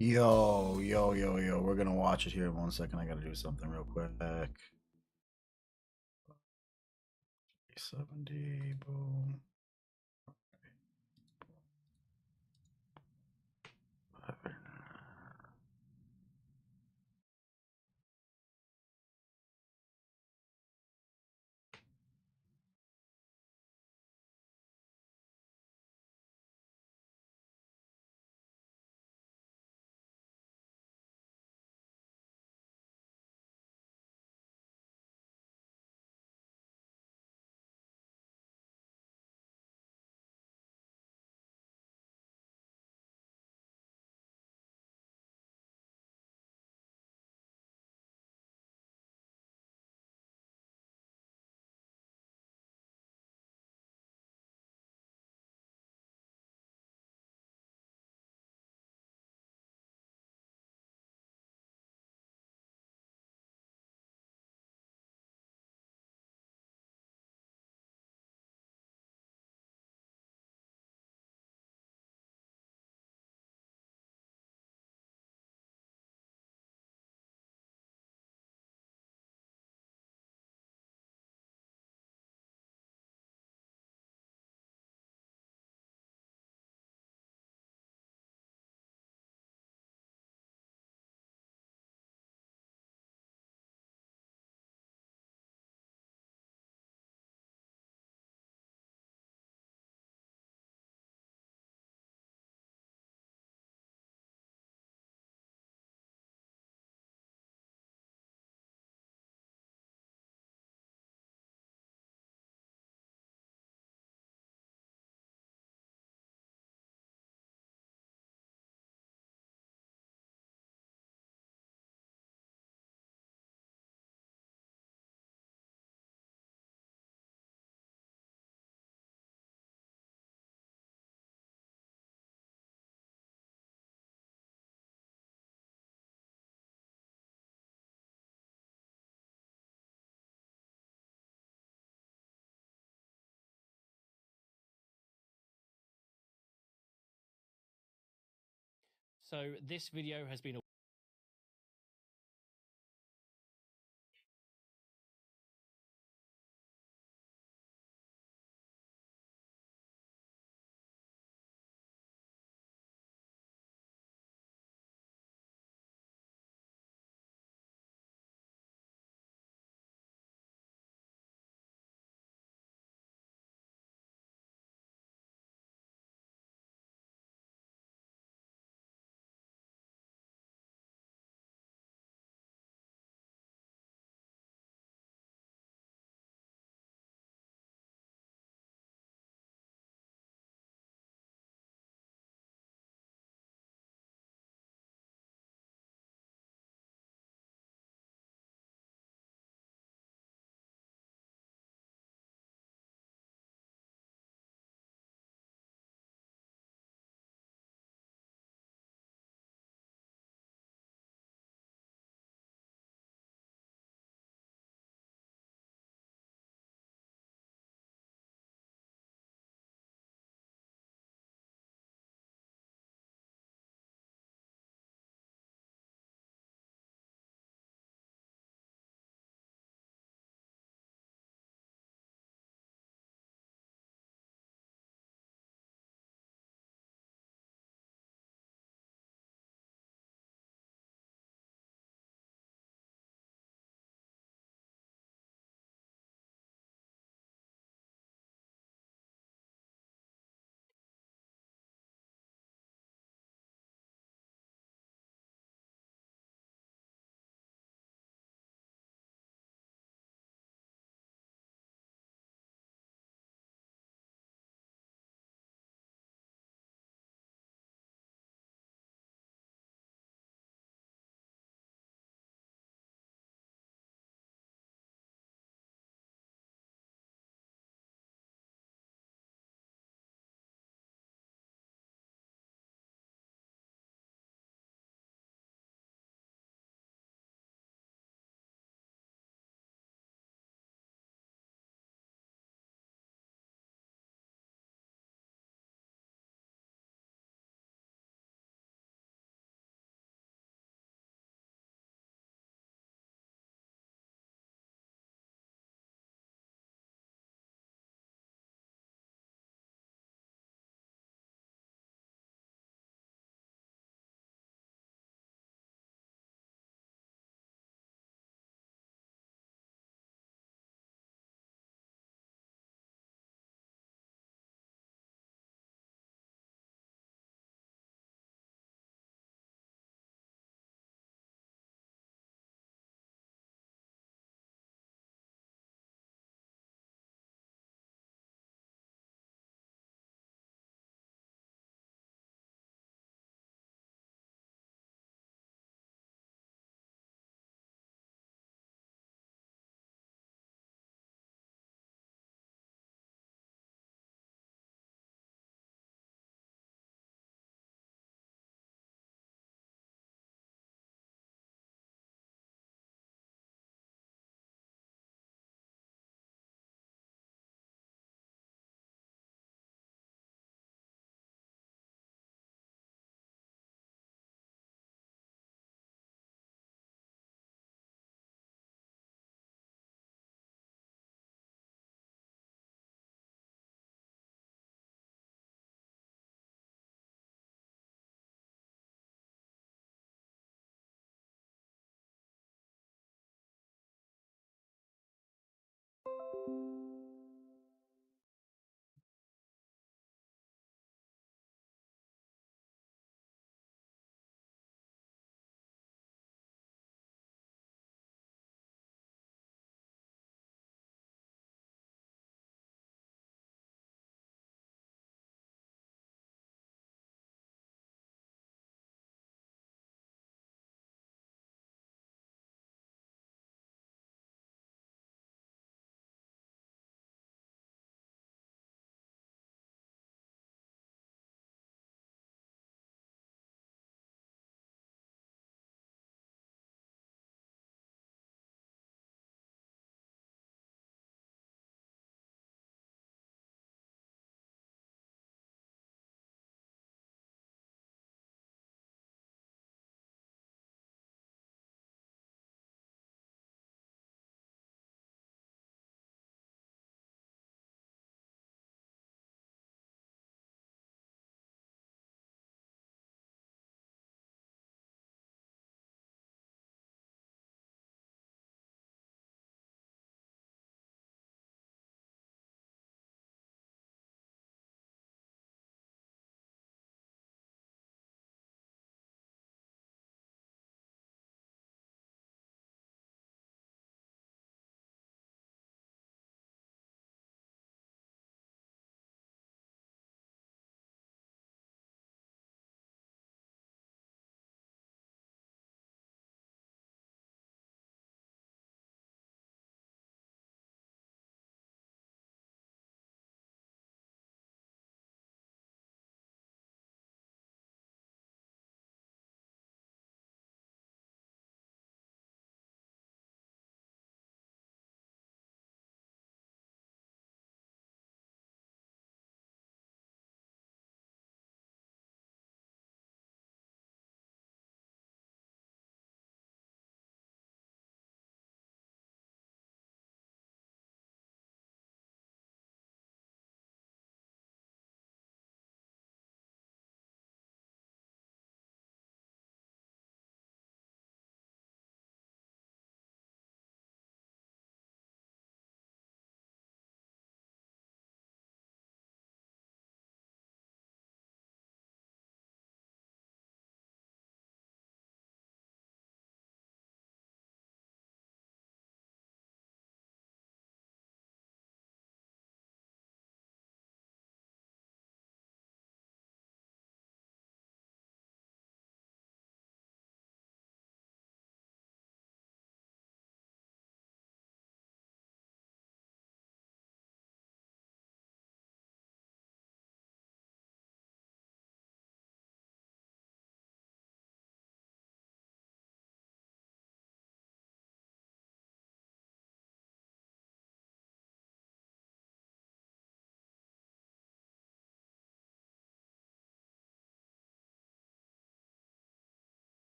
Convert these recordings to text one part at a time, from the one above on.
Yo. We're gonna watch it here in 1 second. I gotta do something real quick. 70, boom. So this video has been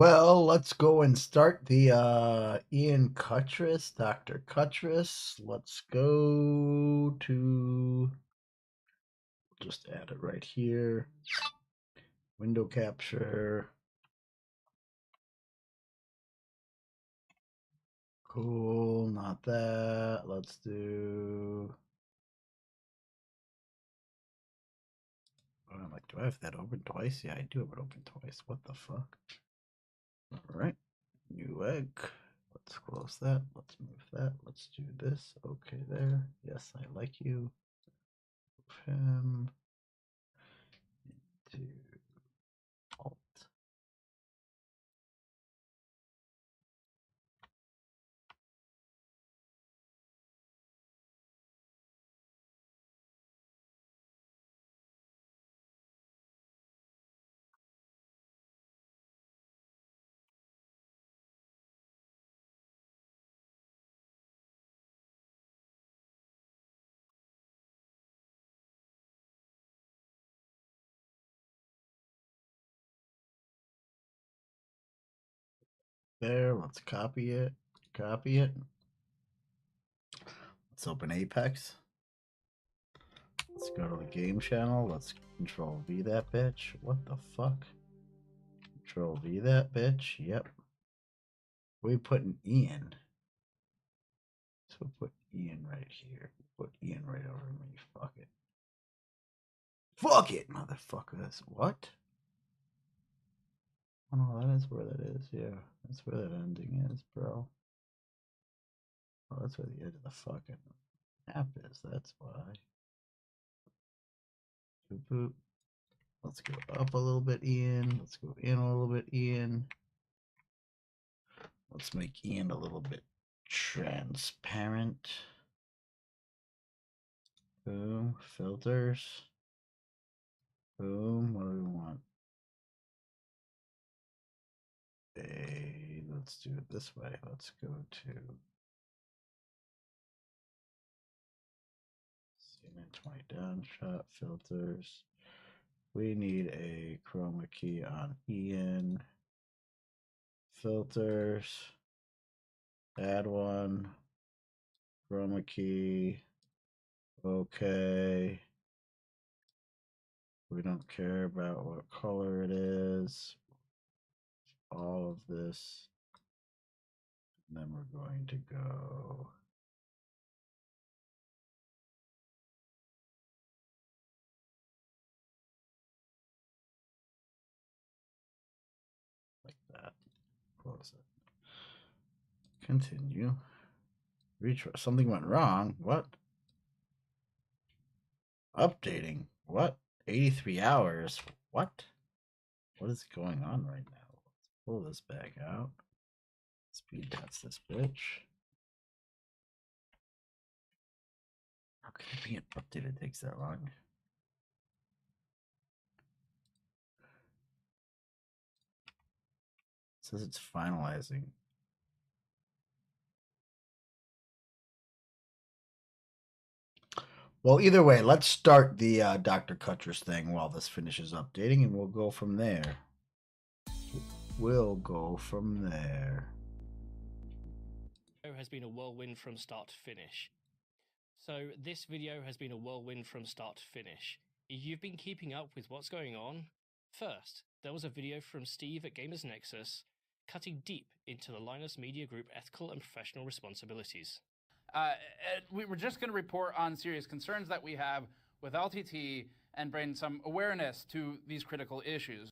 Well, let's go and start the Ian Cutress, Dr. Cutress. Let's go to, just add it right here. Window capture. Cool, not that. Let's do. Oh, I'm like, do I have that open twice? Yeah, I do have it open twice. What the fuck? All right, new egg. Let's close that. Let's move that. Let's do this. Okay, there. Yes, I like you. Move him to alt. There, let's copy it. Copy it. Let's open Apex. Let's go to the game channel. Let's control V that bitch. What the fuck? Control V that bitch. Yep. We putting Ian. So we'll put Ian right here. Put Ian right over me. Fuck it. Fuck it, motherfuckers. What? Oh no, that is where that is. Yeah, that's where that ending is, bro. Oh, that's where the edge of the fucking map is. That's why. Boop, boop. Let's go up a little bit, Ian. Let's go in a little bit, Ian. Let's make Ian a little bit transparent. Boom. Filters. Boom. What do we want? Let's do it this way. Let's go to CNN 20 down shot filters. We need a chroma key on Ian. Filters. Add one. Chroma key. Okay. We don't care about what color it is. All of this. And then we're going to go like that. Close it. Continue. Retry. Something went wrong. What? Updating. What? 83 hours. What? What is going on right now? Let's pull this back out. Speed test this bitch. How can it be an update? It takes that long. It says it's finalizing. Well, either way, let's start the Dr. Cutress thing while this finishes updating, and we'll go from there. We'll go from there. Has been a whirlwind from start to finish. So this video has been a whirlwind from start to finish. If you've been keeping up with what's going on, first, there was a video from Steve at GamersNexus cutting deep into the Linus Media Group ethical and professional responsibilities. We were just going to report on serious concerns that we have with LTT and bring some awareness to these critical issues.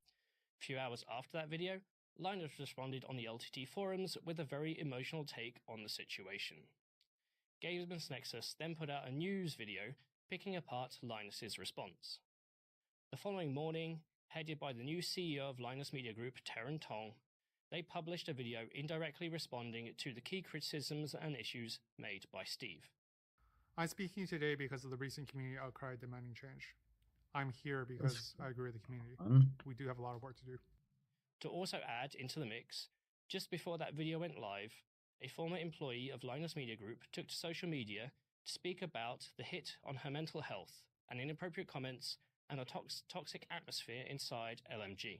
A few hours after that video, Linus responded on the LTT forums with a very emotional take on the situation. GamersNexus then put out a news video picking apart Linus's response. The following morning, headed by the new CEO of Linus Media Group, Terran Tong, they published a video indirectly responding to the key criticisms and issues made by Steve. I'm speaking today because of the recent community outcry demanding change. I'm here because I agree with the community. We do have a lot of work to do. To also add into the mix, just before that video went live, a former employee of Linus Media Group took to social media to speak about the hit on her mental health and inappropriate comments and a toxic atmosphere inside LMG.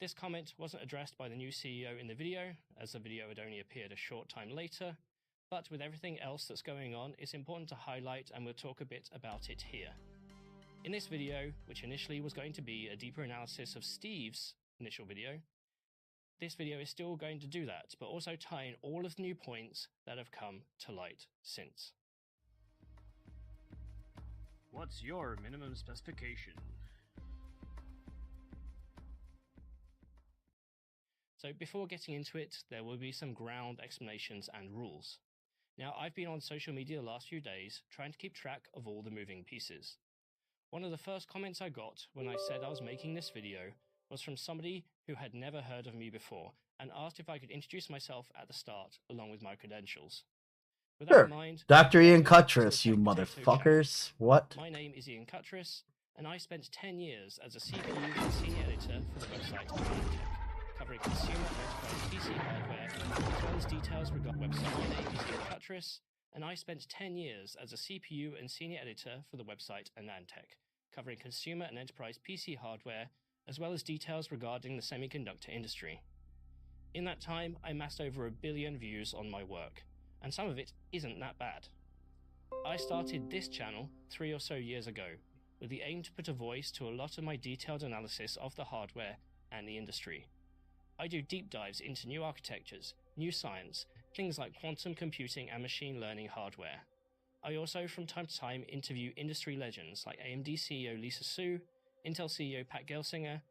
This comment wasn't addressed by the new CEO in the video, as the video had only appeared a short time later, but with everything else that's going on, it's important to highlight, and we'll talk a bit about it here. In this video, which initially was going to be a deeper analysis of Steve's initial video, this video is still going to do that, but also tie in all of the new points that have come to light since. What's your minimum specification? So before getting into it, there will be some ground explanations and rules. Now, I've been on social media the last few days trying to keep track of all the moving pieces. One of the first comments I got when I said I was making this video was from somebody who had never heard of me before and asked if I could introduce myself at the start along with my credentials. With that in mind, Dr. Ian Cutress, you motherfuckers. What? My name is Ian Cutress, and I spent 10 years as a CPU and senior editor for the website commentate, covering consumer enterprise PC hardware, as well as details regarding the website. My name is Ian Cutress, and I spent 10 years as a CPU and senior editor for the website Anantech, covering consumer and enterprise PC hardware, as well as details regarding the semiconductor industry. In that time, I amassed over 1 billion views on my work, and some of it isn't that bad. I started this channel 3 or so years ago, with the aim to put a voice to a lot of my detailed analysis of the hardware and the industry. I do deep dives into new architectures, new science, things like quantum computing and machine learning hardware. I also from time to time interview industry legends like AMD CEO Lisa Su, Intel CEO Pat Gelsinger,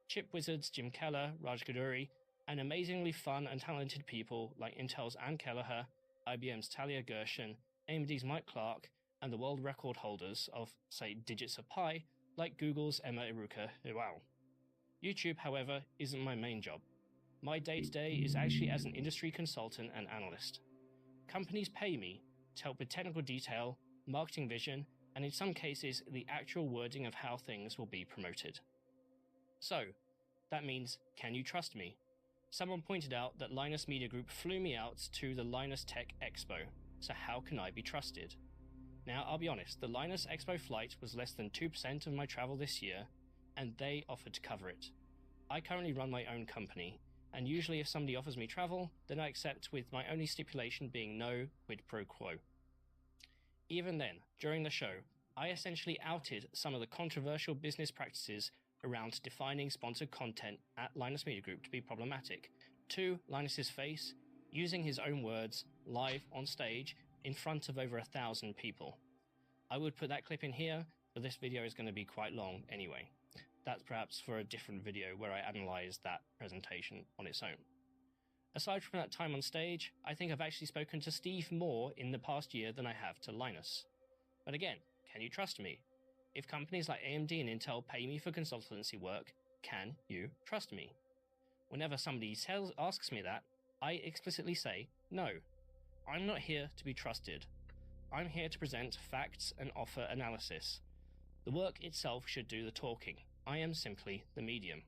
chip wizards Jim Keller, Raj Kaduri, and amazingly fun and talented people like Intel's Ann Kelleher, IBM's Talia Gershon, AMD's Mike Clark, and the world record holders of, say, digits of pi, like Google's Emma Iruka Iwao. YouTube, however, isn't my main job. My day-to-day is actually as an industry consultant and analyst. Companies pay me to help with technical detail, marketing vision, and in some cases, the actual wording of how things will be promoted. So, that means, can you trust me? Someone pointed out that Linus Media Group flew me out to the Linus Tech Expo, so how can I be trusted? Now, I'll be honest, the Linus Expo flight was less than 2% of my travel this year, and they offered to cover it. I currently run my own company, and usually if somebody offers me travel, then I accept, with my only stipulation being no quid pro quo. Even then, during the show, I essentially outed some of the controversial business practices around defining sponsored content at Linus Media Group to be problematic, to Linus's face, using his own words, live on stage, in front of over 1,000 people. I would put that clip in here, but this video is going to be quite long anyway. That's perhaps for a different video where I analyse that presentation on its own. Aside from that time on stage, I think I've actually spoken to Steve more in the past year than I have to Linus. But again, can you trust me? If companies like AMD and Intel pay me for consultancy work, can you trust me? Whenever somebody asks me that, I explicitly say no. I'm not here to be trusted. I'm here to present facts and offer analysis. The work itself should do the talking. I am simply the medium.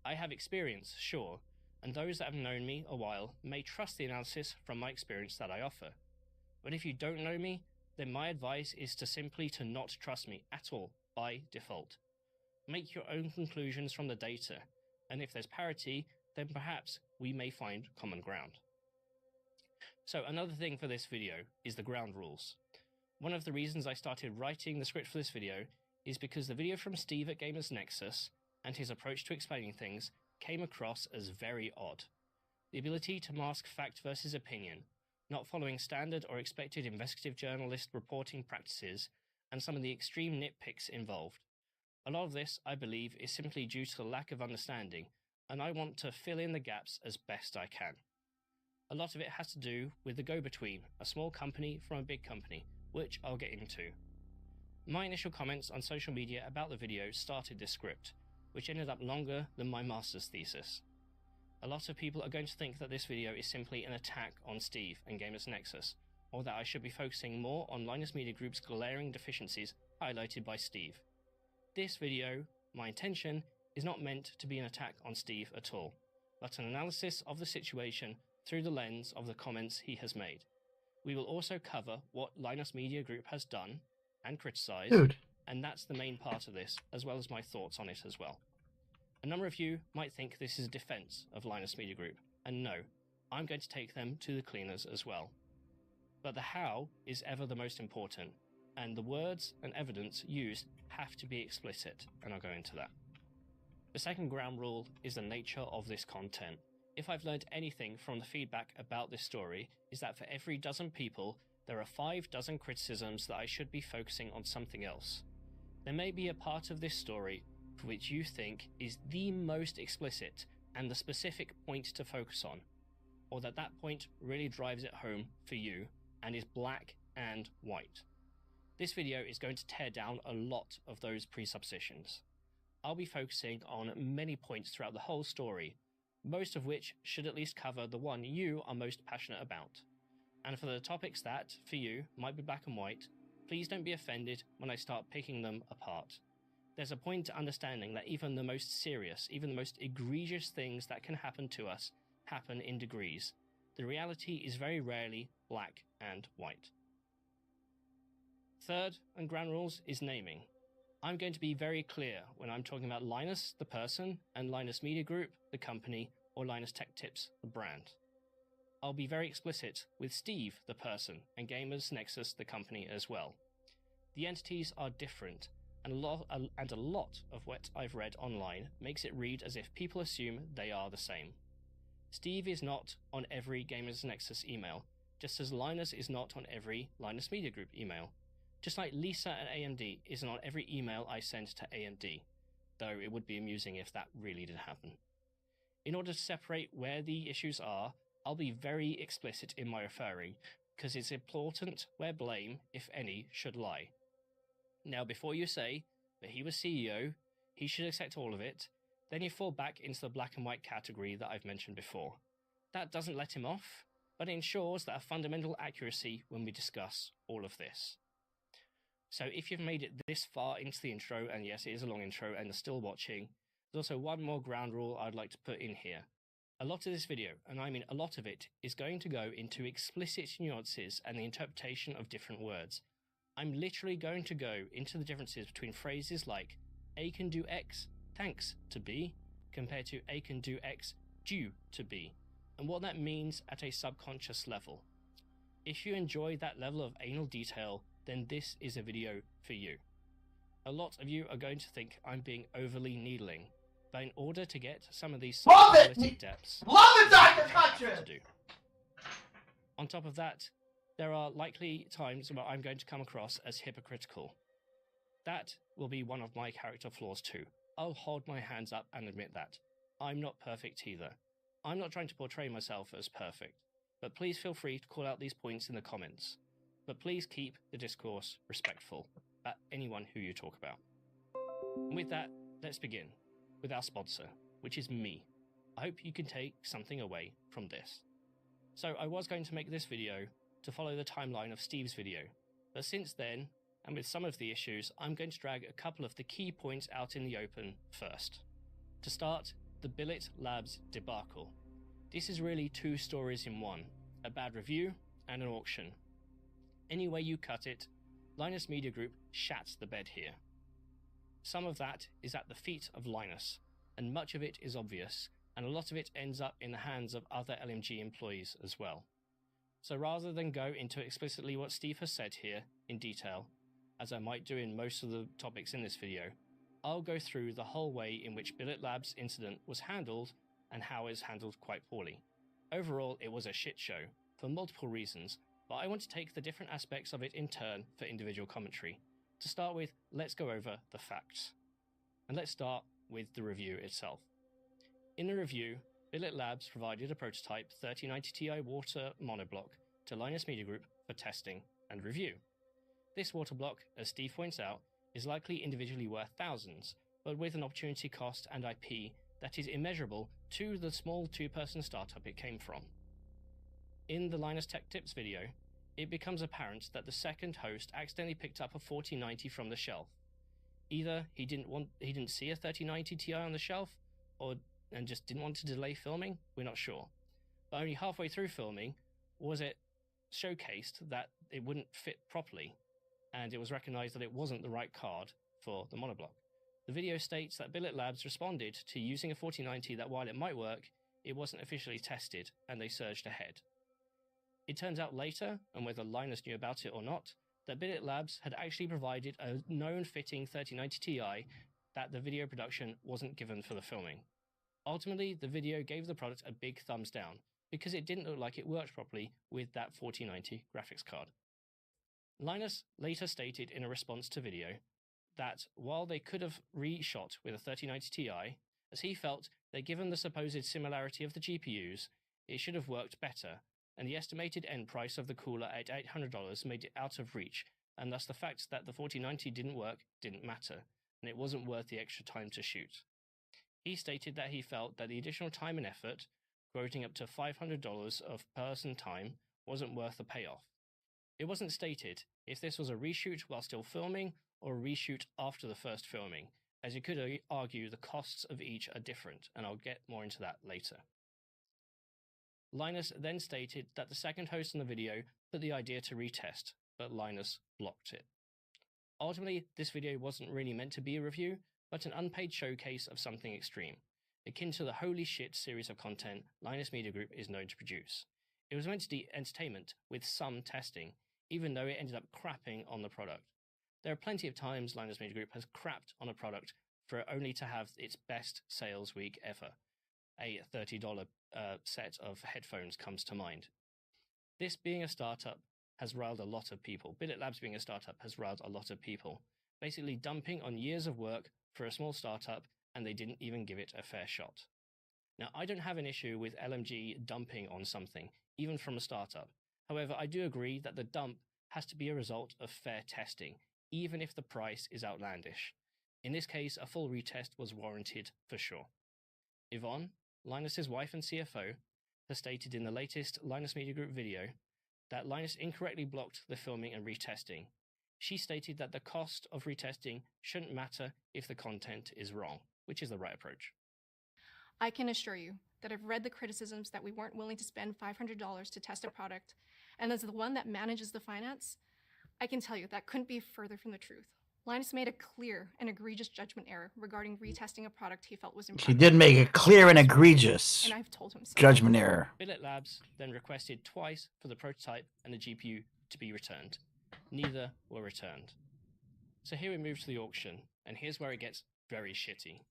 I have experience, sure, and those that have known me a while may trust the analysis from my experience that I offer. But if you don't know me, then my advice is to simply not trust me at all, by default. Make your own conclusions from the data, and if there's parity, then perhaps we may find common ground. So another thing for this video is the ground rules. One of the reasons I started writing the script for this video is because the video from Steve at GamersNexus and his approach to explaining things came across as very odd. The ability to mask fact versus opinion, not following standard or expected investigative journalist reporting practices, and some of the extreme nitpicks involved. A lot of this, I believe, is simply due to the lack of understanding, and I want to fill in the gaps as best I can. A lot of it has to do with the go-between, a small company from a big company, which I'll get into. My initial comments on social media about the video started this script, which ended up longer than my master's thesis. A lot of people are going to think that this video is simply an attack on Steve and GamersNexus, or that I should be focusing more on Linus Media Group's glaring deficiencies highlighted by Steve. This video, my intention, is not meant to be an attack on Steve at all, but an analysis of the situation through the lens of the comments he has made. We will also cover what Linus Media Group has done and criticised, and that's the main part of this, as well as my thoughts on it as well. A number of you might think this is a defense of Linus Media Group, and no, I'm going to take them to the cleaners as well. But the how is ever the most important, and the words and evidence used have to be explicit, and I'll go into that. The second ground rule is the nature of this content. If I've learned anything from the feedback about this story, is that for every dozen people, there are 5 dozen criticisms that I should be focusing on something else. There may be a part of this story for which you think is the most explicit and the specific point to focus on, or that point really drives it home for you and is black and white. This video is going to tear down a lot of those presuppositions. I'll be focusing on many points throughout the whole story, most of which should at least cover the one you are most passionate about. And for the topics that, for you, might be black and white, please don't be offended when I start picking them apart. There's a point to understanding that even the most serious, even the most egregious things that can happen to us happen in degrees. The reality is very rarely black and white. Third and ground rules is naming. I'm going to be very clear when I'm talking about Linus, the person, and Linus Media Group, the company, or Linus Tech Tips, the brand. I'll be very explicit with Steve, the person, and GamersNexus, the company, as well. The entities are different, and a lot of what I've read online makes it read as if people assume they are the same. Steve is not on every GamersNexus email, just as Linus is not on every Linus Media Group email. Just like Lisa at AMD isn't on every email I send to AMD, though it would be amusing if that really did happen. In order to separate where the issues are, I'll be very explicit in my referring, because it's important where blame, if any, should lie. Now, before you say that he was CEO, he should accept all of it, then you fall back into the black and white category that I've mentioned before. That doesn't let him off, but it ensures that a fundamental accuracy when we discuss all of this. So if you've made it this far into the intro, and yes, it is a long intro and are still watching, there's also one more ground rule I'd like to put in here. A lot of this video, and I mean a lot of it, is going to go into explicit nuances and the interpretation of different words. I'm literally going to go into the differences between phrases like A can do X thanks to B compared to A can do X due to B, and what that means at a subconscious level. If you enjoy that level of anal detail, then this is a video for you. A lot of you are going to think I'm being overly needling, but in order to get some of these analytic depths, love it, Dr. Cutress! to do. On top of that, there are likely times where I'm going to come across as hypocritical. That will be one of my character flaws too. I'll hold my hands up and admit that. I'm not perfect either. I'm not trying to portray myself as perfect, but please feel free to call out these points in the comments. But please keep the discourse respectful about anyone who you talk about. And with that, let's begin with our sponsor, which is me. I hope you can take something away from this. So I was going to make this video to follow the timeline of Steve's video, but since then, and with some of the issues, I'm going to drag a couple of the key points out in the open first. To start, the Billet Labs debacle. This is really 2 stories in one, a bad review and an auction. Any way you cut it, Linus Media Group shats the bed here. Some of that is at the feet of Linus, and much of it is obvious, and a lot of it ends up in the hands of other LMG employees as well. So rather than go into explicitly what Steve has said here in detail, as I might do in most of the topics in this video, I'll go through the whole way in which Billet Labs incident was handled and how it was handled quite poorly. Overall, it was a shit show, for multiple reasons, but I want to take the different aspects of it in turn for individual commentary. To start with, let's go over the facts. And let's start with the review itself. In the review, Billet Labs provided a prototype 3090 Ti water monoblock to Linus Media Group for testing and review. This water block, as Steve points out, is likely individually worth thousands, but with an opportunity cost and IP that is immeasurable to the small 2-person startup it came from. In the Linus Tech Tips video, it becomes apparent that the second host accidentally picked up a 4090 from the shelf. Either he didn't see a 3090 Ti on the shelf, and just didn't want to delay filming, we're not sure. But only halfway through filming was it showcased that it wouldn't fit properly, and it was recognized that it wasn't the right card for the monoblock. The video states that Billet Labs responded to using a 4090 that while it might work, it wasn't officially tested, and they surged ahead. It turns out later, and whether Linus knew about it or not, that Billet Labs had actually provided a known fitting 3090 Ti that the video production wasn't given for the filming. Ultimately, the video gave the product a big thumbs down, because it didn't look like it worked properly with that 4090 graphics card. Linus later stated in a response to video that while they could have reshot with a 3090 Ti, as he felt that given the supposed similarity of the GPUs, it should have worked better, and the estimated end price of the cooler at $800 made it out of reach, and thus the fact that the 4090 didn't work didn't matter, and it wasn't worth the extra time to shoot. He stated that he felt that the additional time and effort, quoting up to $500 of person time, wasn't worth the payoff. It wasn't stated if this was a reshoot while still filming or a reshoot after the first filming, as you could argue the costs of each are different, and I'll get more into that later. Linus then stated that the second host in the video put the idea to retest, but Linus blocked it. Ultimately, this video wasn't really meant to be a review, but an unpaid showcase of something extreme, akin to the holy shit series of content Linus Media Group is known to produce. It was meant to be entertainment with some testing, even though it ended up crapping on the product. There are plenty of times Linus Media Group has crapped on a product for only to have its best sales week ever. A $30 set of headphones comes to mind. This being a startup has riled a lot of people. Billet Labs being a startup has riled a lot of people, basically dumping on years of work for a small startup, and they didn't even give it a fair shot. Now, I don't have an issue with LMG dumping on something, even from a startup. However, I do agree that the dump has to be a result of fair testing, even if the price is outlandish. In this case, a full retest was warranted for sure. Yvonne, Linus's wife and CFO, has stated in the latest Linus Media Group video that Linus incorrectly blocked the filming and retesting. She stated that the cost of retesting shouldn't matter if the content is wrong, which is the right approach. I can assure you that I've read the criticisms that we weren't willing to spend $500 to test a product, and as the one that manages the finance, I can tell you that couldn't be further from the truth. Linus made a clear and egregious judgment error regarding retesting a product he felt was impractical. He did make a clear and egregious And I've told him so. judgment error. Billet Labs then requested twice for the prototype and the GPU to be returned. Neither were returned. So here we move to the auction, and here's where it gets very shitty.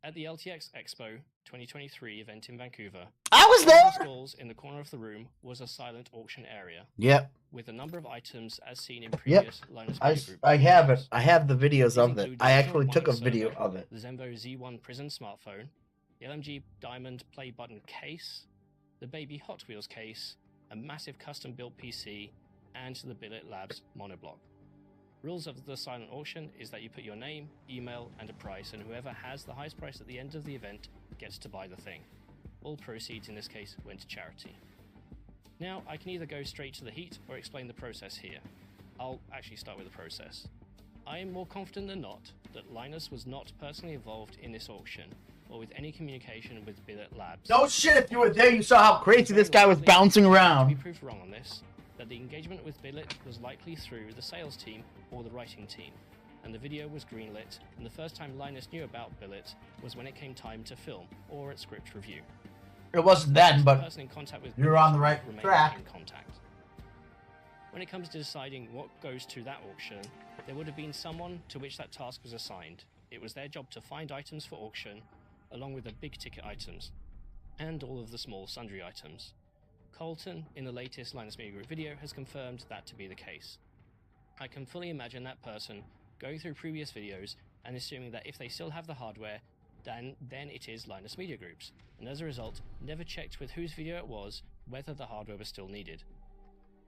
At the LTX Expo 2023 event in Vancouver, I was one of the there! stalls in the corner of the room was a silent auction area Yep. with a number of items as seen in previous Linus Media Group. I have it. videos. I have the videos These of it. include I the actually took a Xenon video server, of it. the Zenvo Z1 Prison smartphone, the LMG Diamond Play Button case, the Baby Hot Wheels case, a massive custom-built PC, and the Billet Labs monoblock. Rules of the silent auction is that you put your name, email, and a price, and whoever has the highest price at the end of the event gets to buy the thing. All proceeds in this case went to charity. Now, I can either go straight to the heat or explain the process here. I'll actually start with the process. I am more confident than not that Linus was not personally involved in this auction or with any communication with Billet Labs. No shit, if you were there, you saw how crazy this guy was bouncing To be around. proved wrong on this, that the engagement with Billet was likely through the sales team or the writing team, and the video was greenlit, and the first time Linus knew about Billet was when it came time to film, or at script review. It wasn't then, The but person in contact with you're Billet on the right remained track. in contact. When it comes to deciding what goes to that auction, there would have been someone to which that task was assigned. It was their job to find items for auction, along with the big ticket items, and all of the small sundry items. Colton, in the latest Linus Media Group video, has confirmed that to be the case. I can fully imagine that person going through previous videos and assuming that if they still have the hardware, then it is Linus Media Group's, and as a result, never checked with whose video it was whether the hardware was still needed.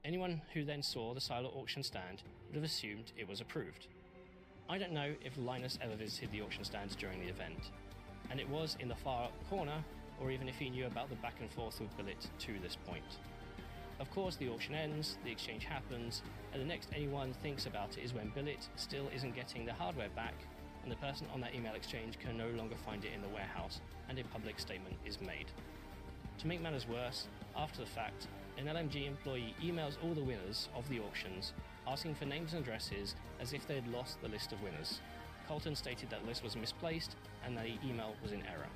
Anyone who then saw the silent auction stand would have assumed it was approved. I don't know if Linus ever visited the auction stand during the event, and it was in the far corner, or even if he knew about the back and forth with Billet to this point. Of course, the auction ends, the exchange happens, and the next anyone thinks about it is when Billet still isn't getting the hardware back, and the person on that email exchange can no longer find it in the warehouse, and a public statement is made. To make matters worse, after the fact, an LMG employee emails all the winners of the auctions, asking for names and addresses as if they had lost the list of winners. Colton stated that the list was misplaced and that the email was in error.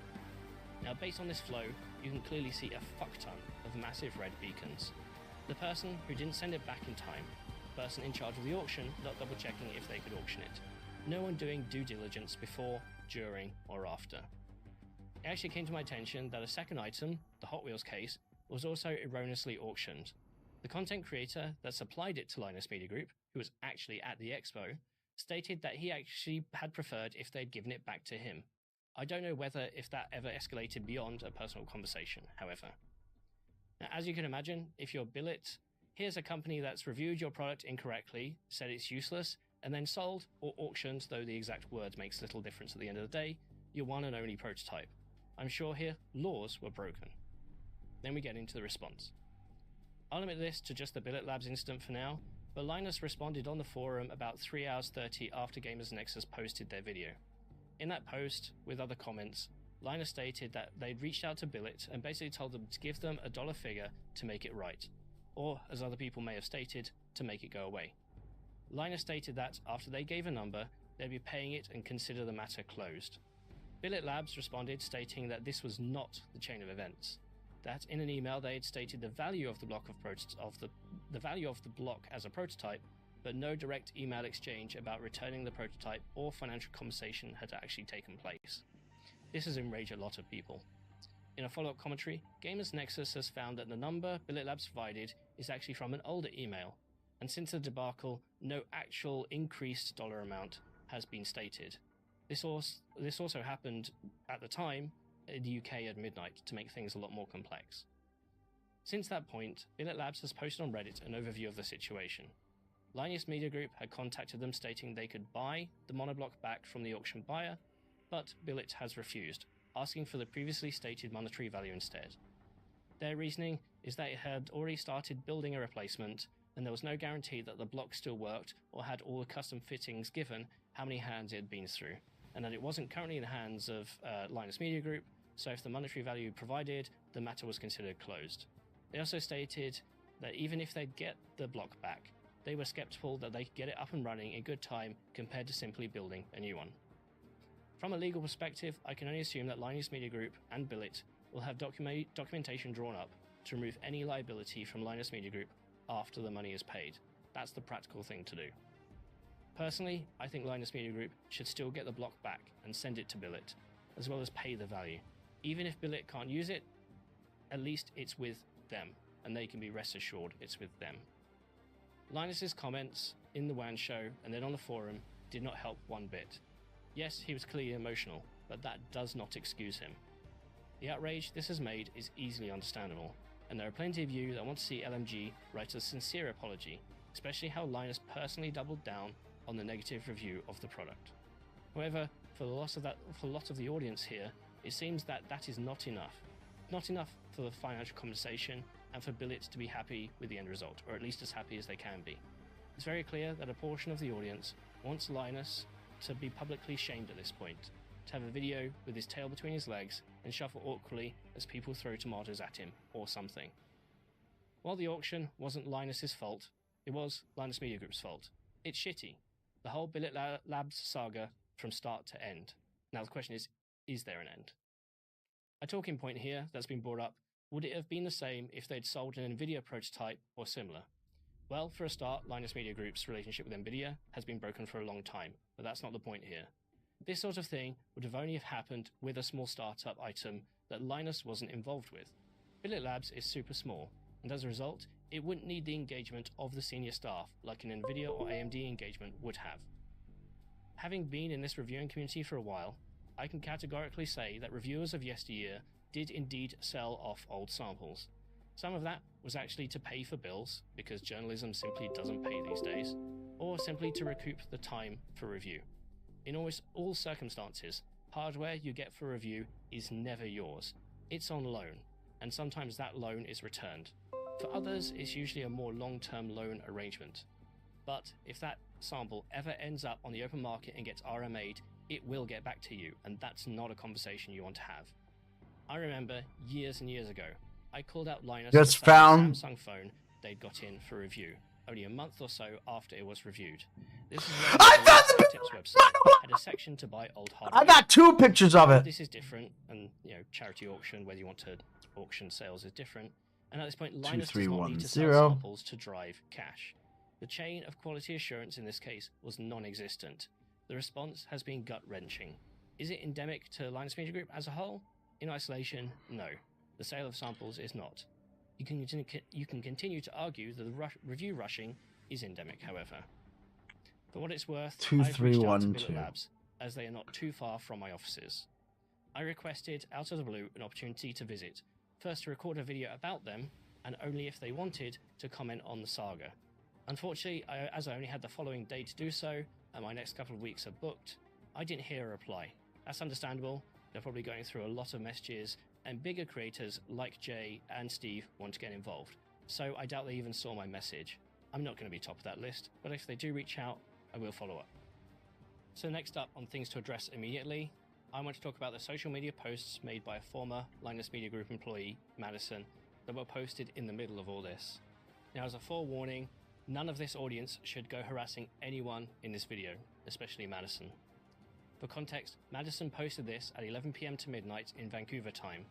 Now, based on this flow, you can clearly see a fuck ton of massive red beacons. The person who didn't send it back in time, the person in charge of the auction not double checking if they could auction it, no one doing due diligence before, during, or after. It actually came to my attention that a second item, the Hot Wheels case, was also erroneously auctioned. The content creator that supplied it to Linus Media Group, who was actually at the expo, stated that he actually had preferred if they'd given it back to him. I don't know if that ever escalated beyond a personal conversation, however. Now, as you can imagine, if you're Billet, here's a company that's reviewed your product incorrectly, said it's useless, and then sold or auctioned, though the exact word makes little difference at the end of the day, your one and only prototype. I'm sure here laws were broken. Then we get into the response. I'll limit this to just the Billet Labs incident for now, but Linus responded on the forum about 3 hours 30 after GamersNexus posted their video. In that post, with other comments, Linus stated that they'd reached out to Billet and basically told them to give them a dollar figure to make it right, or, as other people may have stated, to make it go away. Linus stated that after they gave a number, they'd be paying it and consider the matter closed. Billet Labs responded stating that this was not the chain of events. That in an email they had stated the value of the block the value of the block as a prototype, but no direct email exchange about returning the prototype or financial conversation had actually taken place. This has enraged a lot of people. In a follow-up commentary, GamersNexus has found that the number Billet Labs provided is actually from an older email, and since the debacle, no actual increased dollar amount has been stated. This also happened at the time in the UK at midnight to make things a lot more complex. Since that point, Billet Labs has posted on Reddit an overview of the situation. Linus Media Group had contacted them stating they could buy the monoblock back from the auction buyer, but Billet has refused, asking for the previously stated monetary value instead. Their reasoning is that it had already started building a replacement, and there was no guarantee that the block still worked or had all the custom fittings given how many hands it had been through, and that it wasn't currently in the hands of Linus Media Group, so if the monetary value provided, the matter was considered closed. They also stated that even if they'd get the block back, they were skeptical that they could get it up and running in good time compared to simply building a new one. From a legal perspective, I can only assume that Linus Media Group and Billet will have documentation drawn up to remove any liability from Linus Media Group after the money is paid. That's the practical thing to do. Personally, I think Linus Media Group should still get the block back and send it to Billet, as well as pay the value. Even if Billet can't use it, at least it's with them, and they can be rest assured it's with them. Linus's comments in the WAN show and then on the forum did not help one bit. Yes, he was clearly emotional, but that does not excuse him. The outrage this has made is easily understandable, and there are plenty of you that want to see LMG write a sincere apology, especially how Linus personally doubled down on the negative review of the product. However, for a lot of the audience here, it seems that that is not enough. Not enough for the financial compensation and for Billet to be happy with the end result, or at least as happy as they can be. It's very clear that a portion of the audience wants Linus to be publicly shamed at this point, to have a video with his tail between his legs and shuffle awkwardly as people throw tomatoes at him, or something. While the auction wasn't Linus's fault, it was Linus Media Group's fault. It's shitty. The whole Billet Labs saga from start to end. Now the question is there an end? A talking point here that's been brought up, would it have been the same if they'd sold an NVIDIA prototype or similar? Well, for a start, Linus Media Group's relationship with NVIDIA has been broken for a long time, but that's not the point here. This sort of thing would have only have happened with a small startup item that Linus wasn't involved with. Billet Labs is super small, and as a result, it wouldn't need the engagement of the senior staff like an NVIDIA or AMD engagement would have. Having been in this reviewing community for a while, I can categorically say that reviewers of yesteryear did indeed sell off old samples. Some of that was actually to pay for bills, because journalism simply doesn't pay these days, or simply to recoup the time for review. In almost all circumstances, hardware you get for review is never yours. It's on loan, and sometimes that loan is returned. For others, it's usually a more long-term loan arrangement. But if that sample ever ends up on the open market and gets RMA'd, it will get back to you, and that's not a conversation you want to have. I remember years and years ago, I called out Linus Just about a found Samsung phone they'd got in for review, only a month or so after it was reviewed. This is where I the found the Tips website had a section to buy old hardware. I got 2 pictures of it. This is different, and charity auction, whether you want to auction sales, is different. And at this point, Linus does not need to sell 2310. samples to drive cash. The chain of quality assurance in this case was non-existent. The response has been gut-wrenching. Is it endemic to Linus Media Group as a whole? In isolation, no. The sale of samples is not. You can continue to argue that the review rushing is endemic, however. For what it's worth, I've reached out to Billet Labs, as they are not too far from my offices. I requested, out of the blue, an opportunity to visit, first to record a video about them, and only if they wanted to comment on the saga. Unfortunately, as I only had the following day to do so, and my next couple of weeks are booked, I didn't hear a reply. That's understandable. They're probably going through a lot of messages, and bigger creators like Jay and Steve want to get involved. So I doubt they even saw my message. I'm not going to be top of that list, but if they do reach out, I will follow up. So next up on things to address immediately, I want to talk about the social media posts made by a former Linus Media Group employee, Madison, that were posted in the middle of all this. Now, as a forewarning, none of this audience should go harassing anyone in this video, especially Madison. For context, Madison posted this at 11 PM to midnight in Vancouver time,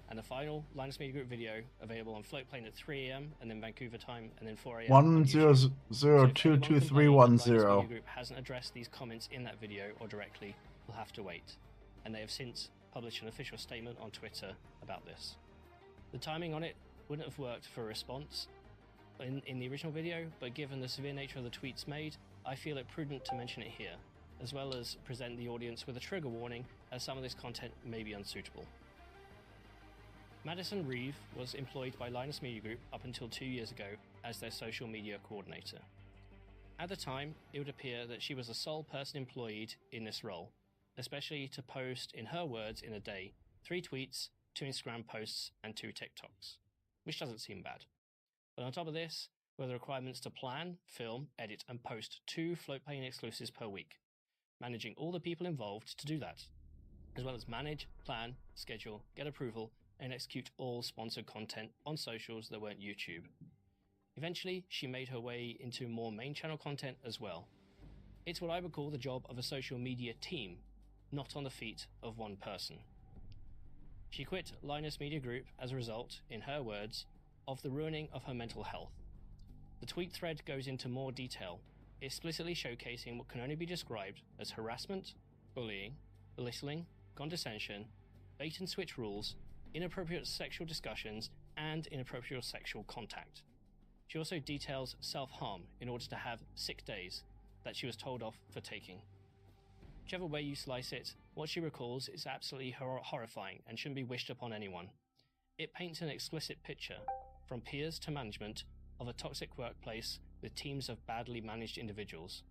and the final Linus Media Group video available on Floatplane at 3 AM and then Vancouver time and then 4 AM. 100222310. Media Group hasn't addressed these comments in that video or directly, will have to wait, and they have since published an official statement on Twitter about this. The timing on it wouldn't have worked for a response in the original video, but given the severe nature of the tweets made, I feel it prudent to mention it here, as well as present the audience with a trigger warning as some of this content may be unsuitable. Madison Reeve was employed by Linus Media Group up until 2 years ago as their social media coordinator. At the time, it would appear that she was the sole person employed in this role, especially to post, in her words, in a day, 3 tweets, 2 Instagram posts, and 2 TikToks, which doesn't seem bad. But on top of this, were the requirements to plan, film, edit, and post 2 Floatplane exclusives per week, managing all the people involved to do that, as well as manage, plan, schedule, get approval, and execute all sponsored content on socials that weren't YouTube. Eventually, she made her way into more main channel content as well. It's what I would call the job of a social media team, not on the feet of one person. She quit Linus Media Group as a result, in her words, of the ruining of her mental health. The tweet thread goes into more detail, explicitly showcasing what can only be described as harassment, bullying, belittling, condescension, bait and switch rules, inappropriate sexual discussions, and inappropriate sexual contact. She also details self-harm in order to have sick days that she was told off for taking. Whichever way you slice it, what she recalls is absolutely horrifying and shouldn't be wished upon anyone. It paints an explicit picture, from peers to management, of a toxic workplace with teams of badly managed individuals.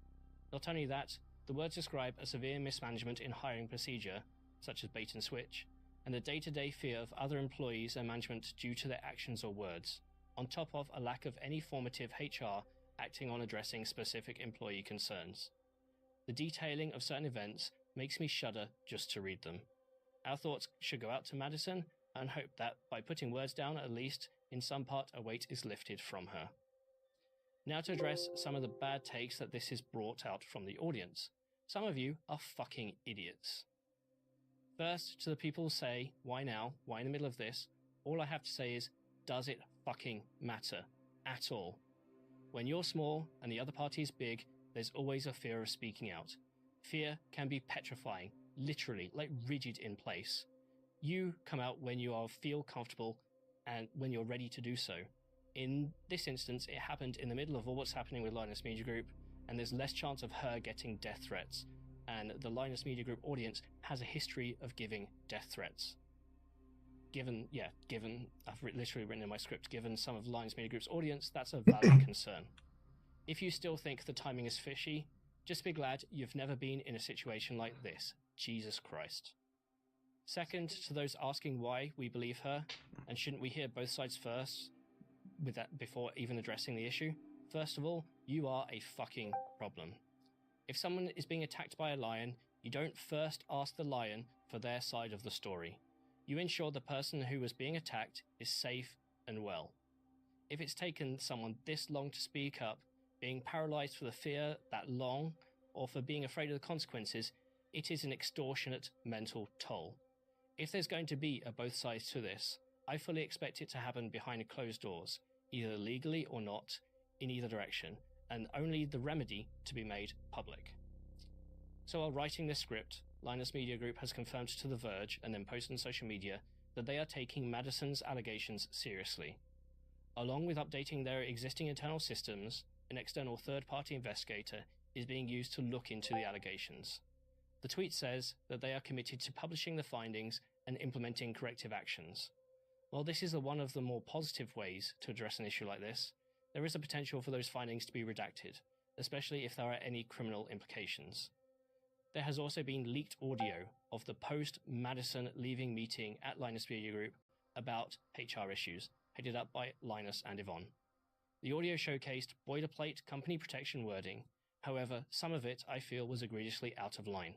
Not only that, the words describe a severe mismanagement in hiring procedure, such as bait and switch, and the day-to-day fear of other employees and management due to their actions or words, on top of a lack of any formative HR acting on addressing specific employee concerns. The detailing of certain events makes me shudder just to read them. Our thoughts should go out to Madison and hope that by putting words down, at least in some part, a weight is lifted from her. Now to address some of the bad takes that this has brought out from the audience. Some of you are fucking idiots. First, to the people who say, why now? Why in the middle of this? All I have to say is, does it fucking matter? At all. When you're small and the other party is big, there's always a fear of speaking out. Fear can be petrifying, literally, like rigid in place. You come out when you feel comfortable and when you're ready to do so. In this instance, it happened in the middle of all what's happening with Linus Media Group, and there's less chance of her getting death threats. And the Linus Media Group audience has a history of giving death threats. Given, I've literally written in my script, given some of Linus Media Group's audience, that's a valid concern. If you still think the timing is fishy, just be glad you've never been in a situation like this. Jesus Christ. Second, to those asking why we believe her, and shouldn't we hear both sides first with that before even addressing the issue? First of all, you are a fucking problem. If someone is being attacked by a lion, you don't first ask the lion for their side of the story. You ensure the person who was being attacked is safe and well. If it's taken someone this long to speak up, Being paralyzed for the fear that long, or for being afraid of the consequences, it is an extortionate mental toll. If there's going to be a both sides to this, I fully expect it to happen behind closed doors, either legally or not, in either direction, and only the remedy to be made public. So while writing this script, Linus Media Group has confirmed to The Verge and then posted on social media that they are taking Madison's allegations seriously. Along with updating their existing internal systems, an external third-party investigator is being used to look into the allegations. The tweet says that they are committed to publishing the findings and implementing corrective actions. While this is one of the more positive ways to address an issue like this, there is a potential for those findings to be redacted, especially if there are any criminal implications. There has also been leaked audio of the post-Madison leaving meeting at Linus Media Group about HR issues, headed up by Linus and Yvonne. The audio showcased boilerplate company protection wording. However, some of it I feel was egregiously out of line.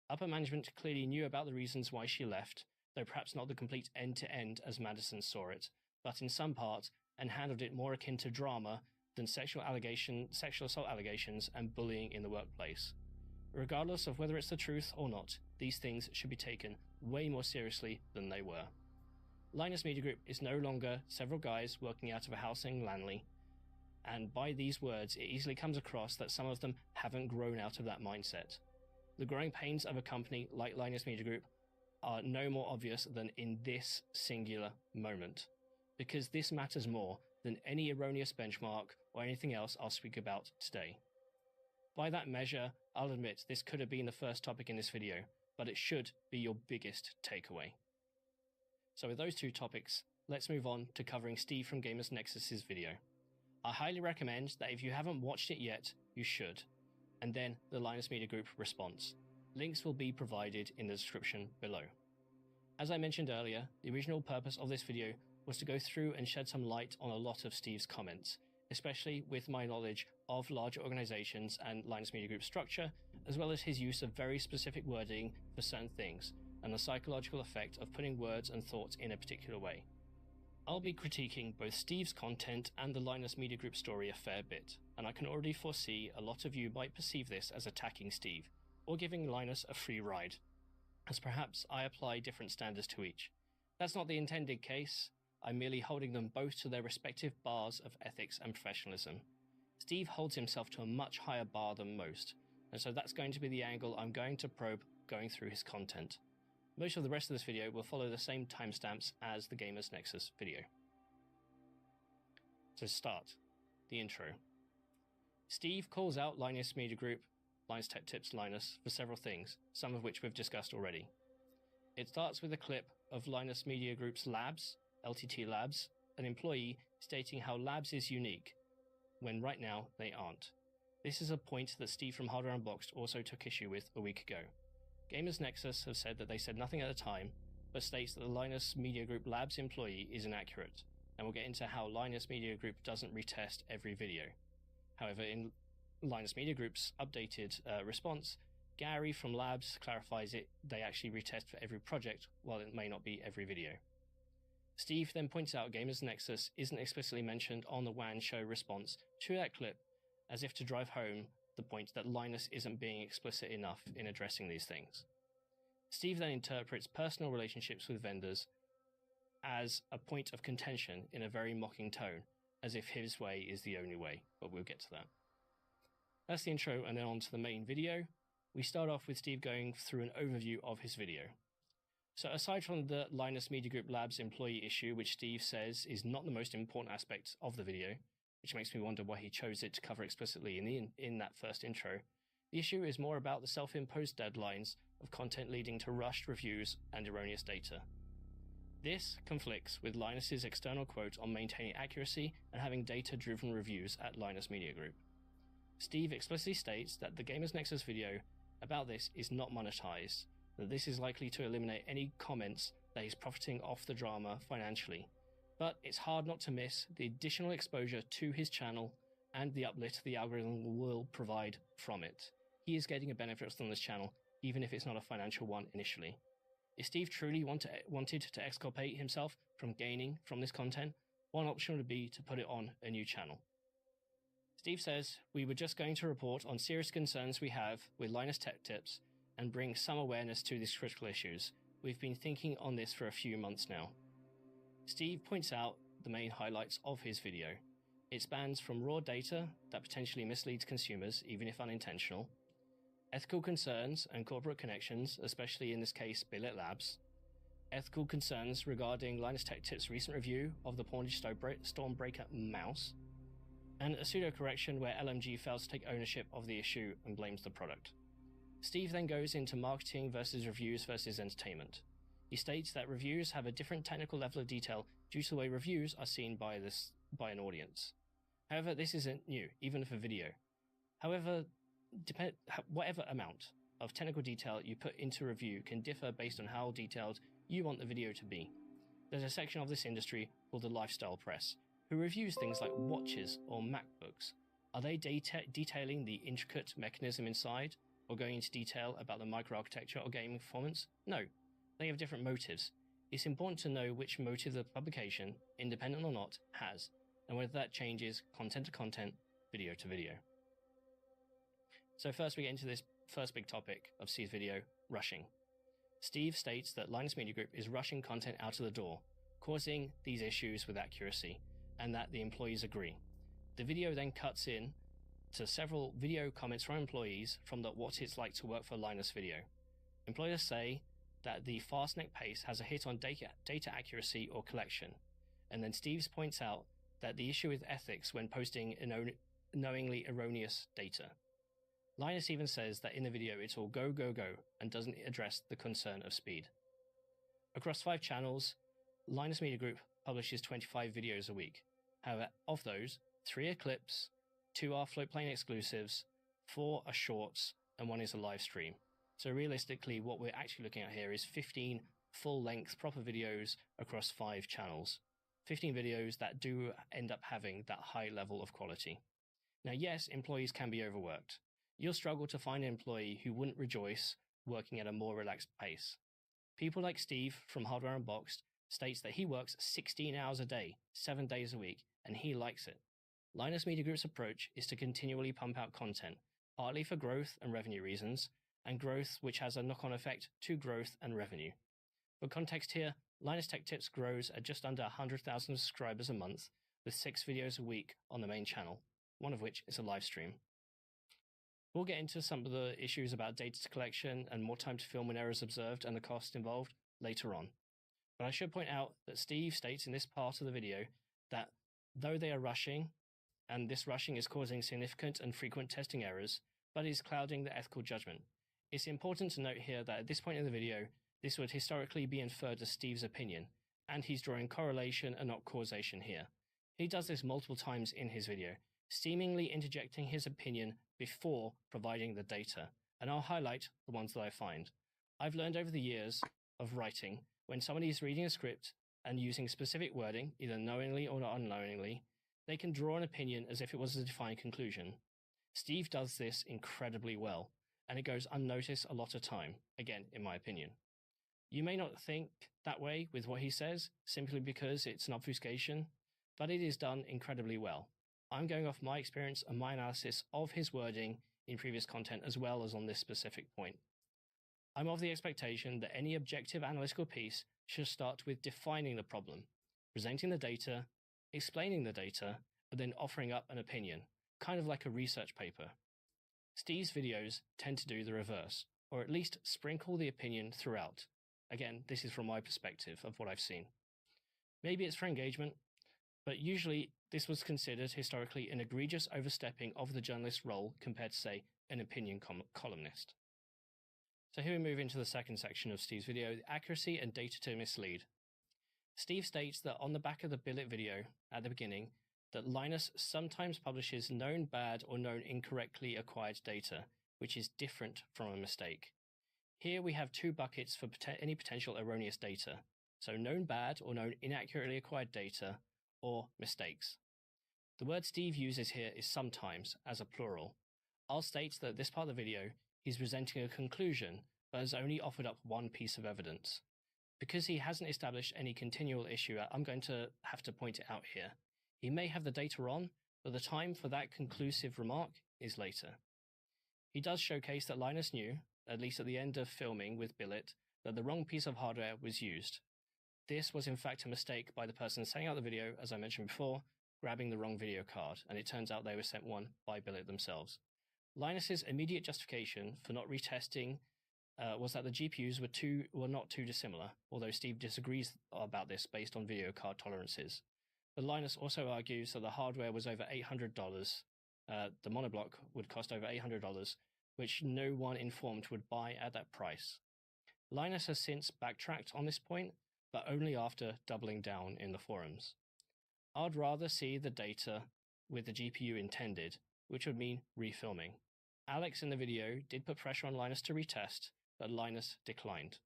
Upper management clearly knew about the reasons why she left, though perhaps not the complete end-to-end as Madison saw it, but in some part, and handled it more akin to drama than sexual assault allegations and bullying in the workplace. Regardless of whether it's the truth or not, these things should be taken way more seriously than they were. Linus Media Group is no longer several guys working out of a house in Lanley, and by these words it easily comes across that some of them haven't grown out of that mindset. The growing pains of a company like Linus Media Group are no more obvious than in this singular moment, because this matters more than any erroneous benchmark or anything else I'll speak about today. By that measure, I'll admit this could have been the first topic in this video, but it should be your biggest takeaway. So with those two topics, let's move on to covering Steve from GamersNexus' video. I highly recommend that if you haven't watched it yet, you should, and then the Linus Media Group response. Links will be provided in the description below. As I mentioned earlier, the original purpose of this video was to go through and shed some light on a lot of Steve's comments, especially with my knowledge of larger organizations and Linus Media Group structure, as well as his use of very specific wording for certain things, and the psychological effect of putting words and thoughts in a particular way. I'll be critiquing both Steve's content and the Linus Media Group story a fair bit, and I can already foresee a lot of you might perceive this as attacking Steve, or giving Linus a free ride, as perhaps I apply different standards to each. That's not the intended case. I'm merely holding them both to their respective bars of ethics and professionalism. Steve holds himself to a much higher bar than most, and so that's going to be the angle I'm going to probe going through his content. Most of the rest of this video will follow the same timestamps as the GamersNexus video. To start, the intro. Steve calls out Linus Media Group, Linus Tech Tips Linus, for several things, some of which we've discussed already. It starts with a clip of Linus Media Group's Labs, LTT Labs, an employee stating how Labs is unique, when right now they aren't. This is a point that Steve from Hardware Unboxed also took issue with a week ago. GamersNexus have said that they said nothing at the time, but states that the Linus Media Group Labs employee is inaccurate, and we'll get into how Linus Media Group doesn't retest every video. However, in Linus Media Group's updated response, Gary from Labs clarifies they actually retest for every project, while it may not be every video. Steve then points out GamersNexus isn't explicitly mentioned on the WAN show response to that clip, as if to drive home the point that Linus isn't being explicit enough in addressing these things. Steve then interprets personal relationships with vendors as a point of contention in a very mocking tone, as if his way is the only way, but we'll get to that. That's the intro, and then on to the main video. We start off with Steve going through an overview of his video. So aside from the Linus Media Group Labs employee issue, which Steve says is not the most important aspect of the video, which makes me wonder why he chose it to cover explicitly in that first intro, the issue is more about the self-imposed deadlines of content leading to rushed reviews and erroneous data. This conflicts with Linus's external quote on maintaining accuracy and having data-driven reviews at Linus Media Group. Steve explicitly states that the GamersNexus video about this is not monetized, that this is likely to eliminate any comments that he's profiting off the drama financially, but it's hard not to miss the additional exposure to his channel and the uplift the algorithm will provide from it. He is getting a benefit from this channel, even if it's not a financial one initially. If Steve truly wanted to exculpate himself from gaining from this content, one option would be to put it on a new channel. Steve says, "We were just going to report on serious concerns we have with Linus Tech Tips and bring some awareness to these critical issues. We've been thinking on this for a few months now." Steve points out the main highlights of his video. It spans from raw data that potentially misleads consumers, even if unintentional, ethical concerns and corporate connections, especially in this case Billet Labs, ethical concerns regarding Linus Tech Tips' recent review of the Portage Stormbreaker mouse, and a pseudo-correction where LMG fails to take ownership of the issue and blames the product. Steve then goes into marketing versus reviews versus entertainment. He states that reviews have a different technical level of detail due to the way reviews are seen by an audience. However, this isn't new, even for video. However, whatever amount of technical detail you put into a review can differ based on how detailed you want the video to be. There's a section of this industry called the lifestyle press, who reviews things like watches or MacBooks. Are they detailing the intricate mechanism inside, or going into detail about the microarchitecture or gaming performance? No, they have different motives. It's important to know which motive the publication, independent or not, has, and whether that changes content to content, video to video. So first we get into this first big topic of Steve's video, rushing. Steve states that Linus Media Group is rushing content out of the door, causing these issues with accuracy, and that the employees agree. The video then cuts in to several video comments from employees from the what it's like to work for Linus video. Employers say that the fast-neck pace has a hit on data accuracy or collection, and then Steve points out that the issue with ethics when posting knowingly erroneous data. Linus even says that in the video it's all go, go, go, and doesn't address the concern of speed. Across 5 channels, Linus Media Group publishes 25 videos a week. However, of those, 3 are clips, 2 are floatplane exclusives, 4 are shorts, and 1 is a live stream. So realistically, what we're actually looking at here is 15 full-length proper videos across 5 channels. 15 videos that do end up having that high level of quality. Now, yes, employees can be overworked. You'll struggle to find an employee who wouldn't rejoice working at a more relaxed pace. People like Steve from Hardware Unboxed states that he works 16 hours a day, 7 days a week, and he likes it. Linus Media Group's approach is to continually pump out content, partly for growth and revenue reasons, and growth which has a knock-on effect to growth and revenue. For context here, Linus Tech Tips grows at just under 100,000 subscribers a month, with 6 videos a week on the main channel, one of which is a live stream. We'll get into some of the issues about data collection and more time to film when errors observed and the cost involved later on. But I should point out that Steve states in this part of the video that though they are rushing, and this rushing is causing significant and frequent testing errors, but is clouding the ethical judgment. It's important to note here that at this point in the video, this would historically be inferred as Steve's opinion, and he's drawing correlation and not causation here. He does this multiple times in his video, seemingly interjecting his opinion before providing the data, and I'll highlight the ones that I find. I've learned over the years of writing, when somebody is reading a script and using specific wording, either knowingly or unknowingly, they can draw an opinion as if it was a defined conclusion. Steve does this incredibly well, and it goes unnoticed a lot of time, again, in my opinion. You may not think that way with what he says, simply because it's an obfuscation, but it is done incredibly well. I'm going off my experience and my analysis of his wording in previous content as well as on this specific point. I'm of the expectation that any objective analytical piece should start with defining the problem, presenting the data, explaining the data, and then offering up an opinion, kind of like a research paper. Steve's videos tend to do the reverse, or at least sprinkle the opinion throughout. Again, this is from my perspective of what I've seen. Maybe it's for engagement, but usually this was considered historically an egregious overstepping of the journalist's role compared to, say, an opinion columnist. So here we move into the second section of Steve's video, the accuracy and data to mislead. Steve states that on the back of the billet video at the beginning, that Linus sometimes publishes known bad or known incorrectly acquired data, which is different from a mistake. Here we have 2 buckets for any potential erroneous data, so known bad or known inaccurately acquired data, or mistakes. The word Steve uses here is sometimes, as a plural. I'll state that this part of the video, he's presenting a conclusion, but has only offered up one piece of evidence. Because he hasn't established any continual issue, I'm going to have to point it out here. He may have the data on, but the time for that conclusive remark is later. He does showcase that Linus knew, at least at the end of filming with Billet, that the wrong piece of hardware was used. This was in fact a mistake by the person sending out the video, as I mentioned before, grabbing the wrong video card, and it turns out they were sent one by Billet themselves. Linus's immediate justification for not retesting was that the GPUs were not too dissimilar, although Steve disagrees about this based on video card tolerances. But Linus also argues that the hardware was over $800. The monoblock would cost over $800, which no one informed would buy at that price. Linus has since backtracked on this point, but only after doubling down in the forums. I'd rather see the data with the GPU intended, which would mean refilming. Alex in the video did put pressure on Linus to retest, but Linus declined.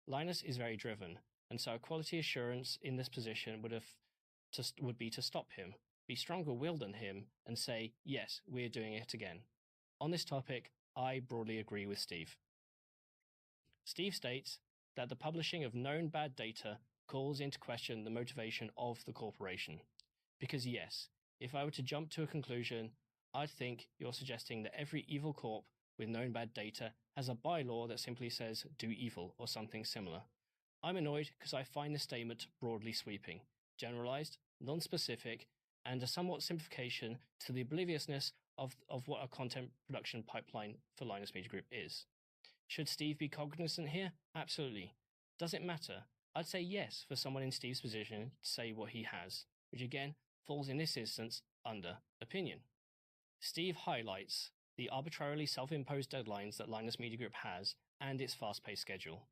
Linus is very driven, and so a quality assurance in this position would be to stop him, be stronger-willed than him, and say, yes, we're doing it again. On this topic, I broadly agree with Steve. Steve states that the publishing of known bad data calls into question the motivation of the corporation. Because yes, if I were to jump to a conclusion, I'd think you're suggesting that every evil corp with known bad data has a bylaw that simply says do evil or something similar. I'm annoyed because I find this statement broadly sweeping, generalized, non-specific, and a somewhat simplification to the obliviousness of what a content production pipeline for Linus Media Group is. Should Steve be cognizant here? Absolutely. Does it matter? I'd say yes for someone in Steve's position to say what he has, which again falls in this instance under opinion. Steve highlights the arbitrarily self-imposed deadlines that Linus Media Group has and its fast-paced schedule.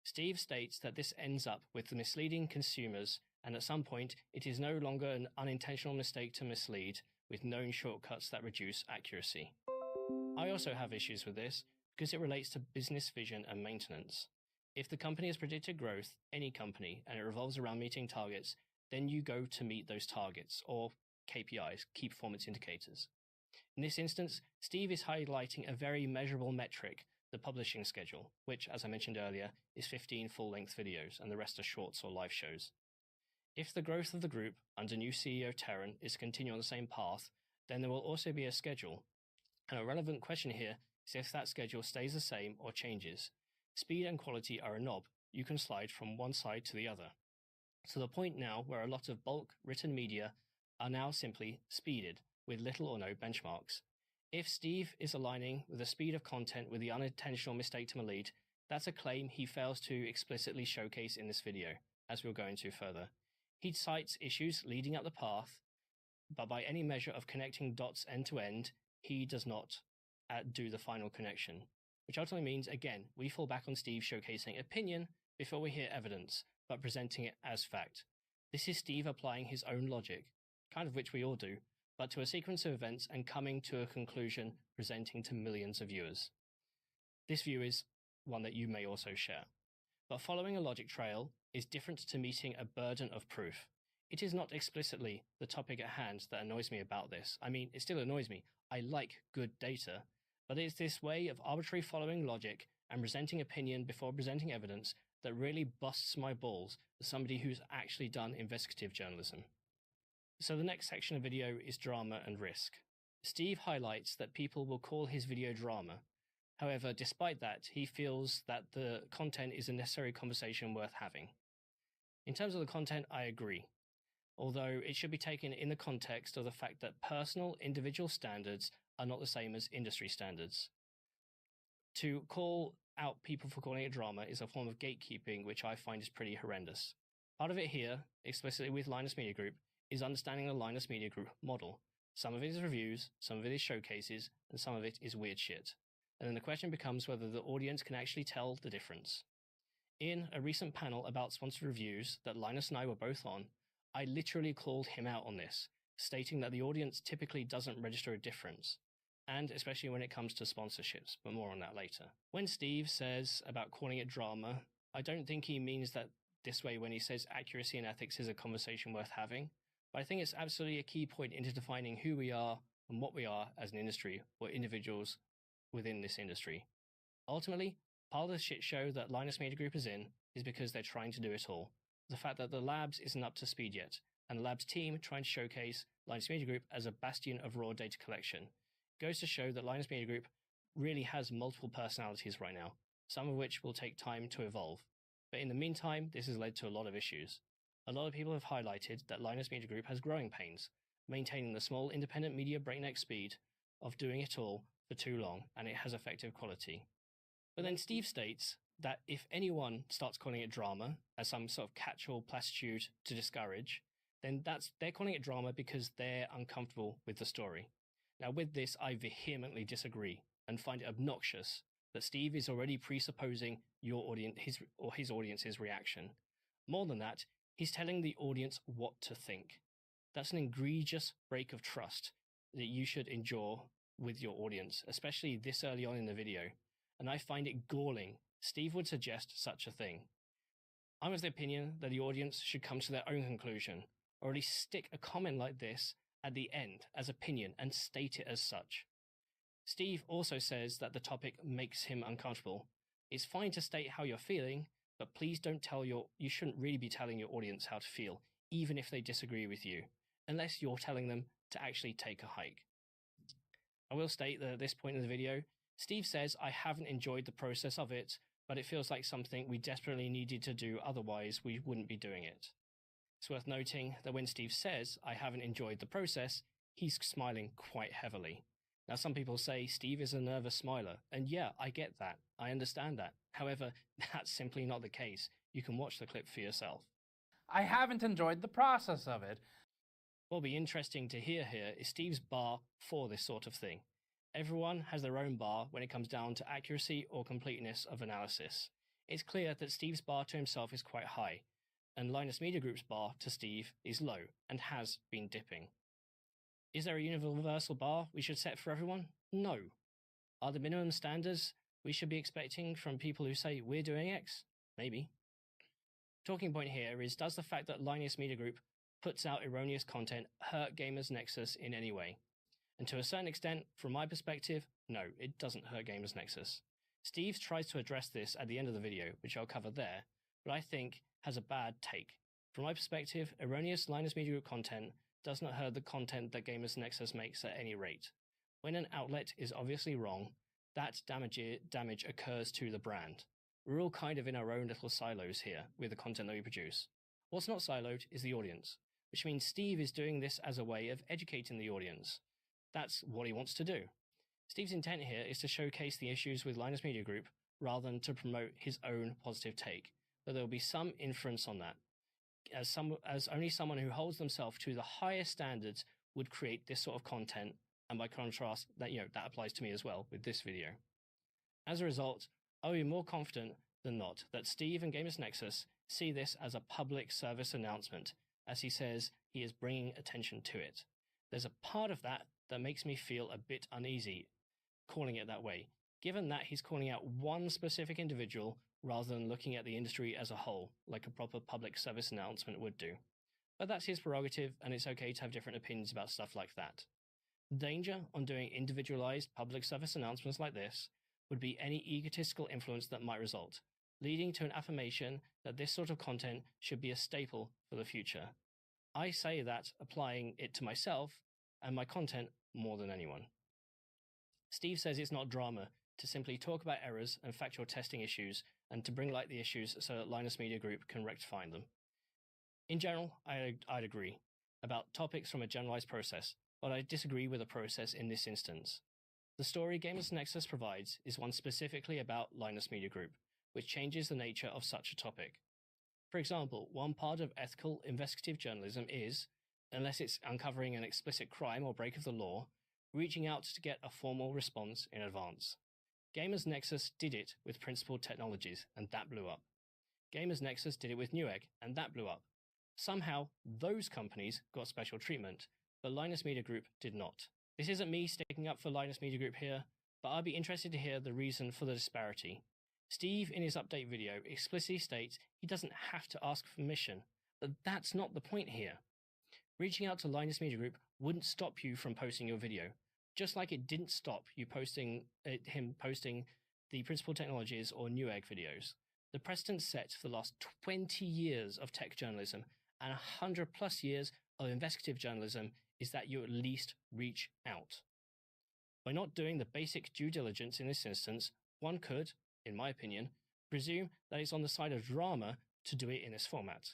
Steve states that this ends up with misleading consumers, and at some point it is no longer an unintentional mistake to mislead with known shortcuts that reduce accuracy. I also have issues with this because it relates to business vision and maintenance. If the company has predicted growth, any company, and it revolves around meeting targets, then you go to meet those targets, or KPIs, key performance indicators. In this instance, Steve is highlighting a very measurable metric, the publishing schedule, which, as I mentioned earlier, is 15 full-length videos, and the rest are shorts or live shows. If the growth of the group under new CEO Terran is to continue on the same path, then there will also be a schedule. And a relevant question here is if that schedule stays the same or changes. Speed and quality are a knob. You can slide from one side to the other. To the point now where a lot of bulk written media are now simply speeded with little or no benchmarks. If Steve is aligning with the speed of content with the unintentional mistake to mislead, that's a claim he fails to explicitly showcase in this video, as we'll go into further. He cites issues leading up the path, but by any measure of connecting dots end to end, he does not do the final connection. Which ultimately means, again, we fall back on Steve showcasing opinion before we hear evidence, but presenting it as fact. This is Steve applying his own logic, kind of which we all do, but to a sequence of events and coming to a conclusion presenting to millions of viewers. This view is one that you may also share. But following a logic trail is different to meeting a burden of proof. It is not explicitly the topic at hand that annoys me about this. I mean, it still annoys me. I like good data. But it's this way of arbitrary following logic and presenting opinion before presenting evidence that really busts my balls as somebody who's actually done investigative journalism. So the next section of video is drama and risk. Steve highlights that people will call his video drama. However, despite that, he feels that the content is a necessary conversation worth having. In terms of the content, I agree, although it should be taken in the context of the fact that personal, individual standards are not the same as industry standards. To call out people for calling it drama is a form of gatekeeping, which I find is pretty horrendous. Part of it here, explicitly with Linus Media Group, is understanding the Linus Media Group model. Some of it is reviews, some of it is showcases, and some of it is weird shit. And then the question becomes whether the audience can actually tell the difference. In a recent panel about sponsored reviews that Linus and I were both on, I literally called him out on this, stating that the audience typically doesn't register a difference, and especially when it comes to sponsorships, but more on that later. When Steve says about calling it drama, I don't think he means that this way when he says accuracy and ethics is a conversation worth having, but I think it's absolutely a key point into defining who we are and what we are as an industry or individuals within this industry. Ultimately, part of the shit show that Linus Media Group is in is because they're trying to do it all. The fact that the labs isn't up to speed yet, and the labs team trying to showcase Linus Media Group as a bastion of raw data collection. It goes to show that Linus Media Group really has multiple personalities right now, some of which will take time to evolve. But in the meantime, this has led to a lot of issues. A lot of people have highlighted that Linus Media Group has growing pains, maintaining the small independent media breakneck speed of doing it all for too long, and it has effective quality. But then Steve states that if anyone starts calling it drama as some sort of catch-all platitude to discourage, then they're calling it drama because they're uncomfortable with the story. Now with this, I vehemently disagree and find it obnoxious that Steve is already presupposing your audience, his audience's reaction. More than that, he's telling the audience what to think. That's an egregious break of trust that you should endure with your audience, especially this early on in the video. And I find it galling Steve would suggest such a thing. I'm of the opinion that the audience should come to their own conclusion, or at least stick a comment like this at the end as opinion and state it as such. Steve also says that the topic makes him uncomfortable. It's fine to state how you're feeling, but please don't you shouldn't really be telling your audience how to feel, even if they disagree with you, unless you're telling them to actually take a hike. I will state that at this point in the video, Steve says, I haven't enjoyed the process of it, but it feels like something we desperately needed to do, otherwise we wouldn't be doing it. It's worth noting that when Steve says, I haven't enjoyed the process, he's smiling quite heavily. Now, some people say Steve is a nervous smiler, and yeah, I get that. I understand that. However, that's simply not the case. You can watch the clip for yourself. I haven't enjoyed the process of it. What'll be interesting to hear here is Steve's bar for this sort of thing. Everyone has their own bar when it comes down to accuracy or completeness of analysis. It's clear that Steve's bar to himself is quite high, and Linus Media Group's bar to Steve is low and has been dipping. Is there a universal bar we should set for everyone? No. Are there minimum standards we should be expecting from people who say we're doing X? Maybe. Talking point here is, does the fact that Linus Media Group puts out erroneous content hurt GamersNexus in any way? And to a certain extent, from my perspective, no, it doesn't hurt GamersNexus. Steve tries to address this at the end of the video, which I'll cover there, but I think has a bad take. From my perspective, erroneous Linus Media Group content does not hurt the content that GamersNexus makes at any rate. When an outlet is obviously wrong, that damage occurs to the brand. We're all kind of in our own little silos here with the content that we produce. What's not siloed is the audience, which means Steve is doing this as a way of educating the audience. That's what he wants to do. Steve's intent here is to showcase the issues with Linus Media Group rather than to promote his own positive take, but there will be some inference on that, as only someone who holds themselves to the highest standards would create this sort of content, and by contrast, that applies to me as well with this video. As a result, I'll be more confident than not that Steve and GamersNexus see this as a public service announcement, as he says he is bringing attention to it. There's a part of that makes me feel a bit uneasy calling it that way, given that he's calling out one specific individual rather than looking at the industry as a whole, like a proper public service announcement would do. But that's his prerogative, and it's okay to have different opinions about stuff like that. The danger on doing individualized public service announcements like this would be any egotistical influence that might result, leading to an affirmation that this sort of content should be a staple for the future. I say that applying it to myself and my content more than anyone. Steve says it's not drama to simply talk about errors and factual testing issues and to bring light the issues so that Linus Media Group can rectify them. In general, I'd agree about topics from a generalized process, but I disagree with the process in this instance. The story GamersNexus provides is one specifically about Linus Media Group, which changes the nature of such a topic. For example, one part of ethical investigative journalism is, unless it's uncovering an explicit crime or break of the law, reaching out to get a formal response in advance. GamersNexus did it with Principled Technologies, and that blew up. GamersNexus did it with Newegg, and that blew up. Somehow, those companies got special treatment, but Linus Media Group did not. This isn't me sticking up for Linus Media Group here, but I'd be interested to hear the reason for the disparity. Steve, in his update video, explicitly states he doesn't have to ask permission, but that's not the point here. Reaching out to Linus Media Group wouldn't stop you from posting your video, just like it didn't stop you him posting the Principled Technologies or Newegg videos. The precedent set for the last 20 years of tech journalism and 100+ years of investigative journalism is that you at least reach out. By not doing the basic due diligence in this instance, one could, in my opinion, presume that it's on the side of drama to do it in this format.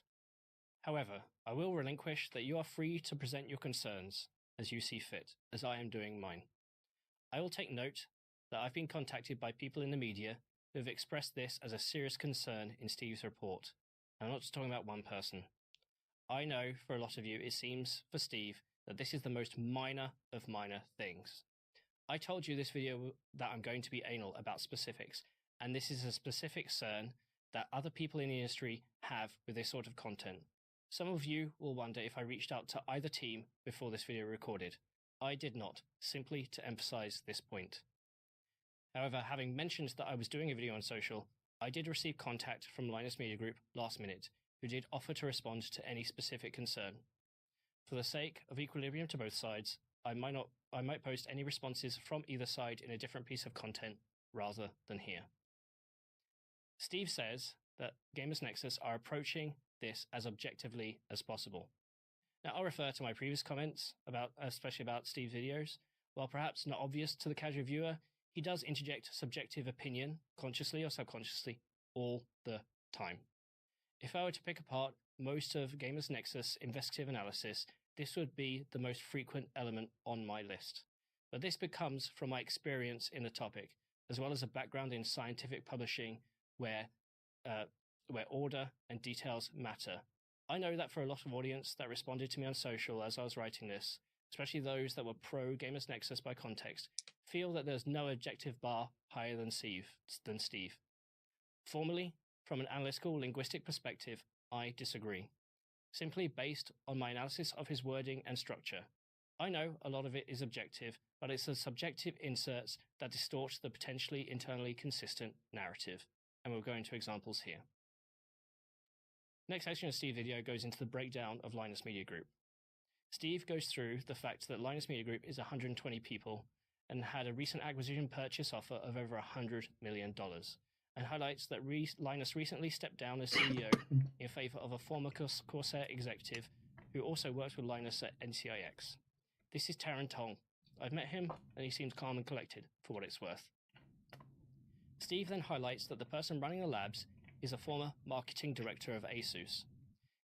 However, I will relinquish that you are free to present your concerns as you see fit, as I am doing mine. I will take note that I've been contacted by people in the media who have expressed this as a serious concern in Steve's report. I'm not just talking about one person. I know for a lot of you, it seems for Steve that this is the most minor of minor things. I told you this video that I'm going to be anal about specifics, and this is a specific concern that other people in the industry have with this sort of content. Some of you will wonder if I reached out to either team before this video recorded. I did not, simply to emphasize this point. However, having mentioned that I was doing a video on social, I did receive contact from Linus Media Group last minute, who did offer to respond to any specific concern. For the sake of equilibrium to both sides, I might post any responses from either side in a different piece of content rather than here. Steve says that GamersNexus are approaching this as objectively as possible. Now, I'll refer to my previous comments especially about Steve's videos. While perhaps not obvious to the casual viewer, he does interject subjective opinion, consciously or subconsciously, all the time. If I were to pick apart most of GamersNexus investigative analysis, this would be the most frequent element on my list. But this becomes from my experience in the topic, as well as a background in scientific publishing where order and details matter. I know that for a lot of audience that responded to me on social as I was writing this, especially those that were pro GamersNexus by context, feel that there's no objective bar higher than Steve. Formally, from an analytical linguistic perspective, I disagree. Simply based on my analysis of his wording and structure. I know a lot of it is objective, but it's the subjective inserts that distort the potentially internally consistent narrative, and we'll go into examples here. Next section of Steve's video goes into the breakdown of Linus Media Group. Steve goes through the fact that Linus Media Group is 120 people and had a recent acquisition purchase offer of over $100 million, and highlights that Linus recently stepped down as CEO in favor of a former Corsair executive who also worked with Linus at NCIX. This is Taran Tong. I've met him, and he seems calm and collected, for what it's worth. Steve then highlights that the person running the labs is a former marketing director of ASUS.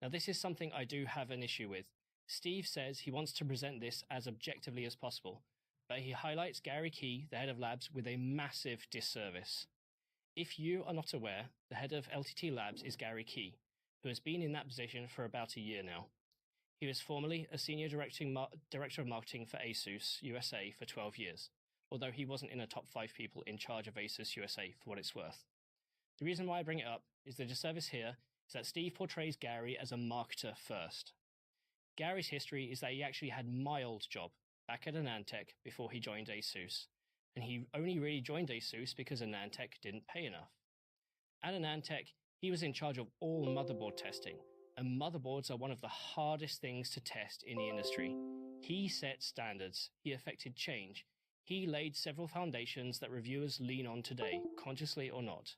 Now, this is something I do have an issue with. Steve says he wants to present this as objectively as possible, but he highlights Gary Key, the head of labs, with a massive disservice. If you are not aware, the head of LTT Labs is Gary Key, who has been in that position for about a year now. He was formerly a senior director of marketing for ASUS USA for 12 years, although he wasn't in the top 5 people in charge of ASUS USA for what it's worth. The reason why I bring it up is the disservice here is that Steve portrays Gary as a marketer first. Gary's history is that he actually had my old job back at Anantech before he joined ASUS, and he only really joined ASUS because Anantech didn't pay enough. At Anantech, he was in charge of all motherboard testing, and motherboards are one of the hardest things to test in the industry. He set standards, he effected change, he laid several foundations that reviewers lean on today, consciously or not.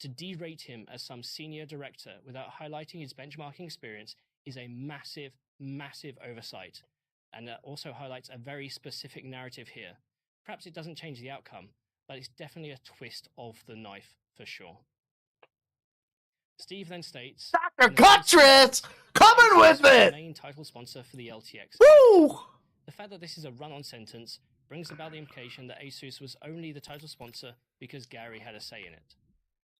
To derate him as some senior director without highlighting his benchmarking experience is a massive, massive oversight, and that also highlights a very specific narrative here. Perhaps it doesn't change the outcome, but it's definitely a twist of the knife for sure. Steve then states, Dr. Cutress! Coming with it! Main title sponsor for the LTX. Woo! The fact that this is a run-on sentence brings about the implication that ASUS was only the title sponsor because Gary had a say in it.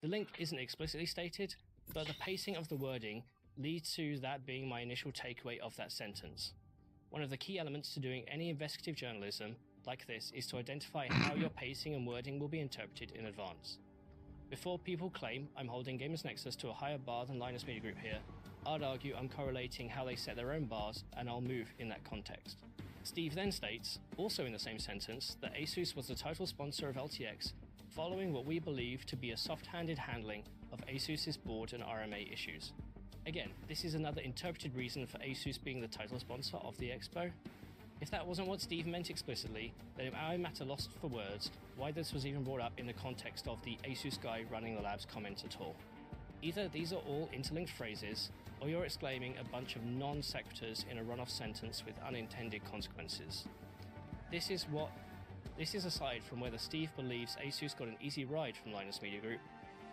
The link isn't explicitly stated, but the pacing of the wording leads to that being my initial takeaway of that sentence. One of the key elements to doing any investigative journalism like this is to identify how your pacing and wording will be interpreted in advance. Before people claim I'm holding GamersNexus to a higher bar than Linus Media Group here, I'd argue I'm correlating how they set their own bars, and I'll move in that context. Steve then states, also in the same sentence, that ASUS was the title sponsor of LTX, following what we believe to be a soft-handed handling of ASUS's board and RMA issues. Again, this is another interpreted reason for ASUS being the title sponsor of the expo. If that wasn't what Steve meant explicitly, then I'm at a loss for words why this was even brought up in the context of the ASUS guy running the lab's comment at all. Either these are all interlinked phrases, or you're exclaiming a bunch of non sequiturs in a run-off sentence with unintended consequences. This is aside from whether Steve believes ASUS got an easy ride from Linus Media Group,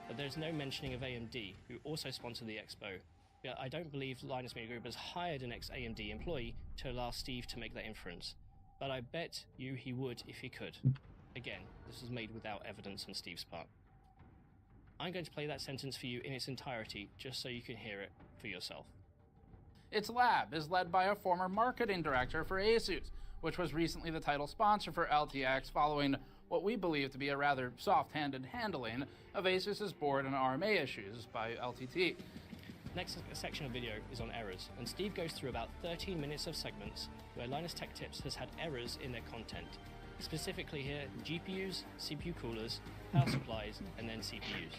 but there's no mentioning of AMD, who also sponsored the expo. Yet I don't believe Linus Media Group has hired an ex-AMD employee to allow Steve to make that inference, but I bet you he would if he could. Again, this was made without evidence on Steve's part. I'm going to play that sentence for you in its entirety, just so you can hear it for yourself. Its lab is led by a former marketing director for ASUS, which was recently the title sponsor for LTX following what we believe to be a rather soft-handed handling of ASUS's board and RMA issues by LTT. Next section of video is on errors, and Steve goes through about 13 minutes of segments where Linus Tech Tips has had errors in their content. Specifically here, GPUs, CPU coolers, power supplies, and then CPUs.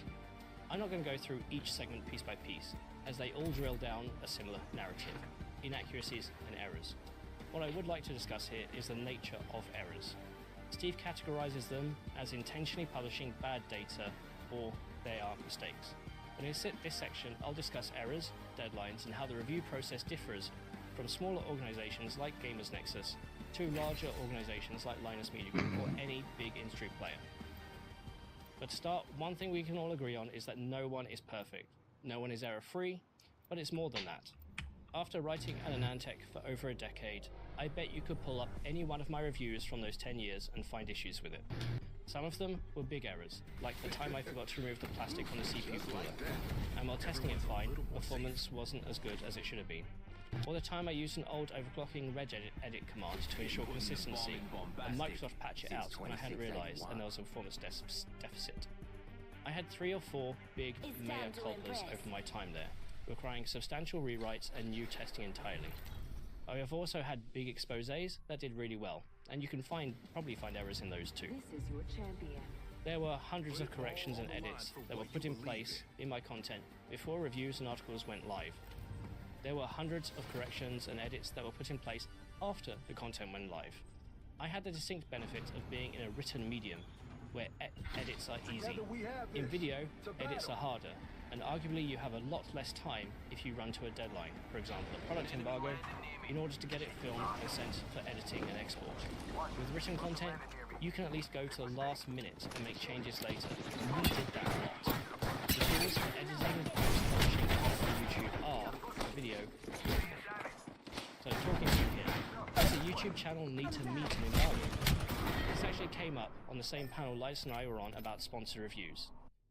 I'm not going to go through each segment piece by piece, as they all drill down a similar narrative, inaccuracies and errors. What I would like to discuss here is the nature of errors. Steve categorizes them as intentionally publishing bad data, or they are mistakes. But in this section, I'll discuss errors, deadlines, and how the review process differs from smaller organizations like GamersNexus to larger organizations like Linus Media Group or any big industry player. But to start, one thing we can all agree on is that no one is perfect. No one is error-free, but it's more than that. After writing at AnandTech for over a decade, I bet you could pull up any one of my reviews from those 10 years and find issues with it. Some of them were big errors, like the time I forgot to remove the plastic on the CPU cooler, and while testing it fine, performance wasn't as good as it should have been. Or the time I used an old overclocking regedit command to ensure consistency, and Microsoft patched it out when I hadn't realised and there was a performance deficit. I had 3 or 4 big mea culpas over my time there, requiring substantial rewrites and new testing entirely. I have also had big exposés that did really well, and you can probably find errors in those too. This is your champion. There were hundreds of corrections and edits that were put in place in my content before reviews and articles went live. There were hundreds of corrections and edits that were put in place after the content went live. I had the distinct benefit of being in a written medium, where edits are easy. In video, edits are harder, and arguably you have a lot less time if you run to a deadline, for example a product embargo, in order to get it filmed and sent for editing and export. With written content, you can at least go to the last minute and make changes later, and we did that a lot. The tools for editing and post-publishing on YouTube are video. So talking to you here, does a YouTube channel need to meet an embargo? This actually came up on the same panel Linus and I were on about sponsor reviews.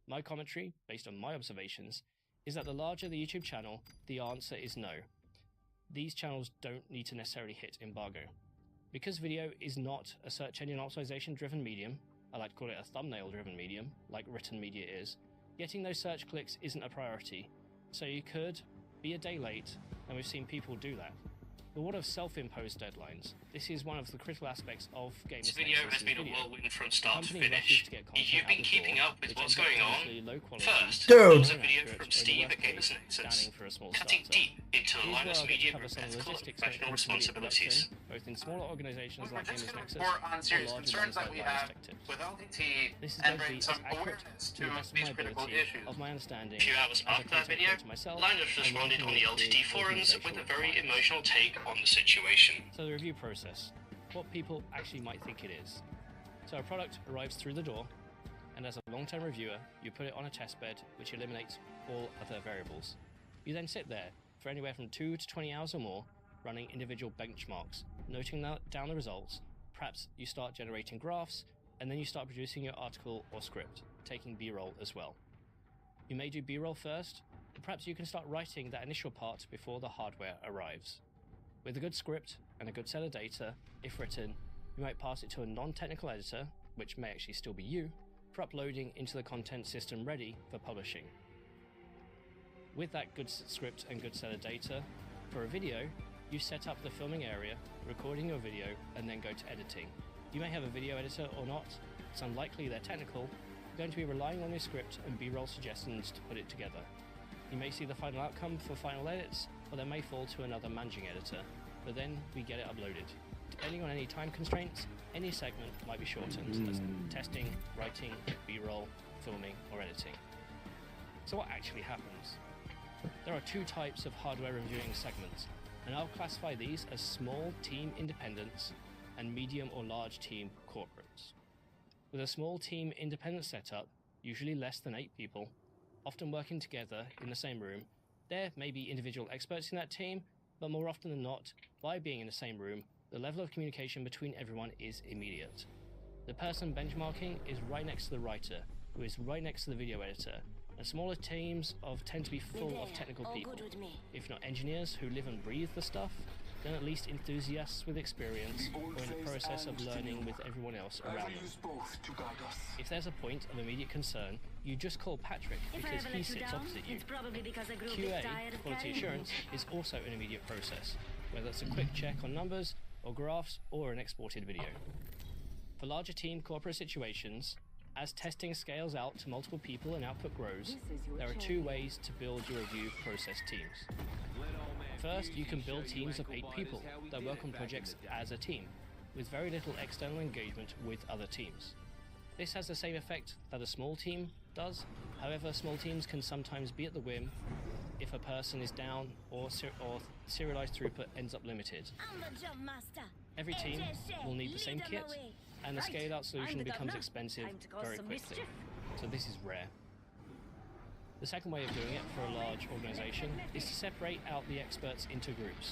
My commentary, based on my observations, is that the larger the YouTube channel, the answer is no. These channels don't need to necessarily hit embargo. Because video is not a search engine optimization driven medium, I like to call it a thumbnail driven medium, like written media is, getting those search clicks isn't a priority. So you could be a day late, and we've seen people do that. But what of self-imposed deadlines? This is one of the critical aspects of GamersNexus. This video has been a whirlwind from start to finish. If you've been keeping up with what's going on, first, there was a video from Steve at GamersNexus, cutting deep into the Linus Media Group ethical and professional responsibilities. Both in smaller organizations like GamersNexus report on serious or larger concerns ones that we like have Linus Tech Tips. with LTT This is and going to bring be some as accurate awareness to to the best of these my critical ability, issues. of my understanding. A few hours as a after that content video, creator myself, Linus and responded on the working with LTT forums with a organizational very clients. emotional take on the situation. So the review process, what people actually might think it is. So a product arrives through the door, and as a long-term reviewer, you put it on a test bed, which eliminates all other variables. You then sit there for anywhere from 2 to 20 hours or more, running individual benchmarks, noting down the results. Perhaps you start generating graphs, and then you start producing your article or script, taking B-roll as well. You may do B-roll first, but perhaps you can start writing that initial part before the hardware arrives. With a good script and a good set of data, if written, you might pass it to a non-technical editor, which may actually still be you, for uploading into the content system ready for publishing. With that good script and good set of data, for a video, you set up the filming area, recording your video, and then go to editing. You may have a video editor or not. It's unlikely they're technical. You're going to be relying on your script and B-roll suggestions to put it together. You may see the final outcome for final edits, or they may fall to another managing editor, but then we get it uploaded. Depending on any time constraints, any segment might be shortened as testing, writing, B-roll, filming, or editing. So what actually happens? There are two types of hardware reviewing segments, and I'll classify these as small team independents and medium or large team corporates. With a small team independent setup, usually less than 8 people, often working together in the same room, there may be individual experts in that team, but more often than not, by being in the same room, the level of communication between everyone is immediate. The person benchmarking is right next to the writer, who is right next to the video editor, and smaller teams tend to be full of technical people. If not engineers who live and breathe the stuff, then at least enthusiasts with experience or in the process of learning with everyone else around them. If there's a point of immediate concern, you just call Patrick because he sits opposite you. QA, quality assurance, is also an immediate process, whether it's a quick check on numbers or graphs or an exported video. For larger team corporate situations, as testing scales out to multiple people and output grows, there are 2 ways to build your review process teams. First, you can build teams of 8 people that work on projects as a team, with very little external engagement with other teams. This has the same effect that a small team does, however small teams can sometimes be at the whim if a person is down or serialized throughput ends up limited. Every team will need the same kit, and the scaled out solution becomes expensive very quickly, so this is rare. The second way of doing it for a large organization is to separate out the experts into groups.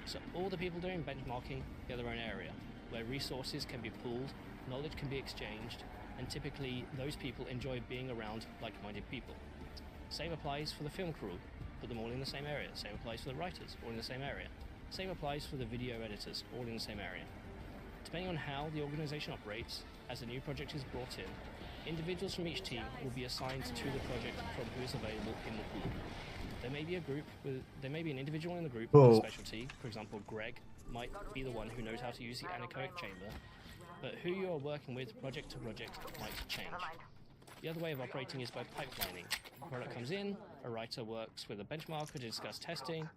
So all the people doing benchmarking get their own area, where resources can be pooled, knowledge can be exchanged, and typically those people enjoy being around like-minded people. Same applies for the film crew, put them all in the same area. Same applies for the writers, all in the same area. Same applies for the video editors, all in the same area. Depending on how the organization operates, as a new project is brought in, individuals from each team will be assigned to the project from who is available in the pool. There may be an individual in the group with a specialty. For example, Greg might be the one who knows how to use the anechoic chamber, but who you are working with project to project might change. The other way of operating is by pipelining. A product comes in, a writer works with a benchmarker to discuss testing,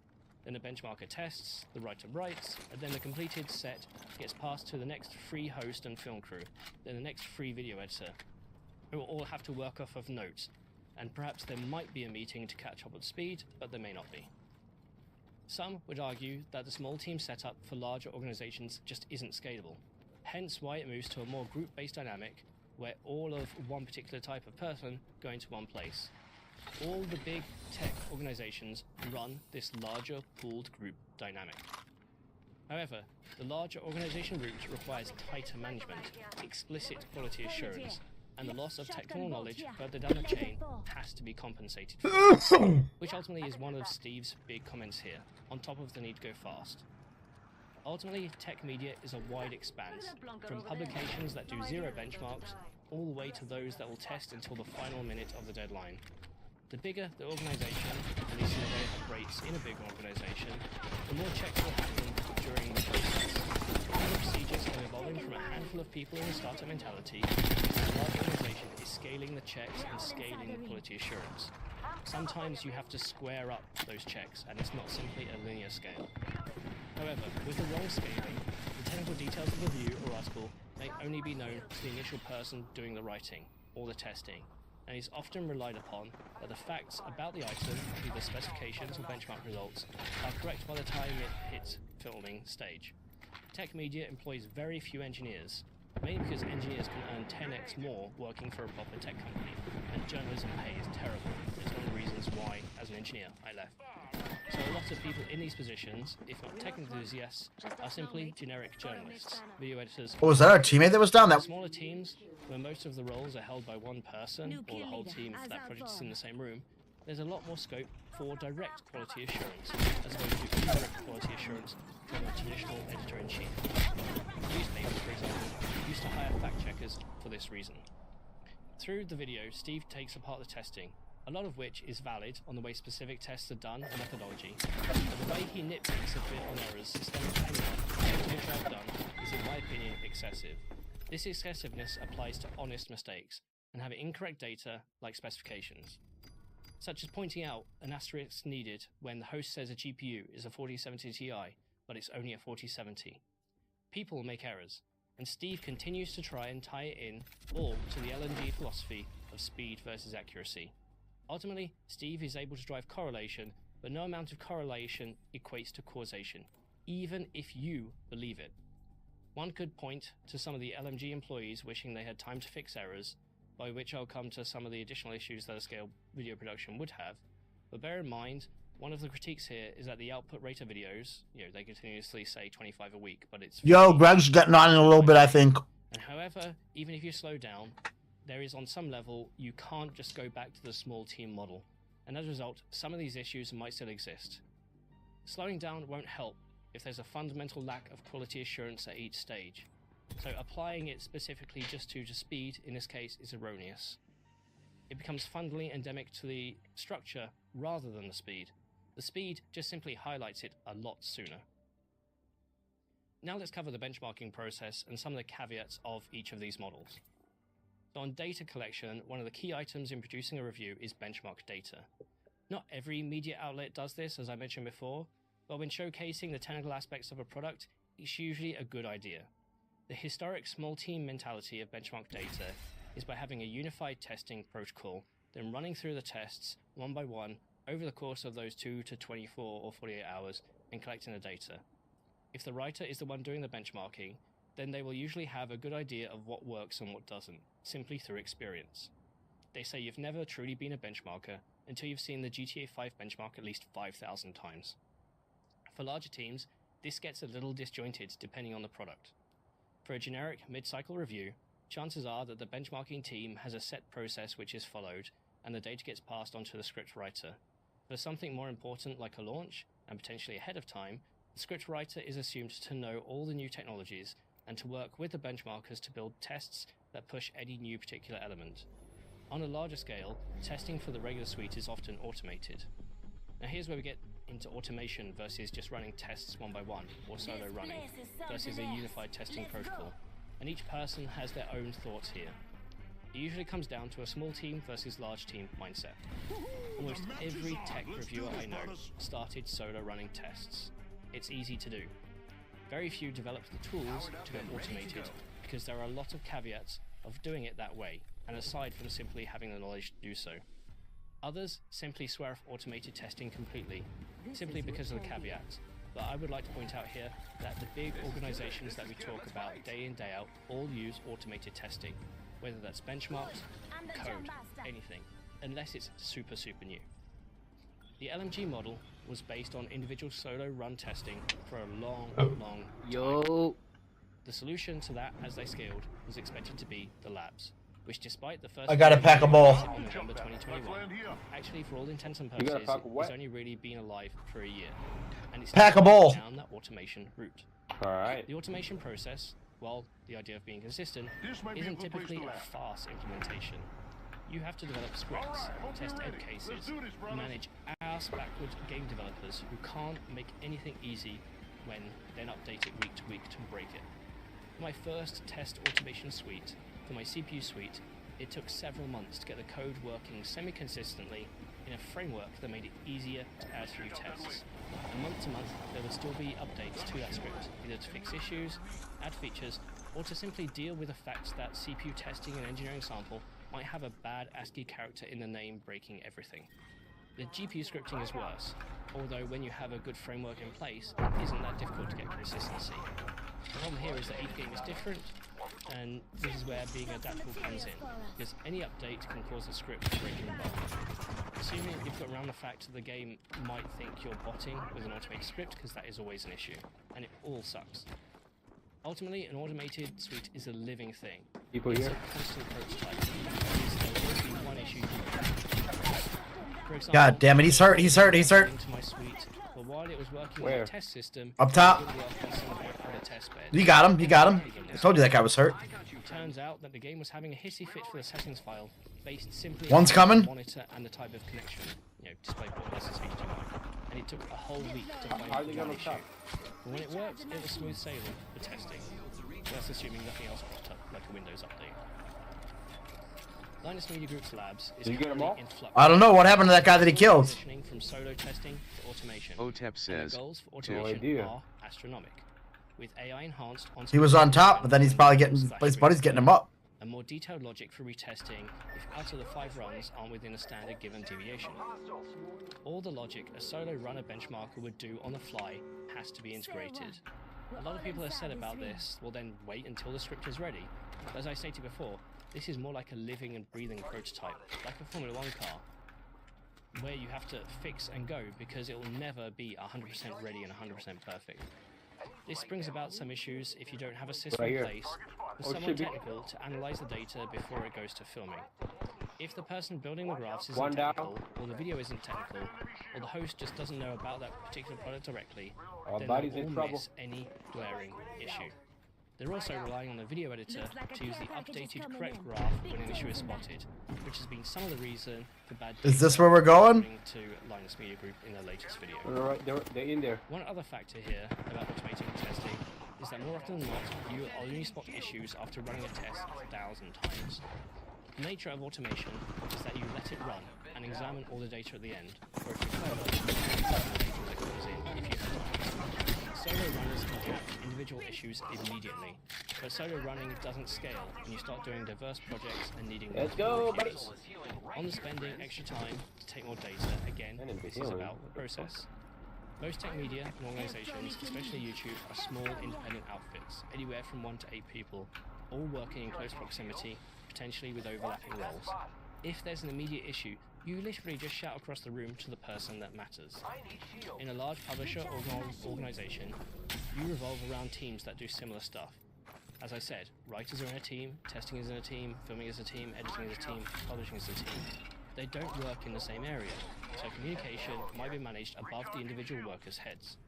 then the benchmarker tests, the writer writes, and then the completed set gets passed to the next free host and film crew, then the next free video editor, who will all have to work off of notes, and perhaps there might be a meeting to catch up with speed, but there may not be. Some would argue that the small team setup for larger organizations just isn't scalable, hence why it moves to a more group-based dynamic where all of one particular type of person go into one place. All the big tech organizations run this larger pooled group dynamic. However, the larger organization route requires tighter management, explicit quality assurance, and the loss of technical knowledge further down the chain has to be compensated for, which ultimately is one of Steve's big comments here, on top of the need to go fast. Ultimately, tech media is a wide expanse, from publications that do 0 benchmarks, all the way to those that will test until the final minute of the deadline. The bigger the organization, at least in the way it operates in a big organization, the more checks will happen during the process. The procedures are evolving from a handful of people in a startup mentality to a large organization is scaling the checks and scaling the quality assurance. Sometimes you have to square up those checks, and it's not simply a linear scale. However, with the wrong scaling, the technical details of the review or article may only be known to the initial person doing the writing or the testing, and is often relied upon that the facts about the item, either specifications or benchmark results, are correct by the time it hits filming stage. Tech media employs very few engineers, mainly because engineers can earn 10x more working for a proper tech company, and journalism pay is terrible. It's one of the reasons why, as an engineer, I left. So a lot of people in these positions, if not tech enthusiasts, are simply generic journalists, video editors. Oh, was that our teammate that was down there? Smaller teams, where most of the roles are held by one person, or the whole team for that project is in the same room, there's a lot more scope for direct quality assurance, as opposed to indirect quality assurance from a traditional editor-in-chief. Newspapers, for example, used to hire fact-checkers for this reason. Through the video, Steve takes apart the testing, a lot of which is valid on the way specific tests are done and methodology, but the way he nitpicks a bit on errors systemic to anyone, which I've done, is in my opinion excessive. This excessiveness applies to honest mistakes, and having incorrect data like specifications, such as pointing out an asterisk needed when the host says a GPU is a 4070 Ti, but it's only a 4070. People make errors, and Steve continues to try and tie it in all to the LNG philosophy of speed versus accuracy. Ultimately, Steve is able to drive correlation, but no amount of correlation equates to causation, even if you believe it. One could point to some of the LMG employees wishing they had time to fix errors, by which I'll come to some of the additional issues that a scale video production would have, but bear in mind, one of the critiques here is that the output rate of videos, they continuously say 25 a week, but it's... Yo, Greg's getting on in a little bit, I think. And however, even if you slow down, there is on some level, you can't just go back to the small team model, and as a result, some of these issues might still exist. Slowing down won't help if there's a fundamental lack of quality assurance at each stage, so applying it specifically just to speed in this case is erroneous. It becomes fundamentally endemic to the structure rather than the speed. The speed just simply highlights it a lot sooner. Now let's cover the benchmarking process and some of the caveats of each of these models. So on data collection, one of the key items in producing a review is benchmark data. Not every media outlet does this, as I mentioned before, but when showcasing the technical aspects of a product, it's usually a good idea. The historic small team mentality of benchmark data is by having a unified testing protocol, then running through the tests one by one over the course of those 2 to 24 or 48 hours and collecting the data. If the writer is the one doing the benchmarking, then they will usually have a good idea of what works and what doesn't, simply through experience. They say you've never truly been a benchmarker until you've seen the GTA 5 benchmark at least 5,000 times. For larger teams, this gets a little disjointed depending on the product. For a generic mid-cycle review, chances are that the benchmarking team has a set process which is followed, and the data gets passed on to the script writer. For something more important like a launch, and potentially ahead of time, the script writer is assumed to know all the new technologies and to work with the benchmarkers to build tests that push any new particular element. On a larger scale, testing for the regular suite is often automated. Now here's where we get into automation versus just running tests one by one, or solo running, versus a unified testing protocol. And each person has their own thoughts here. It usually comes down to a small team versus large team mindset. Almost every tech reviewer I know started solo running tests. It's easy to do. Very few developed the tools to go automated because there are a lot of caveats of doing it that way, and aside from simply having the knowledge to do so. Others simply swear off automated testing completely, simply because of the caveats. But I would like to point out here that the big organizations that we talk about day in, day out all use automated testing, whether that's benchmarks, code, anything, unless it's super new. The LMG model was based on individual solo run testing for a long time. The solution to that as they scaled was expected to be the labs, which despite the first... I gotta pack a ball. ...in November 2021, actually for all intents and purposes, it's only really been alive for a year. And it's pack a ball down that automation route. Alright. The automation process, while the idea of being consistent, isn't typically a fast implementation. You have to develop scripts, test edge cases, manage ass-backwards game developers who can't make anything easy when then update it week to week to break it. For my first test automation suite, for my CPU suite, it took several months to get the code working semi-consistently in a framework that made it easier to add new tests. And month to month, there would still be updates to that script, either to fix issues, add features, or to simply deal with the fact that CPU testing and engineering sample might have a bad ASCII character in the name breaking everything. The GPU scripting is worse, although when you have a good framework in place, it isn't that difficult to get consistency. The problem here is that each game is different, and this is where being adaptable comes in, because any update can cause the script to break and bug. Assuming you've got around the fact that the game might think you're botting with an automated script, because that is always an issue, and it all sucks. Ultimately, an automated suite is a living thing. People it's here? a constant prototype. There will be one issue. For example, God damn it, he's hurt. Into my suite, but while it was working on the test system, up top. it would work on some of the other test beds. You got him. I told you that guy was hurt. It turns out that the game was having a hissy fit for the settings file, based simply One's on coming. the monitor and the type of connection, DisplayPort versus HDMI, and it took a whole week to find one issue. But when it worked, it was smooth sailing for testing. That's assuming nothing else popped up, like a Windows update. Linus Media Group's labs is currently in flux. I don't know what happened to that guy that he killed. Transitioning from solo testing to automation. OTEP says, and the goals for automation are astronomical. With AI enhanced on he was on top, but then he's probably getting his buddy's getting him up. and more detailed logic for retesting if out of the 5 runs aren't within a standard given deviation. All the logic a solo runner benchmarker would do on the fly has to be integrated. A lot of people have said about this will then wait until the script is ready, but as I stated before, this is more like a living and breathing prototype, like a Formula 1 car, where you have to fix and go because it will never be 100% ready and 100% perfect. This brings about some issues if you don't have a system in place for someone technical to analyze the data before it goes to filming. If the person building the graphs isn't technical, or the video isn't technical, or the host just doesn't know about that particular product directly, then they'll all miss any glaring issue. They're also relying on the video editor to use the updated correct graph when an issue is spotted, which has been some of the reason for bad data. Is this where we're going? To Linus Media Group in their latest video. Alright, they're in there. One other factor here about automating testing is that more often than not, you will only spot issues after running a test 1,000 times. The nature of automation is that you let it run and examine all the data at the end, or if you're clever, you can examine the data that comes in if you have time. Solo runners can catch individual issues immediately, but solo running doesn't scale when you start doing diverse projects and needing multiple reviewers. On the spending extra time to take more data, again, this is about the process. Most tech media and organizations, especially YouTube, are small independent outfits, anywhere from 1 to 8 people, all working in close proximity, potentially with overlapping roles. If there's an immediate issue, you literally just shout across the room to the person that matters. In a large publisher or organization, you revolve around teams that do similar stuff. As I said, writers are in a team, testing is in a team, filming is a team, editing is a team, publishing is a team. They don't work in the same area, so communication might be managed above the individual workers' heads.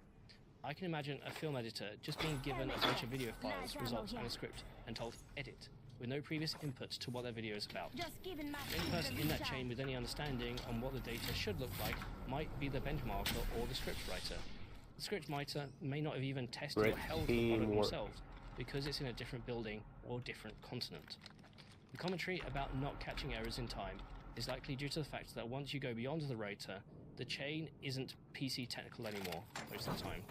I can imagine a film editor just being given a bunch of video files, results, and a script, and told edit, with no previous input to what their video is about. The only person in that chain with any understanding on what the data should look like might be the benchmarker or the script writer. The script writer may not have even tested or held the product themselves because it's in a different building or different continent. The commentary about not catching errors in time is likely due to the fact that once you go beyond the writer, the chain isn't PC technical anymore most of the time.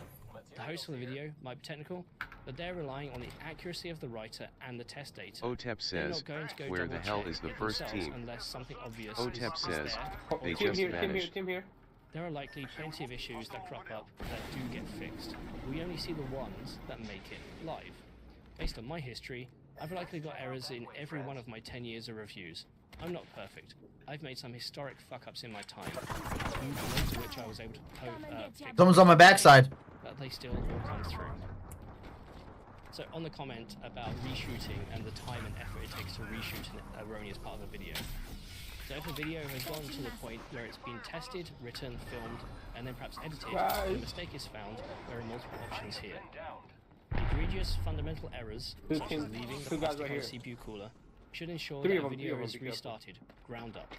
The host for the video might be technical, but they're relying on the accuracy of the writer and the test data. OTEP says, where the hell is the first team? Unless something obvious OTEP says, they Tim just here, vanished. Tim here. There are likely plenty of issues that crop up that do get fixed. We only see the ones that make it live. Based on my history, I've likely got errors in every one of my 10 years of reviews. I'm not perfect. I've made some historic fuck-ups in my time, most of which I was able to fix. Someone's on my backside. But they still all come through. So on the comment about reshooting and the time and effort it takes to reshoot an erroneous part of a video. So if a video has gone to the point where it's been tested, written, filmed, and then perhaps edited, and a mistake is found, there are multiple options here. Egregious fundamental errors, such as leaving the plastic on the CPU cooler, should ensure that a video is restarted, ground up.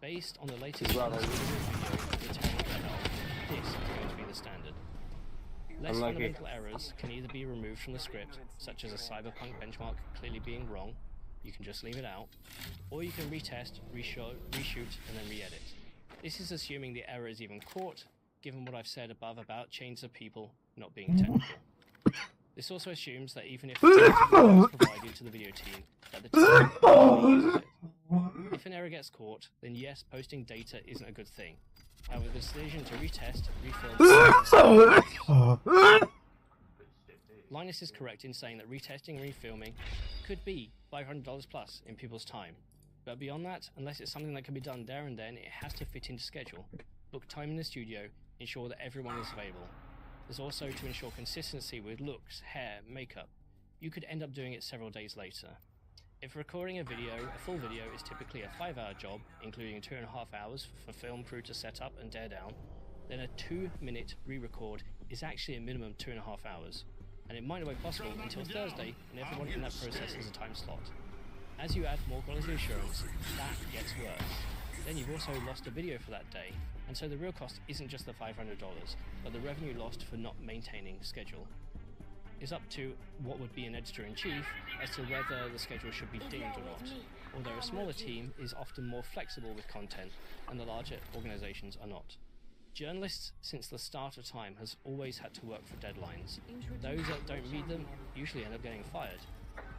Based on the latest video, this is going to be the standard. Less fundamental errors can either be removed from the script, such as a cyberpunk benchmark clearly being wrong, you can just leave it out, or you can retest, reshoot, and then re-edit. This is assuming the error is even caught, given what I've said above about chains of people not being technical. This also assumes that even if the data is provided to the video team, that the team will use it. If an error gets caught, then yes, posting data isn't a good thing. However, the decision to retest, refilm, Linus is correct in saying that retesting and refilming could be $500 plus in people's time. But beyond that, unless it's something that can be done there and then, it has to fit into schedule. Book time in the studio, ensure that everyone is available. There's also to ensure consistency with looks, hair, makeup. You could end up doing it several days later. If recording a full video is typically a 5-hour job, including 2.5 hours for film crew to set up and tear down, then a 2-minute re-record is actually a minimum 2.5 hours. And it might not be possible until Thursday, and everyone in that process has a time slot. As you add more quality assurance, that gets worse. Then you've also lost a video for that day, and so the real cost isn't just the $500, but the revenue lost for not maintaining schedule. It's up to what would be an editor-in-chief as to whether the schedule should be dinged or not, although a smaller team is often more flexible with content, and the larger organizations are not. Journalists, since the start of time, has always had to work for deadlines. Those that don't meet them usually end up getting fired.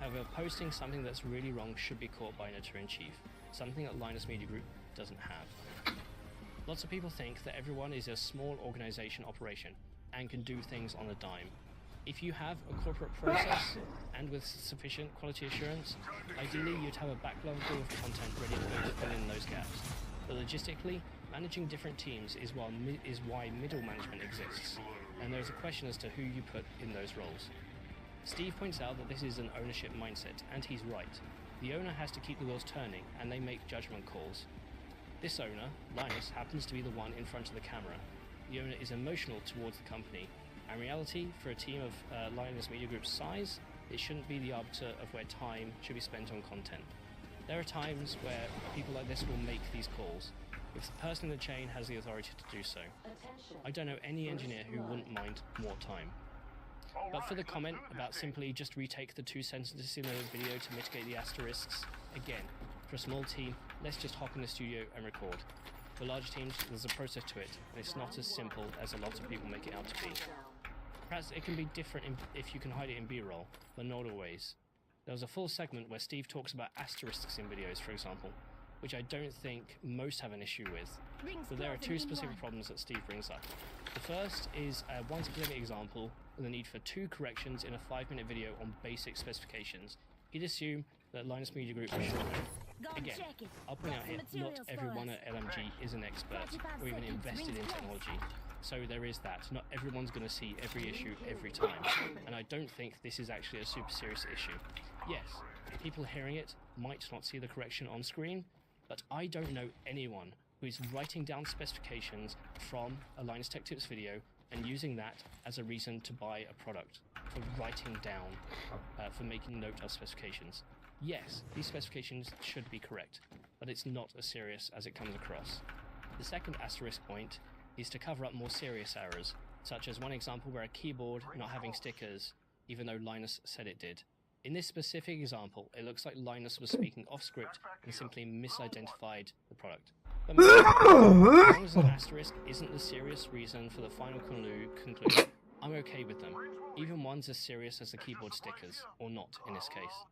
However, posting something that's really wrong should be caught by an editor-in-chief, something that Linus Media Group doesn't have. Lots of people think that everyone is a small organization operation and can do things on a dime. If you have a corporate process and with sufficient quality assurance, ideally you'd have a backlog of content ready to fill in those gaps. But logistically, managing different teams is why middle management exists, and there's a question as to who you put in those roles. Steve points out that this is an ownership mindset, and he's right. The owner has to keep the wheels turning, and they make judgment calls. This owner, Linus, happens to be the one in front of the camera. The owner is emotional towards the company, and in reality, for a team of Linus Media Group's size, it shouldn't be the arbiter of where time should be spent on content. There are times where people like this will make these calls, if the person in the chain has the authority to do so. I don't know any engineer who wouldn't mind more time. But for the comment about simply just retake the 2 sentences in the video to mitigate the asterisks, again, for a small team, let's just hop in the studio and record. For large teams, there's a process to it, and it's not as simple as a lot of people make it out to be. Perhaps it can be different if you can hide it in B-roll, but not always. There was a full segment where Steve talks about asterisks in videos, for example, which I don't think most have an issue with. But there are 2 specific problems that Steve brings up. The first is one specific example, the need for 2 corrections in a 5-minute video on basic specifications. He'd assume that Linus Media Group should know. Again, I'll point out here, not everyone at LMG is an expert or even invested in technology. So there is that. Not everyone's going to see every issue every time. And I don't think this is actually a super serious issue. Yes, people hearing it might not see the correction on screen, but I don't know anyone who is writing down specifications from a Linus Tech Tips video and using that as a reason to buy a product, for writing down, for making note of specifications. Yes, these specifications should be correct, but it's not as serious as it comes across. The second asterisk point is to cover up more serious errors, such as one example where a keyboard not having stickers, even though Linus said it did. In this specific example, it looks like Linus was speaking off script and simply misidentified the product. But maybe, as long as an asterisk isn't the serious reason for the final conclusion, I'm okay with them, even ones as serious as the keyboard stickers, or not in this case.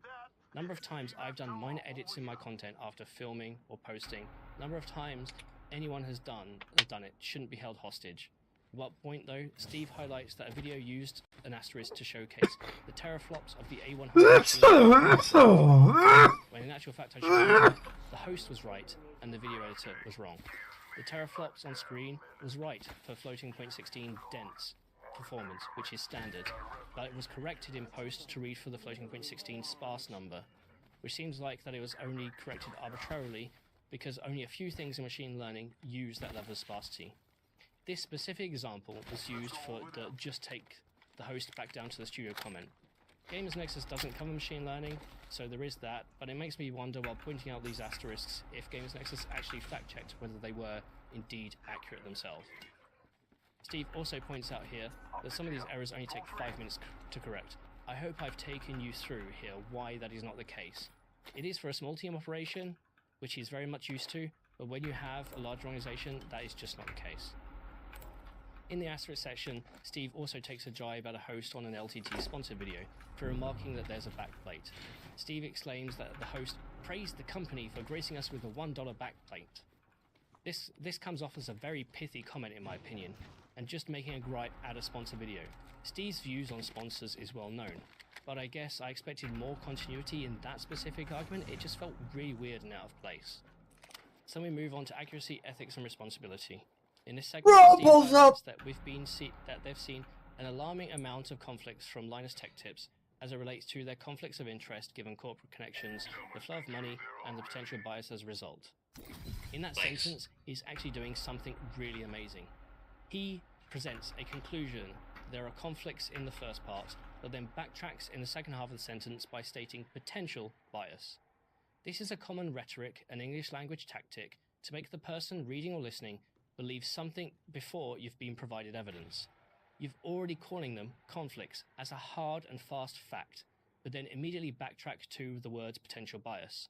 Number of times I've done minor edits in my content after filming or posting, number of times anyone has done it shouldn't be held hostage. At what point though, Steve highlights that a video used an asterisk to showcase the teraflops of the A100 when in actual fact I showed the host was right and the video editor was wrong. The teraflops on screen was right for floating point 16 dense performance, which is standard, but it was corrected in post to read for the floating point 16 sparse number, which seems like that it was only corrected arbitrarily because only a few things in machine learning use that level of sparsity. This specific example was used for the just take the host back down to the studio comment. GamersNexus doesn't cover machine learning, so there is that, but it makes me wonder while pointing out these asterisks if GamersNexus actually fact-checked whether they were indeed accurate themselves. Steve also points out here that some of these errors only take 5 minutes to correct. I hope I've taken you through here why that is not the case. It is for a small team operation, which he's very much used to, but when you have a large organization, that is just not the case. In the asterisk section, Steve also takes a jibe at a host on an LTT sponsored video for remarking that there's a backplate. Steve exclaims that the host praised the company for gracing us with a $1 backplate. This comes off as a very pithy comment in my opinion, and just making a gripe at a sponsor video. Steve's views on sponsors is well known, but I guess I expected more continuity in that specific argument. It just felt really weird and out of place. So we move on to accuracy, ethics, and responsibility. In this segment, Steve highlights that they've seen an alarming amount of conflicts from Linus Tech Tips as it relates to their conflicts of interest given corporate connections, the flow of money, and the potential bias as a result. In that sentence, he's actually doing something really amazing. He presents a conclusion. There are conflicts in the first part, but then backtracks in the second half of the sentence by stating potential bias. This is a common rhetoric and English language tactic to make the person reading or listening believe something before you've been provided evidence. You've already calling them conflicts as a hard and fast fact, but then immediately backtrack to the words potential bias.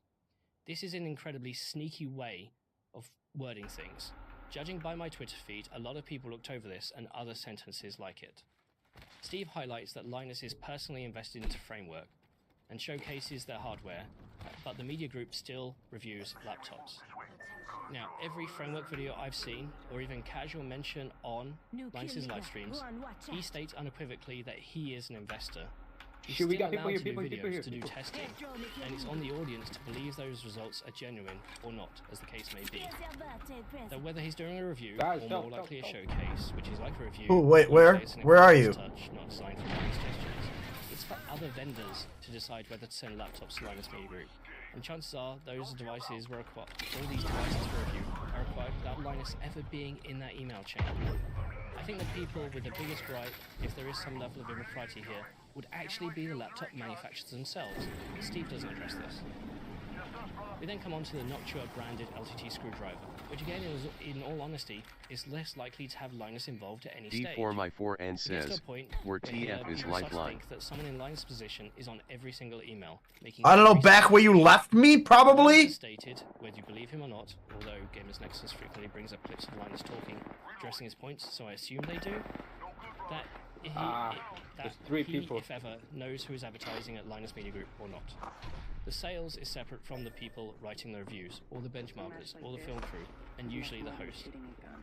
This is an incredibly sneaky way of wording things. Judging by my Twitter feed, a lot of people looked over this and other sentences like it. Steve highlights that Linus is personally invested into Framework, and showcases their hardware, but the media group still reviews laptops. Now, every framework video I've seen, or even casual mention on Linus's live streams, he states unequivocally that he is an investor. He's still allowed to do videos, to do testing, and it's on the audience to believe those results are genuine or not, as the case may be. Though whether he's doing a review, or more likely a showcase, which is like a review... Oh, wait, where are you? Touch, not designed for gestures. It's for other vendors to decide whether to send laptops to Linus Media Group. And chances are those devices were acquired, all these devices for review are acquired without Linus ever being in that email chain. I think the people with the biggest gripe, if there is some level of impropriety here, would actually be the laptop manufacturers themselves. Steve doesn't address this. We then come on to the Noctua branded LTT screwdriver, which again, in all honesty, is less likely to have Linus involved at any stage. D4my4N says, where TF is lifeline. Think that someone in Linus' position is on every single email, making I don't know, back where you left me, probably? Stated, whether you believe him or not, although GamersNexus frequently brings up clips of Linus talking, addressing his points, so I assume they do, that he, if ever, knows who is advertising at Linus Media Group or not. The sales is separate from the people writing the reviews, or the benchmarkers, or the film crew, and usually the host.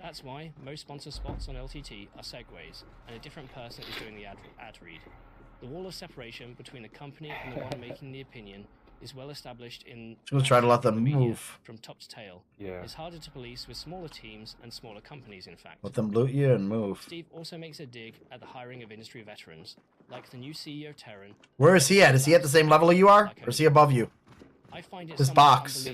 That's why most sponsor spots on LTT are segues, and a different person is doing the ad read. The wall of separation between the company and the one making the opinion is well established in... We'll try to let them move. From top to tail. Yeah. It's harder to police with smaller teams and smaller companies, in fact. Let them loot you and move. Steve also makes a dig at the hiring of industry veterans, like the new CEO Terran. Where is he at? Is he at the same level you are? Or is he above you? I find it his box.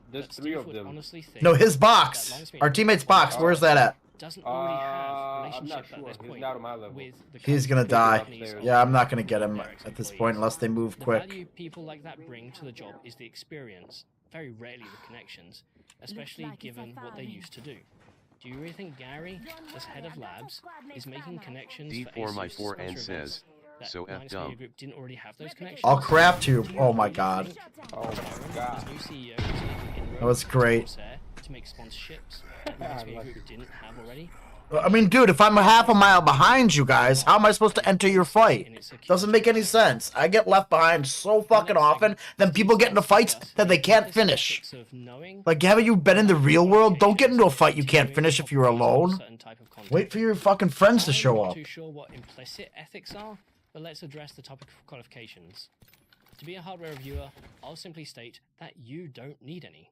There's three of them. No, his box. Our teammate's box. Where's that at? Doesn't already have relationship I'm not sure. He's not on my level. He's gonna die. Yeah, I'm not gonna get him at this point unless they move quick. The value people like that bring to the job is the experience, very rarely the connections, especially given what they used to do. Do you really think Gary, as head of labs, is making connections D4my4N says, so F dumb. Didn't already have those connections? I'll craft you. Oh my god. Oh my god. That was great. To make sponsorships that Group didn't have already. I mean, dude, if I'm a half a mile behind you guys, how am I supposed to enter your fight? Doesn't make any sense. I get left behind so fucking often, then people get into fights that they can't finish. Like, haven't you been in the real world? Don't get into a fight you can't finish if you're alone. Wait for your fucking friends to show up. I'm not too sure what implicit ethics are, but let's address the topic of qualifications. To be a hardware reviewer, I'll simply state that you don't need any.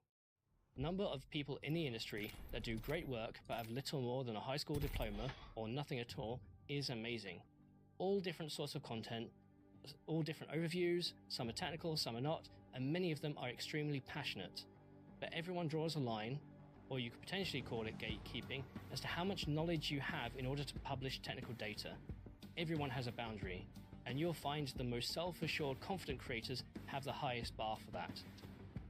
The number of people in the industry that do great work but have little more than a high school diploma or nothing at all is amazing. All different sorts of content, all different overviews, some are technical, some are not, and many of them are extremely passionate. But everyone draws a line, or you could potentially call it gatekeeping, as to how much knowledge you have in order to publish technical data. Everyone has a boundary, and you'll find the most self-assured, confident creators have the highest bar for that.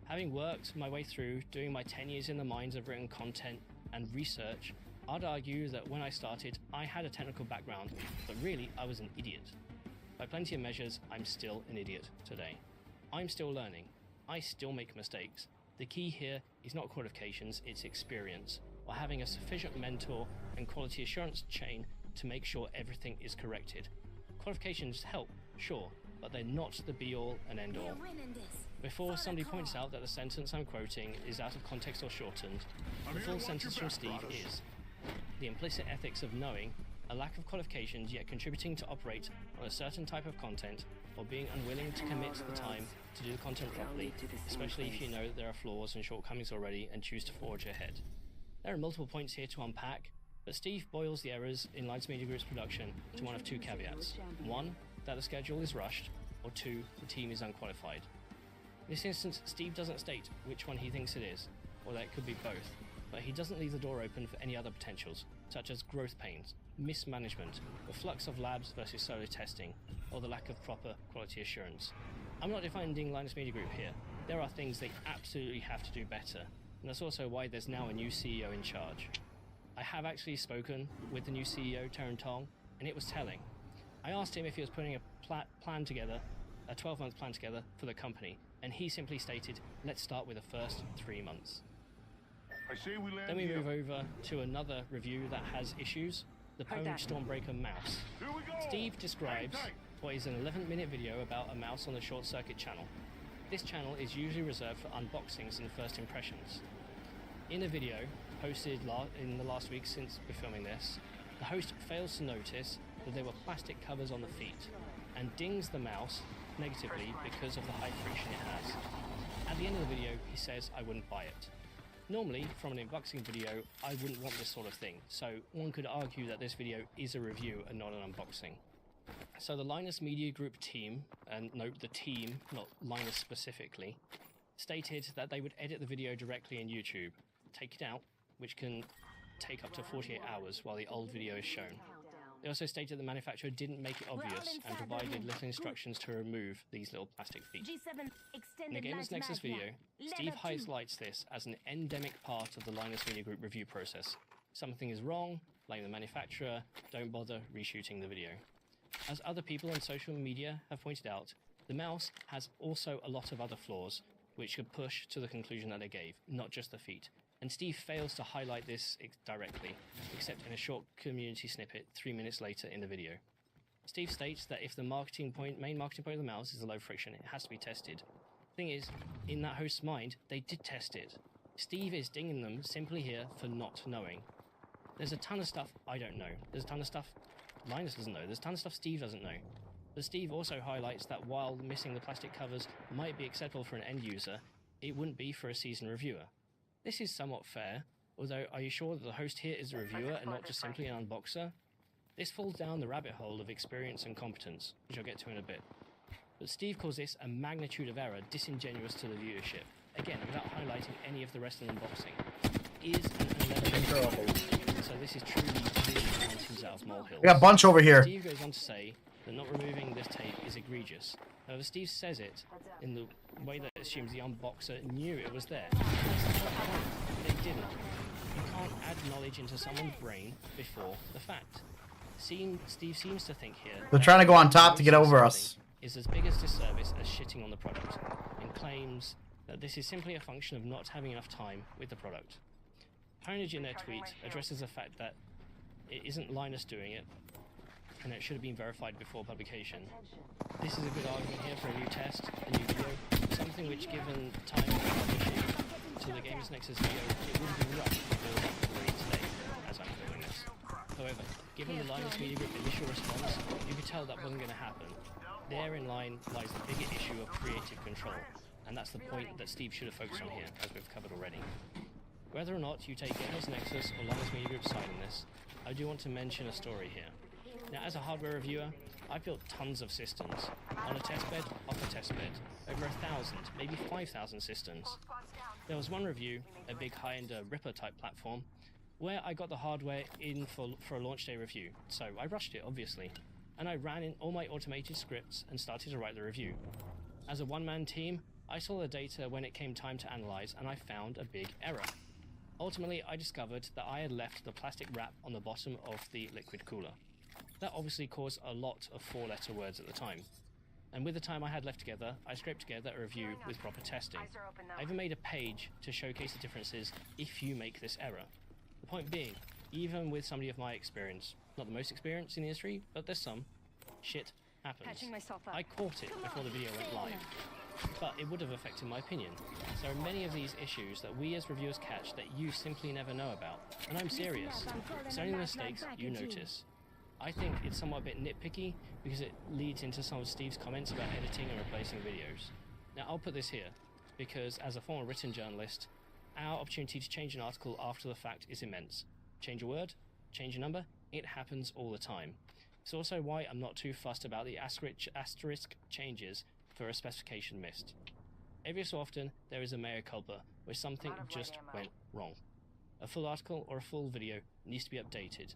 Having worked my way through, doing my 10 years in the mines of written content and research, I'd argue that when I started, I had a technical background, but really I was an idiot. By plenty of measures, I'm still an idiot today. I'm still learning. I still make mistakes. The key here is not qualifications, it's experience, or having a sufficient mentor and quality assurance chain to make sure everything is corrected. Qualifications help, sure, but they're not the be-all and end-all. Before somebody points out that the sentence I'm quoting is out of context or shortened, the full sentence from Steve is, the implicit ethics of knowing, a lack of qualifications yet contributing to operate on a certain type of content, or being unwilling to commit the time to do the content properly, especially if you know that there are flaws and shortcomings already and choose to forge ahead. There are multiple points here to unpack, but Steve boils the errors in Linus Media Group's production to one of two caveats. One, that the schedule is rushed, or two, the team is unqualified. In this instance, Steve doesn't state which one he thinks it is, or that it could be both, but he doesn't leave the door open for any other potentials, such as growth pains, mismanagement, the flux of labs versus solo testing, or the lack of proper quality assurance. I'm not defending Linus Media Group here. There are things they absolutely have to do better, and that's also why there's now a new CEO in charge. I have actually spoken with the new CEO, Terran Tong, and it was telling. I asked him if he was putting a plan together, a 12-month plan together for the company, and he simply stated, let's start with the first 3 months. Then we move over to another review that has issues, the Pwnage Stormbreaker mouse. Steve describes what is an 11-minute video about a mouse on the Short Circuit channel. This channel is usually reserved for unboxings and first impressions. In a video posted in the last week since we're filming this, the host fails to notice that there were plastic covers on the feet and dings the mouse negatively because of the high friction it has. At the end of the video, he says, "I wouldn't buy it." Normally, from an unboxing video, I wouldn't want this sort of thing, so one could argue that this video is a review and not an unboxing. So the Linus Media Group team, and note the team, not Linus specifically, stated that they would edit the video directly in YouTube, take it out, which can take up to 48 hours while the old video is shown. They also stated the manufacturer didn't make it obvious and provided little instructions to remove these little plastic feet. In the GamersNexus video, Steve highlights this as an endemic part of the Linus Media Group review process. Something is wrong, blame the manufacturer, don't bother reshooting the video. As other people on social media have pointed out, the mouse has also a lot of other flaws, which could push to the conclusion that they gave, not just the feet. And Steve fails to highlight this directly, except in a short community snippet 3 minutes later in the video. Steve states that if the main marketing point of the mouse is the low friction, it has to be tested. Thing is, in that host's mind, they did test it. Steve is dinging them simply here for not knowing. There's a ton of stuff I don't know. There's a ton of stuff Linus doesn't know. There's a ton of stuff Steve doesn't know. But Steve also highlights that while missing the plastic covers might be acceptable for an end user, it wouldn't be for a seasoned reviewer. This is somewhat fair, although are you sure that the host here is a reviewer and not just simply an unboxer? This falls down the rabbit hole of experience and competence, which I'll get to in a bit. But Steve calls this a magnitude of error disingenuous to the viewership, again without highlighting any of the rest of the unboxing. Is an 11 so this is truly the mountains out of molehills. We got a bunch over here. Steve goes on to say that not removing this tape is egregious. However, Steve says it in the way that assumes the unboxer knew it was there. They didn't. You can't add knowledge into someone's brain before the fact. Steve seems to think here they're trying to go on top to get over us. Is as big a disservice as shitting on the product, and claims that this is simply a function of not having enough time with the product. Carnage in their tweet addresses the fact that it isn't Linus doing it, and it should have been verified before publication. This is a good argument here for a new test, a new video, something which, given time for publishing to the GamersNexus video, it would have been rushed to build up already today, as I'm filming this. However, given the Linus Media Group initial response, you could tell that wasn't going to happen. Therein lies the bigger issue of creative control, and that's the point that Steve should have focused on here, as we've covered already. Whether or not you take GamersNexus or Linus Media Group's side in this, I do want to mention a story here. Now, as a hardware reviewer, I've built tons of systems, on a testbed, off a testbed, over 1,000, maybe 5,000 systems. There was one review, a big high-end Ripper type platform, where I got the hardware in for a launch day review, so I rushed it obviously, and I ran in all my automated scripts and started to write the review. As a one-man team, I saw the data when it came time to analyze, and I found a big error. Ultimately, I discovered that I had left the plastic wrap on the bottom of the liquid cooler. That obviously caused a lot of 4-letter words at the time. And with the time I had left together, I scraped together a review with proper testing. I even made a page to showcase the differences if you make this error. The point being, even with somebody of my experience, not the most experienced in the industry, but there's some, shit happens. I caught it before the video went live, but it would have affected my opinion. There are many of these issues that we as reviewers catch that you simply never know about, and I'm serious. It's only the mistakes you notice. I think it's somewhat a bit nitpicky because it leads into some of Steve's comments about editing and replacing videos. Now, I'll put this here because as a former written journalist, our opportunity to change an article after the fact is immense. Change a word, change a number, it happens all the time. It's also why I'm not too fussed about the asterisk changes for a specification missed. Every so often, there is a mea culpa where something just went wrong. A full article or a full video needs to be updated.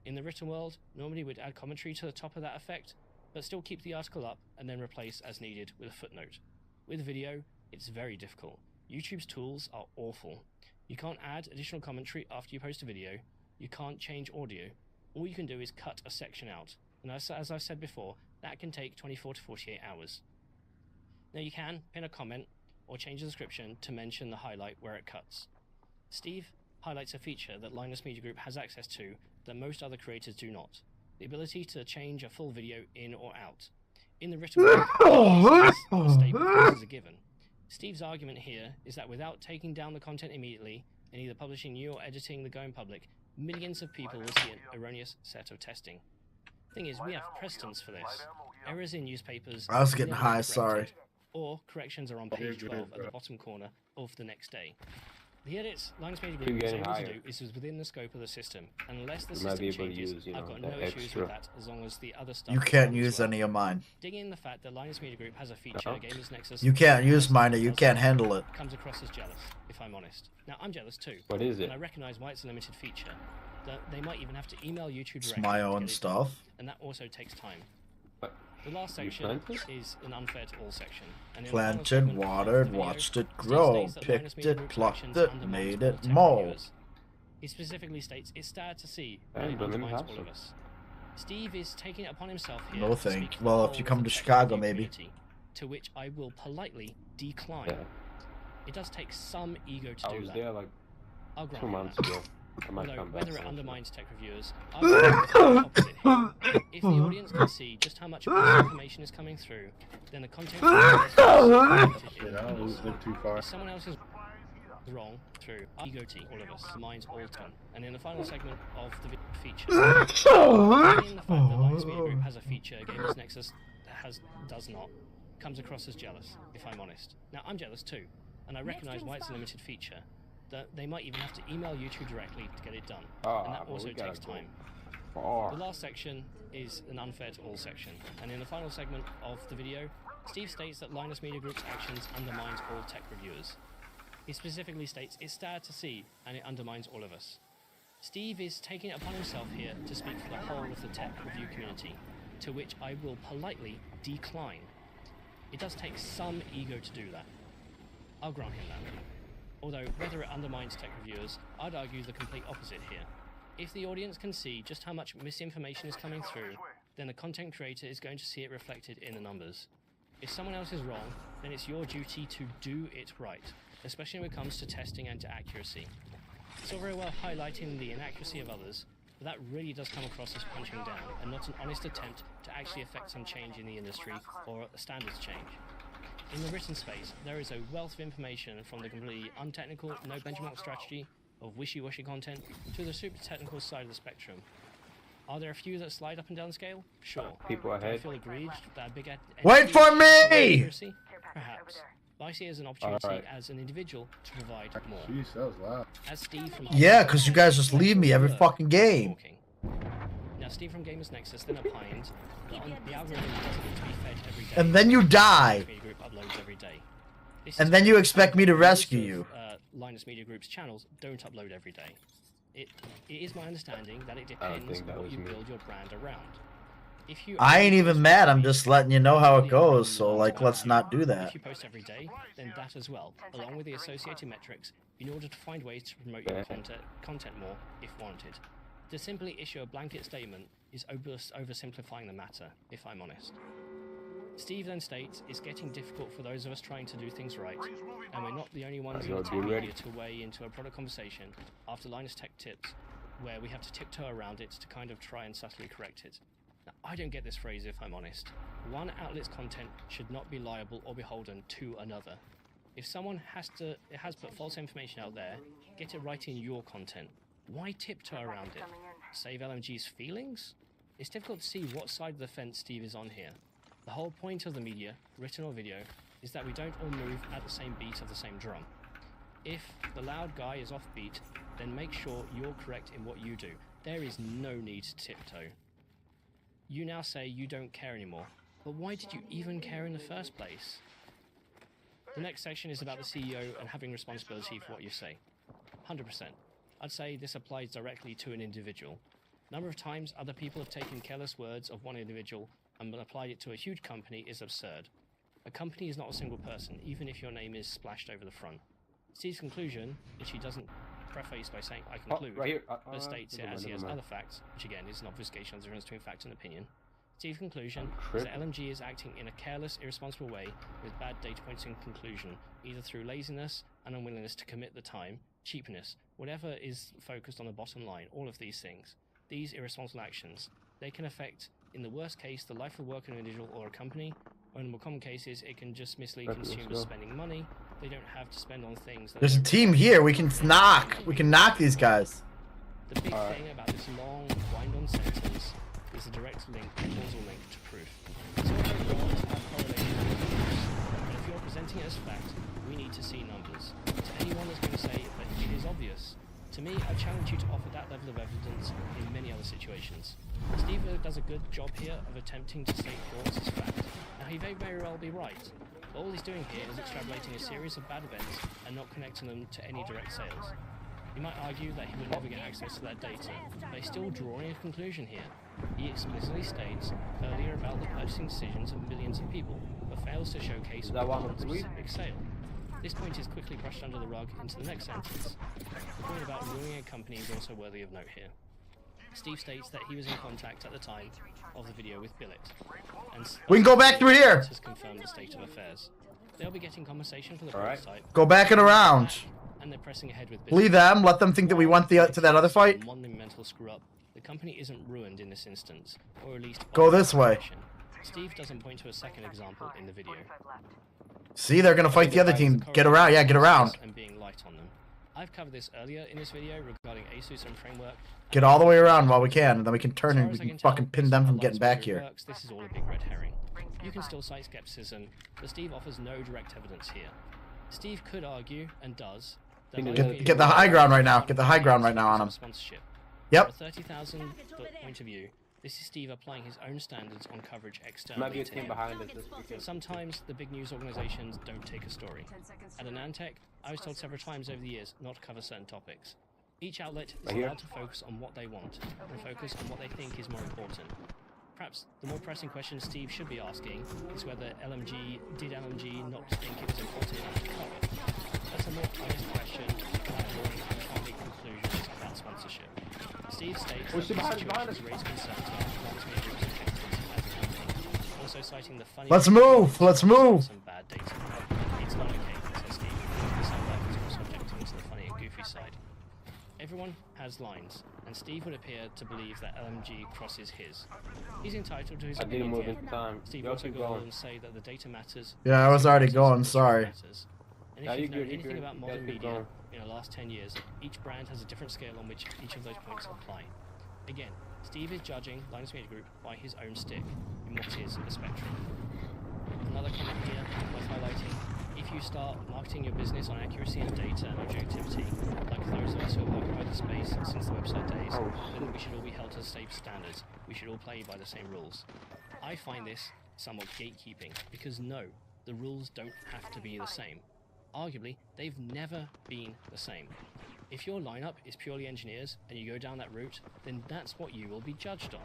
In the written world, normally we'd add commentary to the top of that effect, but still keep the article up and then replace as needed with a footnote. With video, it's very difficult. YouTube's tools are awful. You can't add additional commentary after you post a video, you can't change audio. All you can do is cut a section out, and as I've said before, that can take 24 to 48 hours. Now you can pin a comment or change the description to mention the highlight where it cuts. Steve highlights a feature that Linus Media Group has access to that most other creators do not. The ability to change a full video in or out. In the written word, this is a given. Steve's argument here is that without taking down the content immediately and either publishing new or editing the going public, millions of people will see an erroneous set of testing. Thing is, we have precedents for this. Errors in newspapers. I was getting high, sorry. Or corrections are on page 12 at the bottom corner of the next day. The edits Linus Media Group is able to do is within the scope of the system. And unless the system changes, I've got no issues with that as long as the other stuff... You can't use any of mine. Digging in the fact that Linus Media Group has a feature, GamersNexus... You can't use mine or you can't handle it. ...comes across as jealous, if I'm honest. Now, I'm jealous too. What is it? And I recognise why it's a limited feature. That they might even have to email YouTube directly. It's my own stuff. And that also takes time. What? The last section is an unfair to all section. And planted, watered, watched it grow, picked it, plucked it, made it mold. He specifically states, it's sad to see, and it undermines all of us. Steve is taking it upon himself here. No thank. Well, if you come to Chicago, maybe. To which I will politely decline. Yeah. It does take some ego to do I was that. there like I'll grant 2 months that. ago. I might Although, come back whether it soon. undermines tech reviewers, I would the opposite here. If the audience can see just how much misinformation is coming through, then the content is too far. If someone else is wrong through ego-tea, all of us, minds all done. And in the final segment of the feature, in the fact that Linus Media Group has a feature, GamersNexus does not, comes across as jealous, if I'm honest. Now, I'm jealous too, and I recognise why it's a limited feature. That they might even have to email YouTube directly to get it done, and that also takes time. The last section is an unfair to all section, and in the final segment of the video, Steve states that Linus Media Group's actions undermines all tech reviewers. He specifically states, it's sad to see, and it undermines all of us. Steve is taking it upon himself here to speak for the whole of the tech review community, to which I will politely decline. It does take some ego to do that. I'll grant him that. Although, whether it undermines tech reviewers, I'd argue the complete opposite here. If the audience can see just how much misinformation is coming through, then the content creator is going to see it reflected in the numbers. If someone else is wrong, then it's your duty to do it right, especially when it comes to testing and to accuracy. It's all very well highlighting the inaccuracy of others, but that really does come across as punching down, and not an honest attempt to actually affect some change in the industry or a standards change. In the written space, there is a wealth of information from the completely untechnical, no benchmark strategy of wishy-washy content to the super technical side of the spectrum. Are there a few that slide up and down the scale? Sure. People Do I ahead. feel aggrieved that a big Wait for me! Perhaps. But I see it as an opportunity as an individual to provide more. Jeez, that was loud. As Steve from Yeah, because you guys just leave me every fucking game. Now, Steve from GamersNexus then opines that the algorithm doesn't need to be fed every day. And then you die. Media Group uploads every day. And then you expect me to rescue you. Linus Media Group's channels don't upload every day. It is my understanding that it depends on what you build your brand around. If you I ain't even mad, I'm just letting you know how it goes, so like, let's not do that. If you post every day, then that as well, along with the associated metrics, in order to find ways to promote your content more, if warranted. To simply issue a blanket statement is oversimplifying the matter, if I'm honest. Steve then states it's getting difficult for those of us trying to do things right, and we're not the only ones in the tech media to weigh into a product conversation after Linus Tech Tips, where we have to tiptoe around it to kind of try and subtly correct it. Now, I don't get this phrase, if I'm honest. One outlet's content should not be liable or beholden to another. If someone has put false information out there, get it right in your content. Why tiptoe around it? Save LMG's feelings? It's difficult to see what side of the fence Steve is on here. The whole point of the media, written or video, is that we don't all move at the same beat of the same drum. If the loud guy is off beat, then make sure you're correct in what you do. There is no need to tiptoe. You now say you don't care anymore, but why did you even care in the first place? The next section is about the CEO and having responsibility for what you say. 100%. I'd say this applies directly to an individual. Number of times other people have taken careless words of one individual and applied it to a huge company is absurd. A company is not a single person, even if your name is splashed over the front. Steve's conclusion, which he doesn't preface by saying I conclude, but states it as he has other facts, which again is an obfuscation of the difference between fact and opinion. Steve's conclusion is that LMG is acting in a careless, irresponsible way with bad data points in conclusion, either through laziness and unwillingness to commit the time, cheapness, whatever is focused on the bottom line, all of these things. These irresponsible actions, they can affect In the worst case, the life of work of an individual or a company, or in more common cases, it can just mislead consumers spending money they don't have to spend on things that There's a team here. We can knock. We can knock these guys. The big thing about this long, wind-on sentence is the direct link, causal link to proof. It's all very well to have correlation with numbers, but if you're presenting it as fact, we need to see numbers. To anyone that's going to say that it is obvious, to me, I challenge you to offer that level of evidence in many other situations. Steve does a good job here of attempting to state thoughts as fact. Now, he may very well be right, but all he's doing here is extrapolating a series of bad events and not connecting them to any direct sales. You might argue that he would never get access to that data, but he's still drawing a conclusion here. He explicitly states earlier about the purchasing decisions of millions of people, but fails to showcase one specific sale. This point is quickly brushed under the rug into the next sentence. The point about ruining a company is also worthy of note here. Steve states that he was in contact at the time of the video with Billet, and we can go back through here. Has confirmed the state of affairs. They'll be getting compensation from the prototype. Go back and around. And they're pressing ahead with Leave them. Let them think that we went to that other fight. One mental screw up. The company isn't ruined in this instance, or at least go this way. Steve doesn't point to a second example in the video. See, they're gonna fight the other team. Get around. Yeah, get around. And being light on them. I've covered this earlier in this video regarding ASUS and framework. Get all the way around while we can, and then we can turn and we can fucking pin them from getting back here. This is all a big red herring. You can still cite skepticism, but Steve offers no direct evidence here. Steve could argue, and does, Get the high ground right now. Get the high ground right now on him. Yep. From a 30,000 foot point of view, this is Steve applying his own standards on coverage externally. Sometimes the big news organizations don't take a story. At Anantech, I was told several times over the years not to cover certain topics. Each outlet is allowed to focus on what they want, and focus on what they think is more important. Perhaps the more pressing question Steve should be asking is whether did LMG not think it was important enough to cover? That's a more honest question about drawing economic conclusions about sponsorship. Steve states that the situation has raised concerns about performance media groups' effectiveness as a company. Also citing the funny... Let's move! Let's move! ...some bad data. It's not okay, says Steve. This unlikely is also objecting to the funny and goofy side. Everyone has lines, and Steve would appear to believe that LMG crosses his. He's entitled to his opinion here. Steve also goes on to say that the data matters. Yeah, I was already going, sorry. And if you've known anything about modern media in the last 10 years, each brand has a different scale on which each of those points apply. Again, Steve is judging Linus Media Group by his own stick in what is a spectrum. Another comment here worth highlighting: if you start marketing your business on accuracy and data and objectivity, like those of us who have worked by the space since the website days, then we should all be held to the same standards. We should all play by the same rules. I find this somewhat gatekeeping, because no, the rules don't have to be the same. Arguably, they've never been the same. If your lineup is purely engineers and you go down that route, then that's what you will be judged on.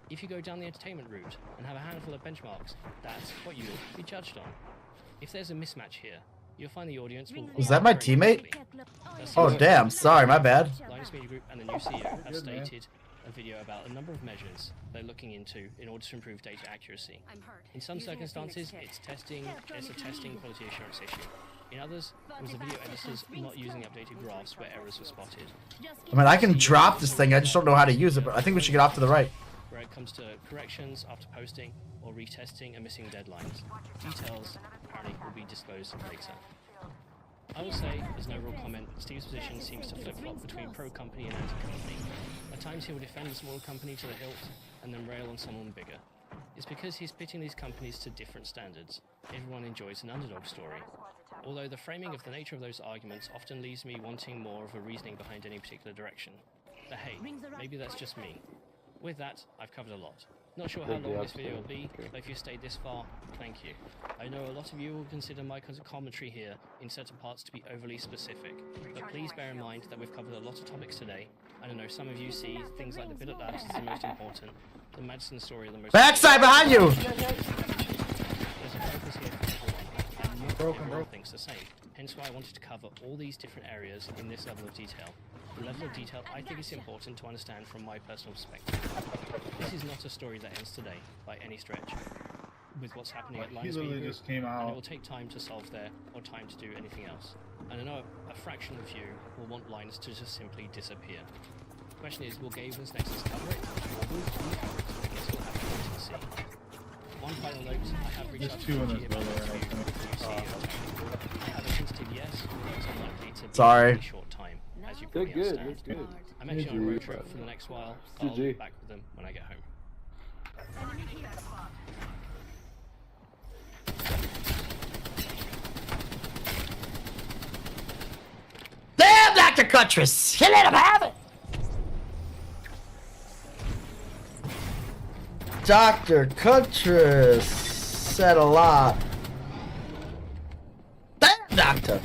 If you go down the entertainment route and have a handful of benchmarks, that's what you will be judged on. If there's a mismatch here, you'll find the audience will... Was that my teammate? Oh damn, sorry, my bad. Linus Media Group and the new CEO have stated a video about a number of measures they're looking into in order to improve data accuracy. In some circumstances, it's a testing quality assurance issue. In others, it was the video editors not using updated graphs where errors were spotted. I mean, I can drop this thing, I just don't know how to use it, but I think we should get off to the right. Where it comes to corrections after posting or retesting and missing deadlines. Details apparently will be disclosed later. I will say, as an overall comment, Steve's position seems to flip-flop between pro-company and anti-company. At times he will defend a small company to the hilt and then rail on someone bigger. It's because he's pitching these companies to different standards. Everyone enjoys an underdog story. Although the framing of the nature of those arguments often leaves me wanting more of a reasoning behind any particular direction. But hey, maybe that's just me. With that, I've covered a lot. Not sure how long this video will be, but if you stayed this far, thank you. I know a lot of you will consider my commentary here in certain parts to be overly specific, but please bear in mind that we've covered a lot of topics today, and I know some of you see things like the Billet Labs as the most important, the Madison story the most... Backside behind you! There's a focus here for everyone, and everyone thinks the same, hence why I wanted to cover all these different areas in this level of detail. The level of detail I think is important to understand from my personal perspective. This is not a story that ends today, by any stretch. With what's happening at Linus Media Group, and it will take time to solve there, or time to do anything else. And I know a fraction of you will want Linus to just simply disappear. The question is, will GamersNexus cover it, or will we cover it? I guess we'll have to wait. note, I have reached out to two in G this about building, this I new CEO. I have a tentative yes, but it's unlikely to be Sorry. a short time, as you They're probably good, understand. they're good. I'm actually on a road GG. trip for the next while, but I'll GG. be back with them when I get home. Damn, Dr. Cutress! You let him have it! Dr. Cutress said a lot. Damn, Doctor!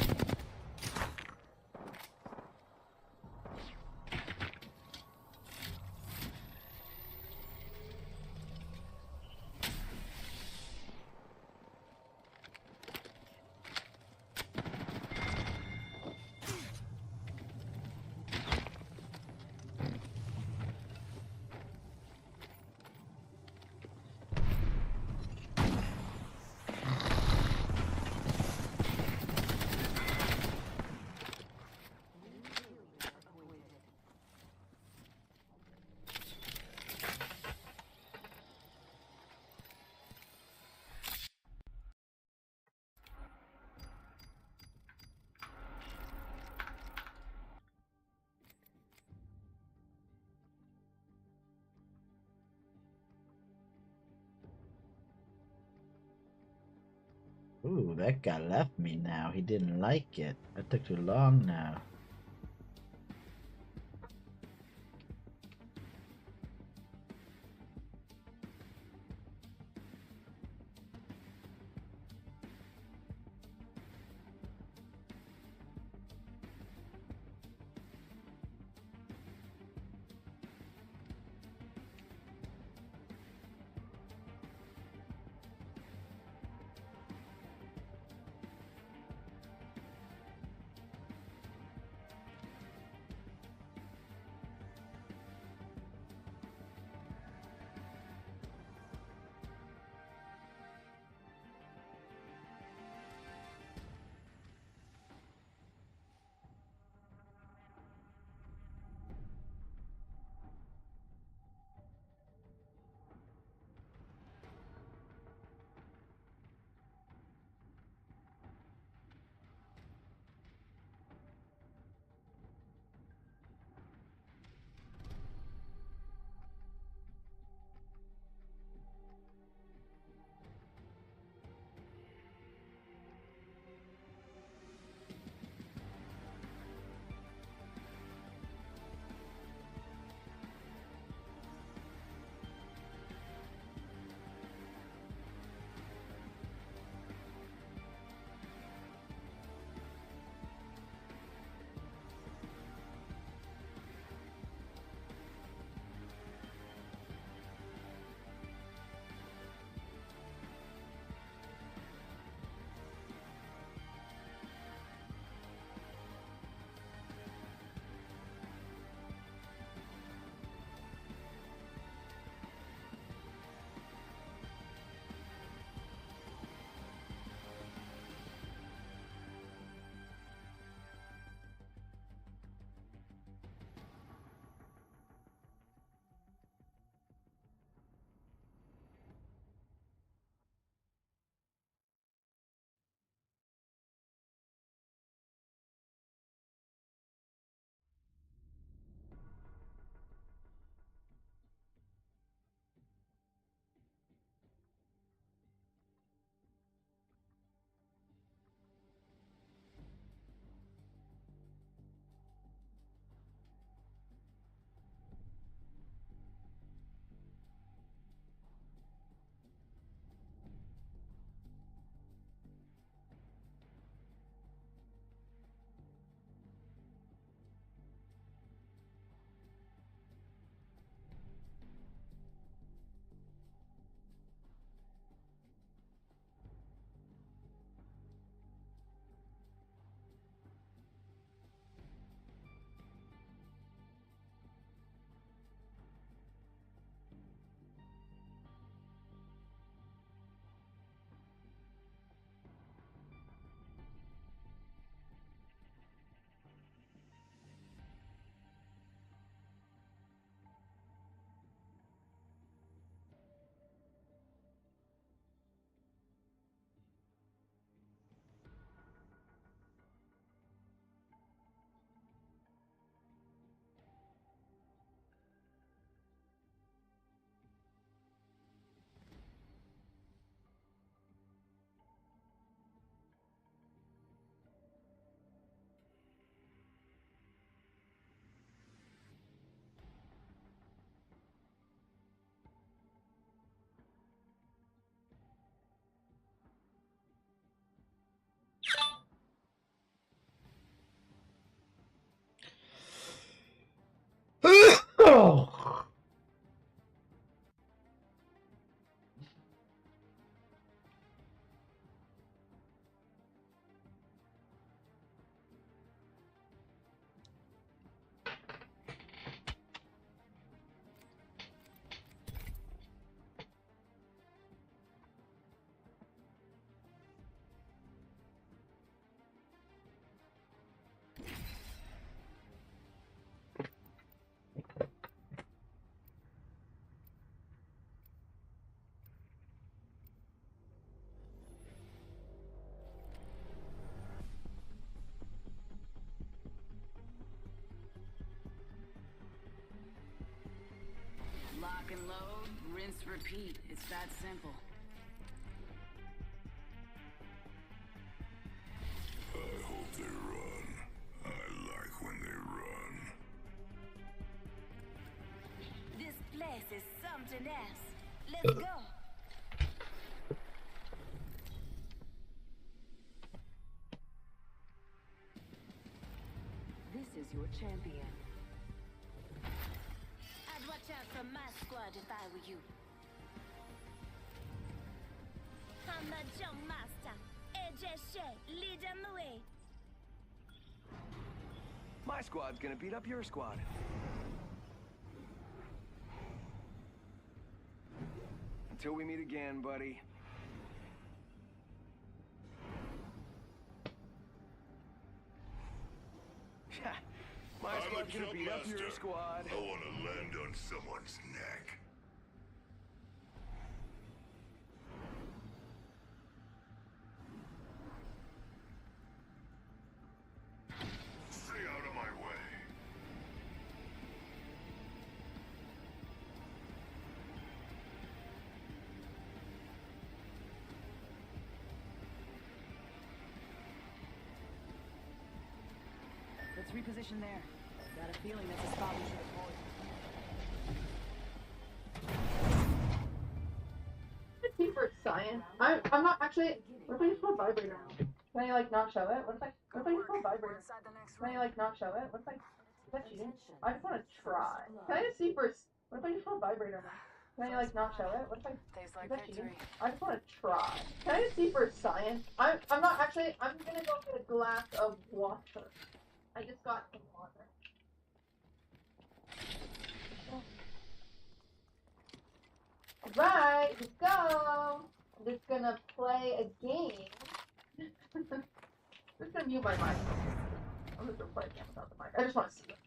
Ooh, that guy left me now. He didn't like it. That took too long now. Rinse, repeat. It's that simple. I hope they run. I like when they run. This place is something else. Let's go. This is your champion. I'd watch out for my squad if I were you. I'm the jump master. AJ Shea, lead them the way. My squad's gonna beat up your squad. Until we meet again, buddy. My squad's gonna beat up your squad. I wanna land on someone's neck. Stay out of my way. Let's reposition there. Got a feeling that's a spot we should avoid. Secret science. I'm not actually. What if I just put vibrator on? Can I like not show it? What if I just put vibrator? Can I like not show it? What if I? Is that cheating? I just want to try. Can I just see first? What if I just put vibrator on? Can I like not show it? What if I? Is that cheating? I just want to try. Can I just see for science? I'm not actually. I'm gonna go get a glass of water. I just got some water. Alright, let's go! I'm just gonna play a game. I'm just gonna mute my mic. I'm just gonna play a game without the mic. I just wanna see it.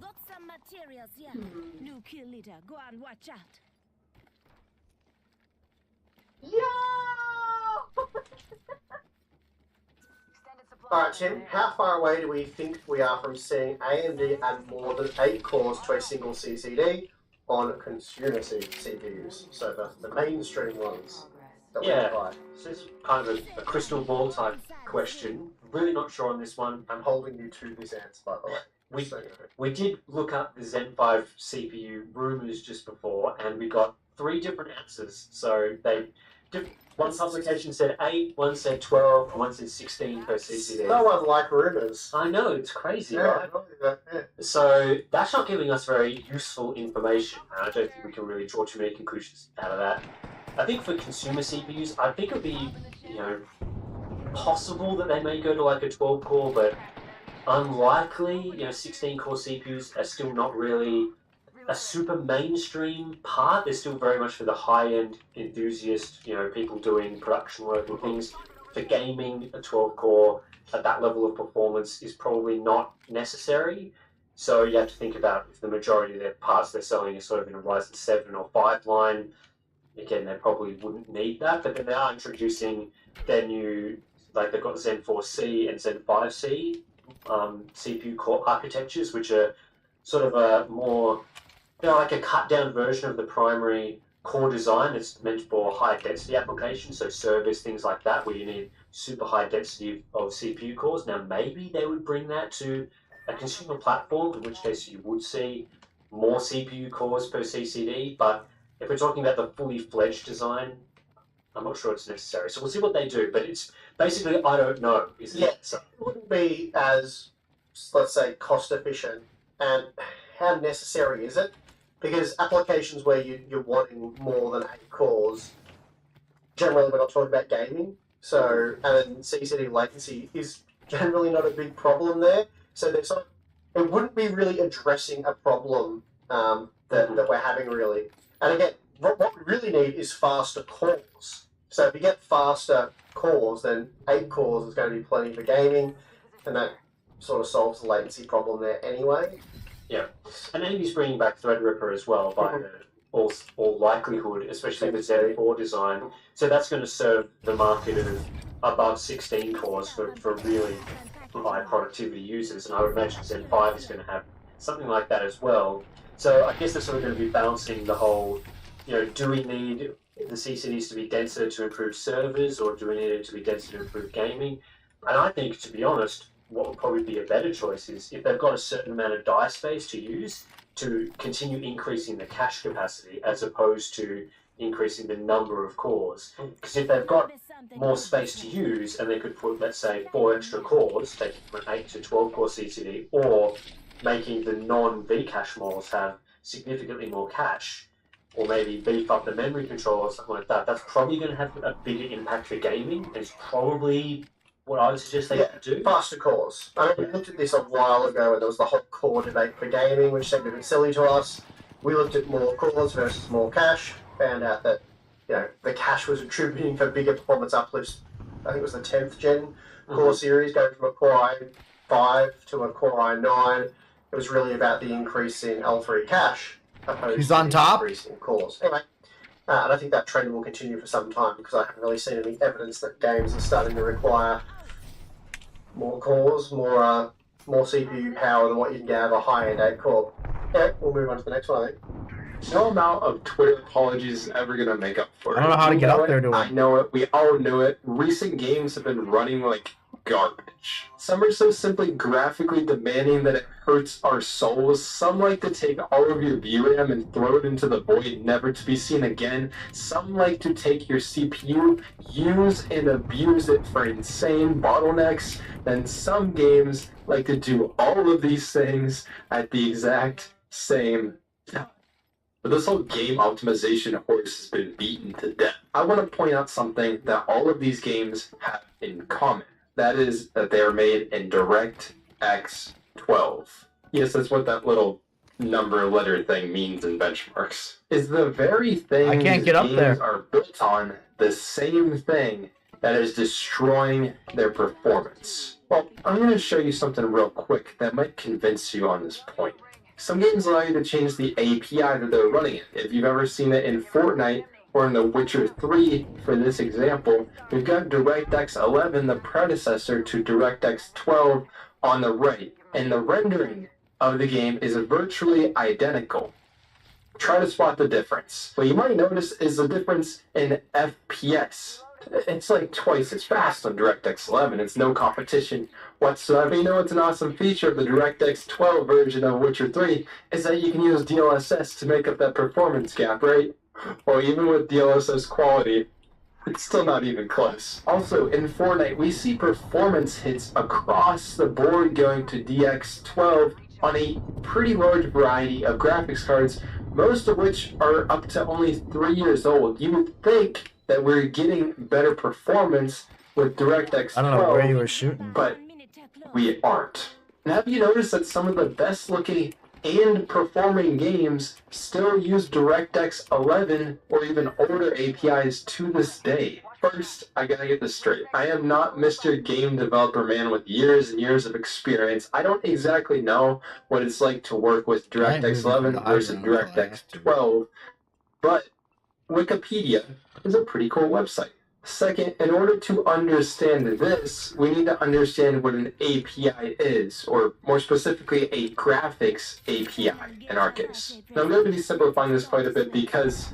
Got some materials here. New kill leader. Go and watch out. Yo! Alright, Tim, how far away do we think we are from seeing AMD add more than 8 cores to a single CCD on consumer CPUs? So the mainstream ones that we buy. So it's kind of a crystal ball type question. Really not sure on this one. I'm holding you to this answer, by the way. We did look up the Zen 5 CPU rumors just before, and we got 3 different answers. So one publication said 8, one said 12, and one said 16 per CCD. No one like rumors. I know, it's crazy, Yeah. right? So that's not giving us very useful information. I don't think we can really draw too many conclusions out of that. I think for consumer CPUs, I think it would be, possible that they may go to like a 12 core, but unlikely. 16 core CPUs are still not really a super mainstream part. They're still very much for the high-end enthusiast, people doing production work and things. For gaming, a 12 core at that level of performance is probably not necessary. So you have to think about if the majority of their parts they're selling are sort of in a Ryzen 7 or 5 line. Again, they probably wouldn't need that, but then they are introducing their new, like they've got Zen 4C and Zen 5C CPU core architectures, which are sort of a more, like a cut down version of the primary core design. It's meant for high density applications, so servers, things like that, where you need super high density of CPU cores. Now, maybe they would bring that to a consumer platform, in which case you would see more CPU cores per CCD, but if we're talking about the fully fledged design, I'm not sure it's necessary. So we'll see what they do, but it's basically, I don't know. It wouldn't be as, let's say, cost efficient. And how necessary is it? Because applications where you're wanting more than 8 cores, generally we're not talking about gaming. So, and then CCD latency is generally not a big problem there. So there's it wouldn't be really addressing a problem that we're having really. And again, what we really need is faster cores. So if you get faster cores, then 8 cores is going to be plenty for gaming, and that sort of solves the latency problem there anyway. Yeah, and Amy's bringing back Threadripper as well by all likelihood, especially with Z4 design. So that's going to serve the market of above 16 cores for really high productivity users, and I would imagine Zen 5 is going to have something like that as well. So I guess they're sort of going to be balancing the whole, do we need the CCDs to be denser to improve servers, or do we need it to be denser to improve gaming? And I think, to be honest, what would probably be a better choice is if they've got a certain amount of die space to use, to continue increasing the cache capacity as opposed to increasing the number of cores. Because if they've got more space to use and they could put, let's say, 4 extra cores, taking from an 8 to 12 core CCD, or making the non-Vcache models have significantly more cache, or maybe beef up the memory control or something like that, that's probably going to have a bigger impact for gaming. It's probably what I would suggest they do. Faster cores. I mean, we looked at this a while ago when there was the hot core debate for gaming, which seemed a bit silly to us. We looked at more cores versus more cache, found out that the cache was attributing for bigger performance uplifts. I think it was the 10th gen core series, going from a Core i5 to a Core i9. It was really about the increase in L3 cache opposed to the increase in cores. Anyway, and I think that trend will continue for some time because I haven't really seen any evidence that games are starting to require more cores, more CPU power than what you can get out of a high-end 8-core. Yeah, we'll move on to the next one, I think. No amount of Twitter apologies is ever going to make up for it. I don't know how to get up there to it. I know it. We all know it. Recent games have been running like garbage. Some are so simply graphically demanding that it hurts our souls. Some like to take all of your VRAM and throw it into the void, never to be seen again. Some like to take your CPU, use and abuse it for insane bottlenecks. Then some games like to do all of these things at the exact same time. But this whole game optimization horse has been beaten to death. I want to point out something that all of these games have in common. That is that they are made in DirectX 12. Yes, that's what that little number letter thing means in benchmarks. Is the very thing I can't get up there. Are built on the same thing that is destroying their performance. Well, I'm going to show you something real quick that might convince you on this point. Some games allow you to change the API that they're running in. If you've ever seen it in Fortnite or in The Witcher 3, for this example, we've got DirectX 11, the predecessor to DirectX 12, on the right, and the rendering of the game is virtually identical. Try to spot the difference. What you might notice is the difference in FPS. It's like twice as fast on DirectX 11. It's no competition whatsoever. You know what's an awesome feature of the DirectX 12 version of Witcher 3 is that you can use DLSS to make up that performance gap, right? Well, even with DLSS quality, it's still not even close. Also, in Fortnite, we see performance hits across the board going to DX12 on a pretty large variety of graphics cards, most of which are up to only 3 years old. You would think that we're getting better performance with DirectX 12. I don't know where you were shooting. But we aren't. And have you noticed that some of the best looking and performing games still use DirectX 11 or even older APIs to this day? First, I gotta get this straight. I am not Mr. Game Developer Man with years and years of experience. I don't exactly know what it's like to work with DirectX 11 versus DirectX 12, but Wikipedia is a pretty cool website. Second, in order to understand this, we need to understand what an API is, or more specifically, a graphics API in our case. Now, I'm going to be simplifying this quite a bit because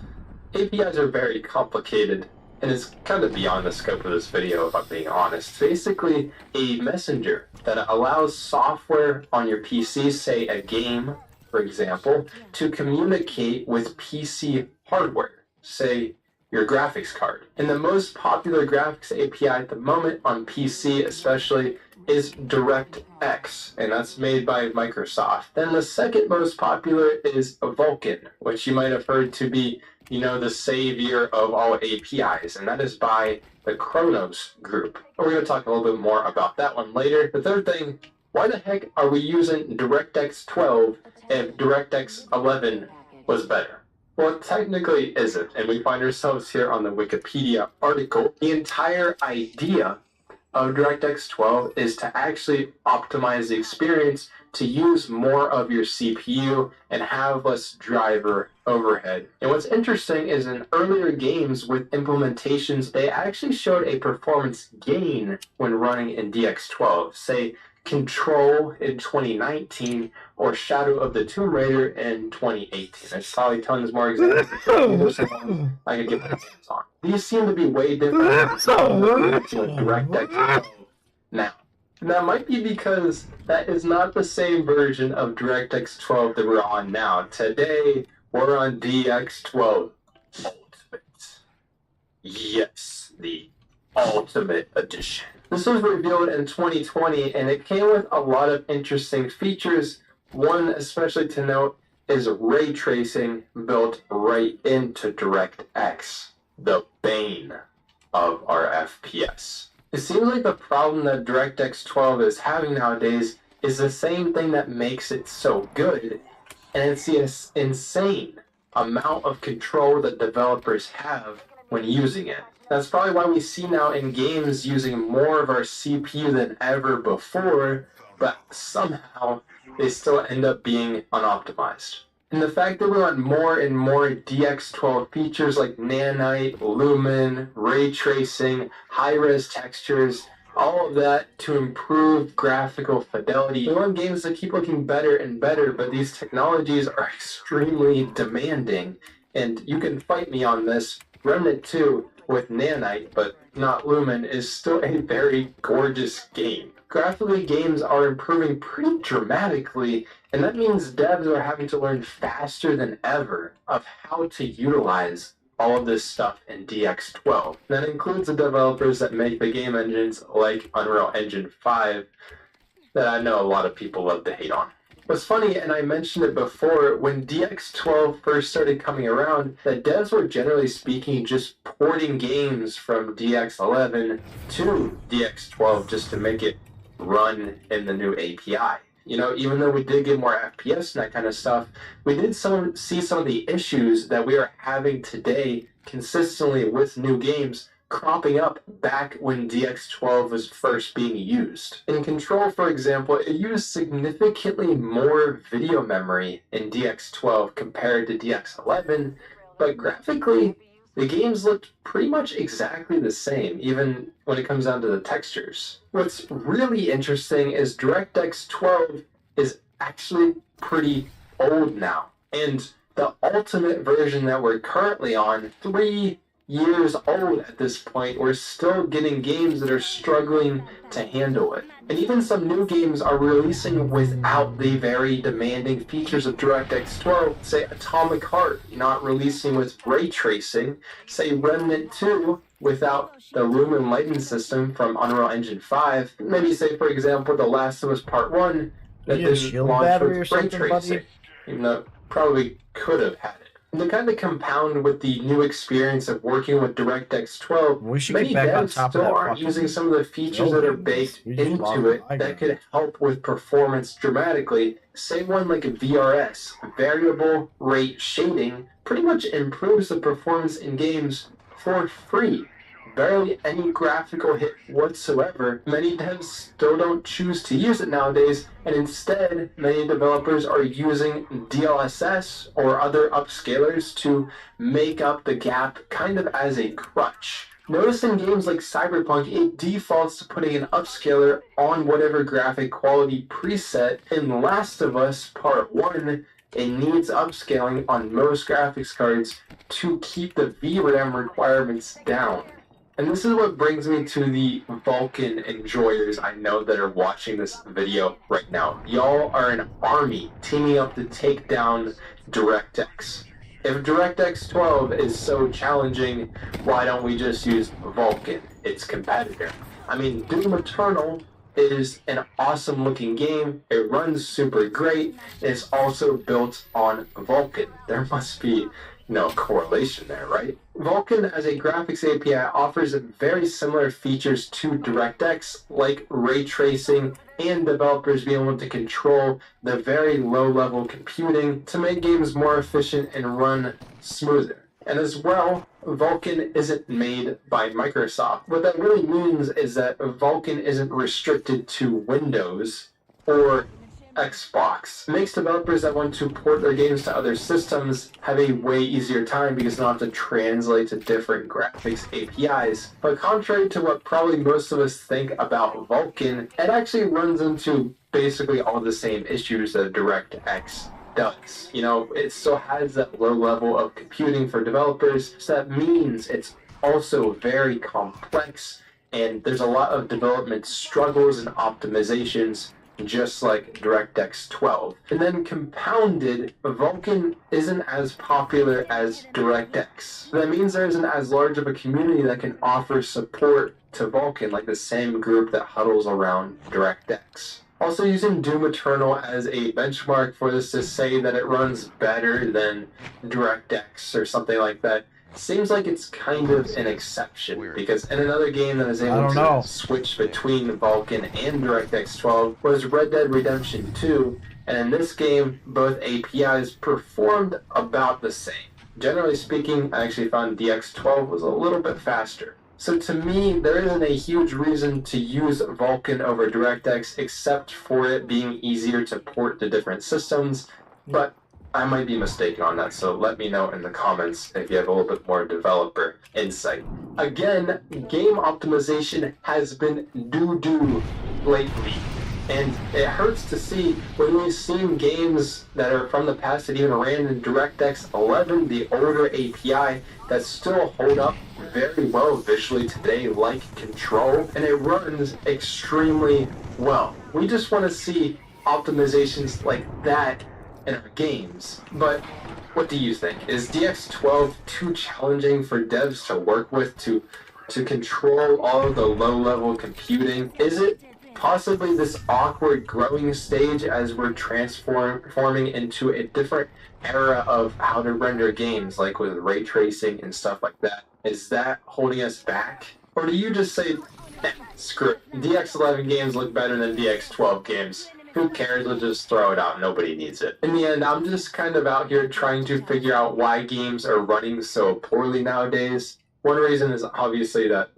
APIs are very complicated, and it's kind of beyond the scope of this video, if I'm being honest. Basically, a messenger that allows software on your PC, say a game, for example, to communicate with PC hardware, say your graphics card. And the most popular graphics API at the moment on PC especially is DirectX, and that's made by Microsoft. Then the second most popular is Vulkan, which you might have heard to be, the savior of all APIs, and that is by the Kronos group. We're going to talk a little bit more about that one later. The third thing, why the heck are we using DirectX 12 if DirectX 11 was better? Well, it technically isn't, and we find ourselves here on the Wikipedia article. The entire idea of DirectX 12 is to actually optimize the experience to use more of your CPU and have less driver overhead. And what's interesting is in earlier games with implementations, they actually showed a performance gain when running in DX12. Say Control in 2019 or Shadow of the Tomb Raider in 2018. There's probably tons more examples I could get my hands on. These seem to be way different from DirectX 12 now. And that might be because that is not the same version of DirectX 12 that we're on now. Today, we're on DX12 Ultimate. Yes, the Ultimate Edition. This was revealed in 2020, and it came with a lot of interesting features. One especially to note is ray tracing built right into DirectX, the bane of our FPS. It seems like the problem that DirectX 12 is having nowadays is the same thing that makes it so good, and it's the insane amount of control that developers have when using it. That's probably why we see now in games using more of our CPU than ever before, but somehow they still end up being unoptimized. And the fact that we want more and more DX12 features like nanite, lumen, ray tracing, high-res textures, all of that to improve graphical fidelity. We want games that keep looking better and better, but these technologies are extremely demanding. And you can fight me on this. Remnant 2 with nanite, but not lumen, is still a very gorgeous game. Graphically, games are improving pretty dramatically, and that means devs are having to learn faster than ever of how to utilize all of this stuff in DX12. That includes the developers that make the game engines like Unreal Engine 5 that I know a lot of people love to hate on. What's funny, and I mentioned it before, when DX12 first started coming around, the devs were generally speaking just porting games from DX11 to DX12 just to make it run in the new API. You know, even though we did get more FPS and that kind of stuff, we did see some of the issues that we are having today consistently with new games cropping up back when DX12 was first being used. In Control, for example, it used significantly more video memory in DX12 compared to DX11, but graphically, the games looked pretty much exactly the same, even when it comes down to the textures. What's really interesting is DirectX 12 is actually pretty old now, and the ultimate version that we're currently on, 3 years old at this point, we're still getting games that are struggling to handle it. And even some new games are releasing without the very demanding features of DirectX 12. Say Atomic Heart not releasing with ray tracing. Say Remnant 2 without the lumen lighting system from Unreal Engine 5. Maybe say, for example, The Last of Us Part 1 that didn't launch with ray tracing. Even though it probably could have had it. And to kind of compound with the new experience of working with DirectX 12, many devs still aren't using some of the features that are baked into it that could help with performance dramatically. Say one like VRS, Variable Rate Shading, pretty much improves the performance in games for free. Barely any graphical hit whatsoever. Many devs still don't choose to use it nowadays, and instead, many developers are using DLSS or other upscalers to make up the gap kind of as a crutch. Notice in games like Cyberpunk, it defaults to putting an upscaler on whatever graphic quality preset. In Last of Us Part 1, it needs upscaling on most graphics cards to keep the VRAM requirements down. And this is what brings me to the Vulkan enjoyers I know that are watching this video right now. Y'all are an army teaming up to take down DirectX. If DirectX 12 is so challenging, why don't we just use Vulkan, its competitor? I mean, Doom Eternal is an awesome looking game. It runs super great. It's also built on Vulkan. There must be no correlation there, right? Vulkan as a graphics API offers very similar features to DirectX, like ray tracing and developers being able to control the very low-level computing to make games more efficient and run smoother. And as well, Vulkan isn't made by Microsoft. What that really means is that Vulkan isn't restricted to Windows or Xbox. It makes developers that want to port their games to other systems have a way easier time because they don't have to translate to different graphics APIs. But contrary to what probably most of us think about Vulkan, it actually runs into basically all the same issues that DirectX does. You know, it still has that low level of computing for developers, so that means it's also very complex, and there's a lot of development struggles and optimizations, just like DirectX 12. And then compounded, Vulkan isn't as popular as DirectX. That means there isn't as large of a community that can offer support to Vulkan, like the same group that huddles around DirectX. Also, using Doom Eternal as a benchmark for this to say that it runs better than DirectX or something like that seems like it's kind of an exception, because in another game that is able to switch between Vulkan and DirectX 12 was Red Dead Redemption 2, and in this game, both APIs performed about the same. Generally speaking, I actually found DX12 was a little bit faster. So to me, there isn't a huge reason to use Vulkan over DirectX except for it being easier to port to different systems, but I might be mistaken on that, so let me know in the comments if you have a little bit more developer insight. Again, game optimization has been doo-doo lately, and it hurts to see when we've seen games that are from the past that even ran in DirectX 11, the older API, that still hold up very well visually today, like Control, and it runs extremely well. We just want to see optimizations like that in our games. But what do you think? Is DX12 too challenging for devs to work with to control all of the low-level computing? Is it possibly this awkward growing stage as we're transforming into a different era of how to render games, like with ray tracing and stuff like that? Is that holding us back? Or do you just say, screw it, DX11 games look better than DX12 games? Who cares? We'll just throw it out. Nobody needs it. In the end, I'm just kind of out here trying to figure out why games are running so poorly nowadays. One reason is obviously that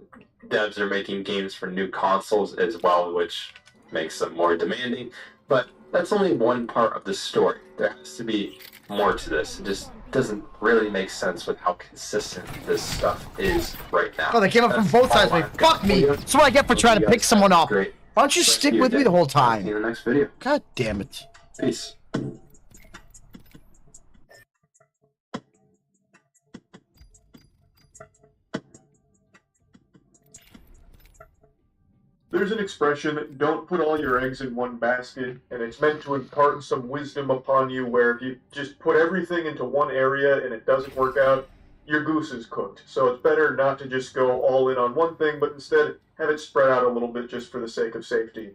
devs are making games for new consoles as well, which makes them more demanding. But that's only one part of the story. There has to be more to this. It just doesn't really make sense with how consistent this stuff is right now. Oh, they came up from both sides. Like, fuck me. That's what I get for trying to pick someone up. Why don't you stick with me the whole time? See you in the next video. God damn it. Peace. There's an expression, don't put all your eggs in one basket, and it's meant to impart some wisdom upon you where if you just put everything into one area and it doesn't work out, your goose is cooked. So it's better not to just go all in on one thing, but instead have it spread out a little bit just for the sake of safety.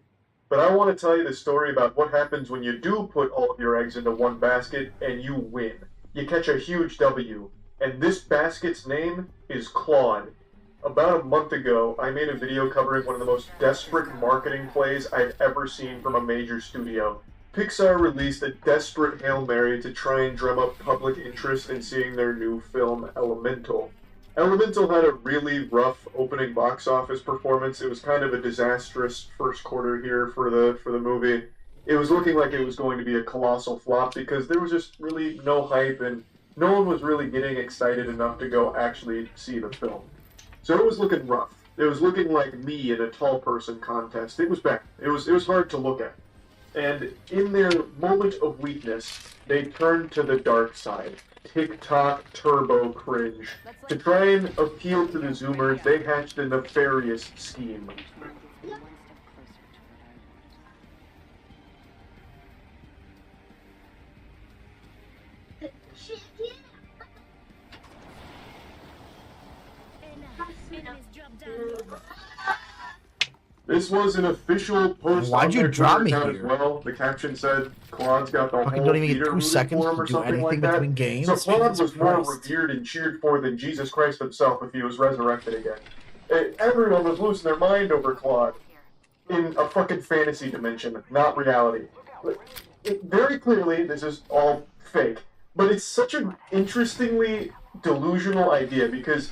But I want to tell you the story about what happens when you do put all of your eggs into one basket and you win. You catch a huge W, and this basket's name is Claude. About a month ago, I made a video covering one of the most desperate marketing plays I've ever seen from a major studio. Pixar released a desperate Hail Mary to try and drum up public interest in seeing their new film, Elemental. Elemental had a really rough opening box office performance. It was kind of a disastrous first quarter here for the movie. It was looking like it was going to be a colossal flop because there was just really no hype and no one was really getting excited enough to go actually see the film. So it was looking rough. It was looking like me in a tall person contest. It was bad. It was hard to look at. And in their moment of weakness, they turned to the dark side. TikTok turbo cringe. To try and appeal to the Zoomers, they hatched a nefarious scheme. This was an official post Why'd on you their drop me Twitter account here? as well. The caption said Claude's got the Fucking whole don't even theater get 2 rooting seconds for him to or do something anything like that. between games. So Claude Jesus was more Christ. revered and cheered for than Jesus Christ himself if he was resurrected again. Everyone was losing their mind over Claude in a fucking fantasy dimension, not reality. Very clearly, this is all fake, but it's such an interestingly delusional idea because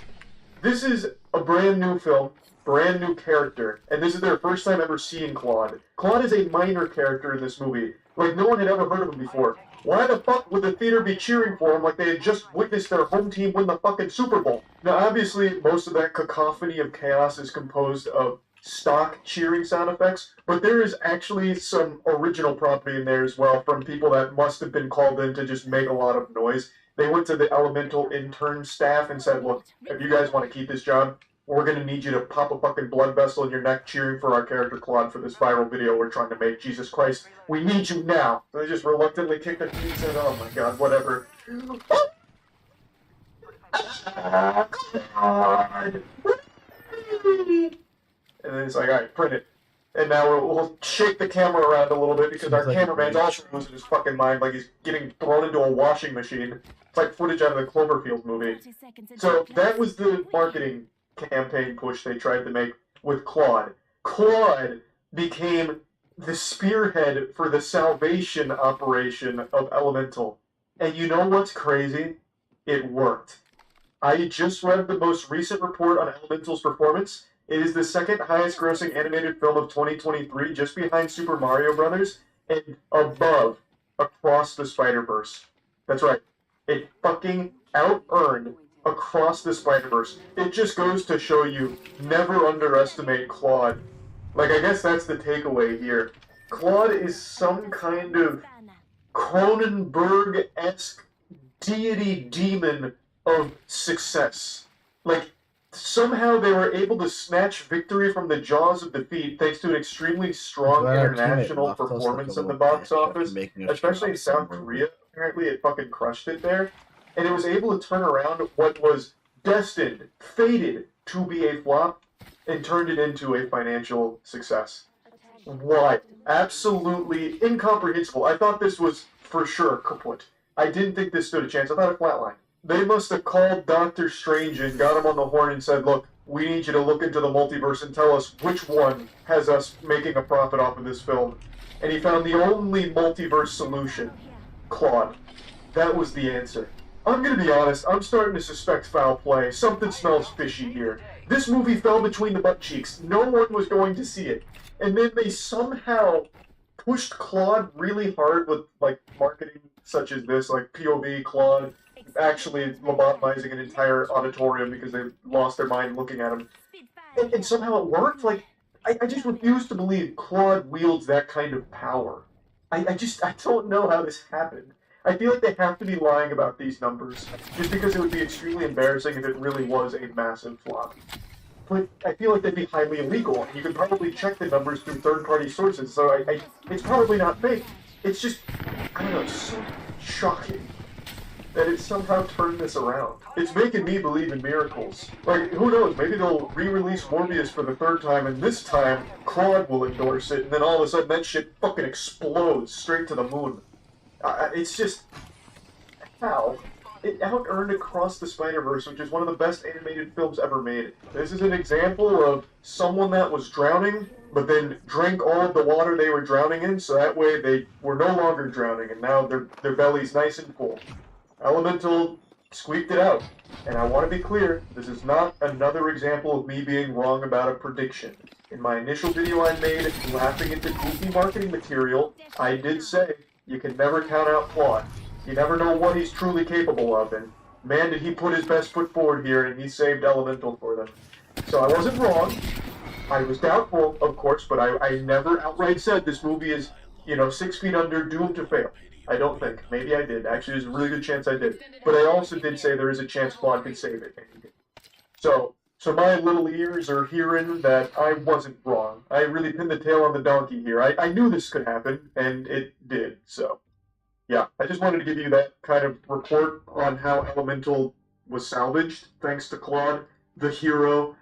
this is a brand new film, brand new character, and this is their first time ever seeing Claude. Claude is a minor character in this movie. Like, no one had ever heard of him before. Why the fuck would the theater be cheering for him like they had just witnessed their home team win the fucking Super Bowl? Now, obviously, most of that cacophony of chaos is composed of stock cheering sound effects, but there is actually some original property in there as well from people that must have been called in to just make a lot of noise. They went to the Elemental intern staff and said, look, if you guys want to keep this job, we're going to need you to pop a fucking blood vessel in your neck cheering for our character Claude for this viral video we're trying to make. Jesus Christ, we need you now. So they just reluctantly kicked their feet and said, oh my god, whatever. And then it's like, alright, print it. And now we'll shake the camera around a little bit because our cameraman's also losing his fucking mind like he's getting thrown into a washing machine. It's like footage out of the Cloverfield movie. So that was the marketing campaign push they tried to make with Claude. Claude became the spearhead for the salvation operation of Elemental. And you know what's crazy? It worked. I just read the most recent report on Elemental's performance. It is the second highest grossing animated film of 2023, just behind Super Mario Bros. And above Across the Spider-Verse. That's right. It fucking out-earned Across the Spider-Verse. It just goes to show you, never underestimate Claude. Like, I guess that's the takeaway here. Claude is some kind of Cronenberg-esque deity demon of success. Like, somehow they were able to snatch victory from the jaws of defeat thanks to an extremely strong international performance in the box office, especially in South Korea. Apparently it fucking crushed it there. And it was able to turn around what was destined, fated to be a flop, and turned it into a financial success. Why? Absolutely incomprehensible. I thought this was for sure kaput. I didn't think this stood a chance. I thought it flatlined. They must have called Doctor Strange and got him on the horn and said, look, we need you to look into the multiverse and tell us which one has us making a profit off of this film. And he found the only multiverse solution. Claude. That was the answer. I'm gonna be honest, I'm starting to suspect foul play. Something smells fishy here. This movie fell between the butt cheeks. No one was going to see it. And then they somehow pushed Claude really hard with, like, marketing such as this, like POV Claude actually lobotomizing an entire auditorium because they lost their mind looking at him. And somehow it worked? Like, I just refuse to believe Claude wields that kind of power. I don't know how this happened. I feel like they have to be lying about these numbers, just because it would be extremely embarrassing if it really was a massive flop. But I feel like that'd be highly illegal. You could probably check the numbers through third-party sources, so it's probably not fake. It's just, I don't know, it's so shocking that it somehow turned this around. It's making me believe in miracles. Like, who knows, maybe they'll re-release Morbius for the third time, and this time, Claude will endorse it, and then all of a sudden that shit fucking explodes straight to the moon. It's just... how? It out-earned Across the Spider-Verse, which is one of the best animated films ever made. This is an example of someone that was drowning, but then drank all of the water they were drowning in, so that way they were no longer drowning, and now their belly's nice and full. Elemental squeaked it out. And I want to be clear, this is not another example of me being wrong about a prediction. In my initial video I made, laughing at the goofy marketing material, I did say, you can never count out Claude. You never know what he's truly capable of, and man did he put his best foot forward here, and he saved Elemental for them. So I wasn't wrong. I was doubtful, of course, but I never outright said this movie is, 6 feet under, doomed to fail. I don't think. Maybe I did. Actually, there's a really good chance I did. But I also did say there is a chance Claude could save it. And he did. So my little ears are hearing that I wasn't wrong. I really pinned the tail on the donkey here. I knew this could happen, and it did. So, yeah. I just wanted to give you that kind of report on how Elemental was salvaged, thanks to Claude, the hero.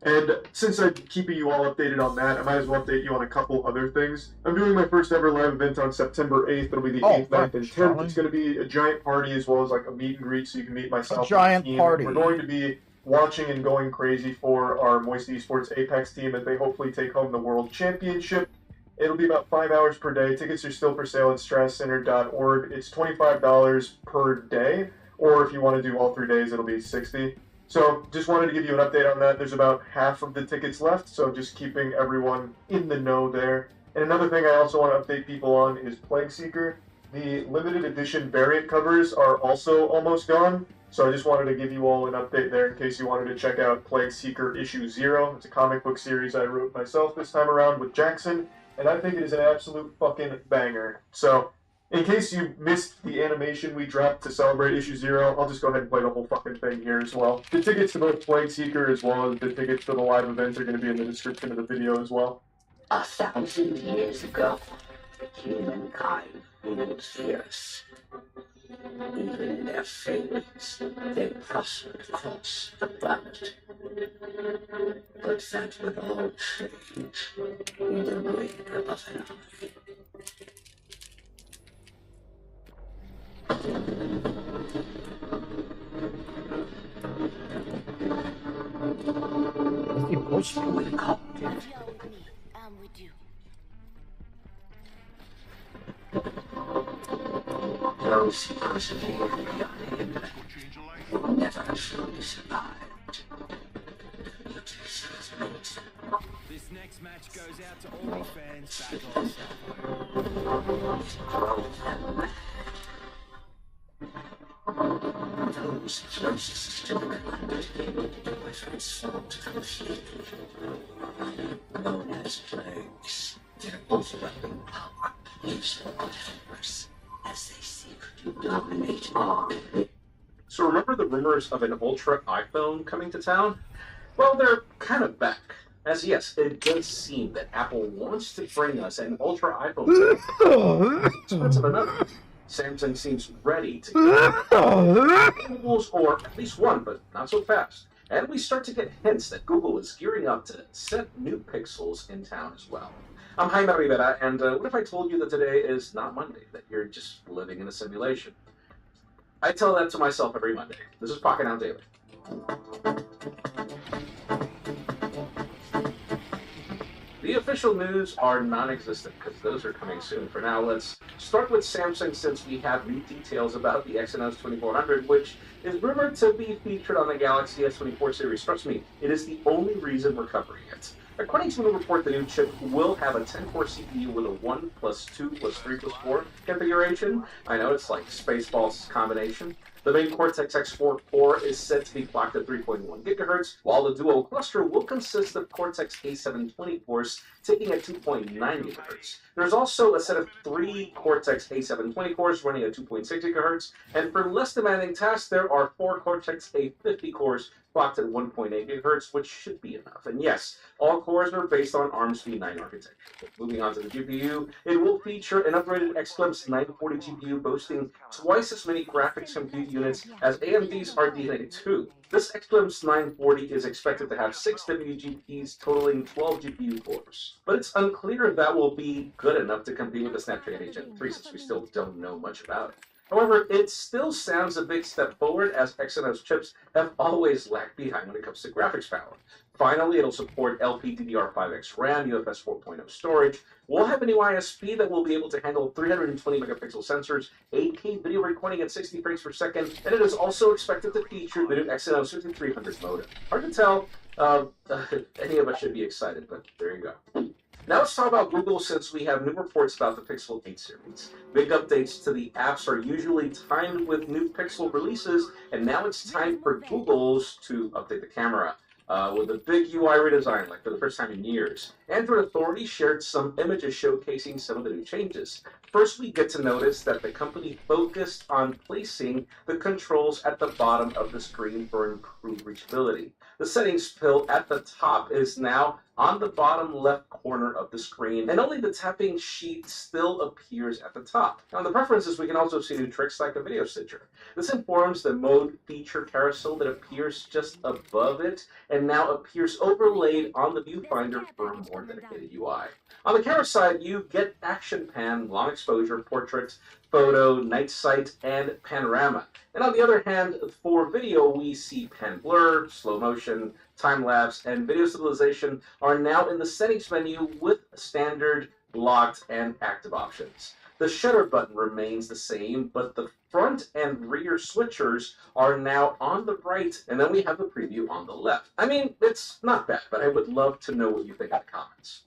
And since I'm keeping you all updated on that, I might as well update you on a couple other things. I'm doing my first ever live event on September 8th. It'll be the 8th, 9th, and 10th. It's going to be a giant party as well as like a meet and greet so you can meet myself. A giant team. Party. We're going to be watching and going crazy for our Moist Esports Apex team as they hopefully take home the World Championship. It'll be about 5 hours per day. Tickets are still for sale at strasscenter.org. It's $25 per day, or if you want to do all 3 days, it'll be $60. So just wanted to give you an update on that. There's about half of the tickets left, so just keeping everyone in the know there. And another thing I also want to update people on is Plague Seeker. The limited edition variant covers are also almost gone, so I just wanted to give you all an update there in case you wanted to check out Plague Seeker issue 0. It's a comic book series I wrote myself this time around with Jackson, and I think it is an absolute fucking banger. So, in case you missed the animation we dropped to celebrate issue 0, I'll just go ahead and play the whole fucking thing here as well. The tickets to both Plague Seeker as well as the tickets to the live event are going to be in the description of the video as well. 1,000 years ago, humankind ruled fierce. Even in their failings, they prospered across the planet. But that would all change in the blink of an eye. We caught it. I'm with you. Those who persevere beyond will never truly survive. This next match goes out to all the fans back on Those closest to the commanded were transformed completely. Known as plagues, their overwhelming power leaves them defenseless as they seek to dominate all. So remember the rumors of an Ultra iPhone coming to town? Well, they're kind of back. As yes, it does seem that Apple wants to bring us an Ultra iPhone. Expensive enough. Samsung seems ready to get Google's, or at least one, but not so fast. And we start to get hints that Google is gearing up to set new Pixels in town as well. I'm Jaime Rivera, and what if I told you that today is not Monday, that you're just living in a simulation? I tell that to myself every Monday. This is Pocket Out Daily. The official news are non-existent because those are coming soon. For now, let's start with Samsung since we have new details about the Exynos 2400, which is rumored to be featured on the Galaxy S24 series. Trust me, it is the only reason we're covering it. According to a new report, the new chip will have a 10-core CPU with a 1 plus 2 plus 3 plus 4 configuration. I know, it's like Spaceballs combination. The main Cortex X4 core is said to be clocked at 3.1 GHz, while the duo cluster will consist of Cortex A720 cores ticking at 2.9 GHz. There's also a set of 3 Cortex A720 cores running at 2.6 GHz, and for less demanding tasks, there are 4 Cortex A50 cores clocked at 1.8 GHz, which should be enough. And yes, all cores are based on ARM's V9 architecture. Moving on to the GPU, it will feature an upgraded Xclamp's 940 GPU boasting twice as many graphics compute units as AMD's RDNA 2. This Xclamp's 940 is expected to have 6 WGPs totaling 12 GPU cores. But it's unclear if that will be good enough to compete with the Snapdragon Gen 3 since we still don't know much about it. However, it still sounds a big step forward as Exynos chips have always lagged behind when it comes to graphics power. Finally, it'll support LPDDR5X RAM, UFS 4.0 storage. We'll have a new ISP that will be able to handle 320 megapixel sensors, 8K video recording at 60 frames per second, and it is also expected to feature the new Exynos 5300 modem. Hard to tell any of us should be excited, but there you go. Now let's talk about Google since we have new reports about the Pixel 8 series. Big updates to the apps are usually timed with new Pixel releases, and now it's time for Google's to update the camera. With a big UI redesign, like for the first time in years. Android Authority shared some images showcasing some of the new changes. First, we get to notice that the company focused on placing the controls at the bottom of the screen for improved reachability. The settings pill at the top is now on the bottom left corner of the screen, and only the tapping sheet still appears at the top. Now in the preferences, we can also see new tricks like a video stitcher. This informs the mode feature carousel that appears just above it, and now appears overlaid on the viewfinder for a more dedicated UI. On the camera side, you get action pan, long exposure, portrait, photo, night sight, and panorama. And on the other hand, for video, we see pan blur, slow motion, time lapse, and video stabilization are now in the settings menu with standard, locked, and active options. The shutter button remains the same, but the front and rear switchers are now on the right, and then we have the preview on the left. I mean, it's not bad, but I would love to know what you think in the comments.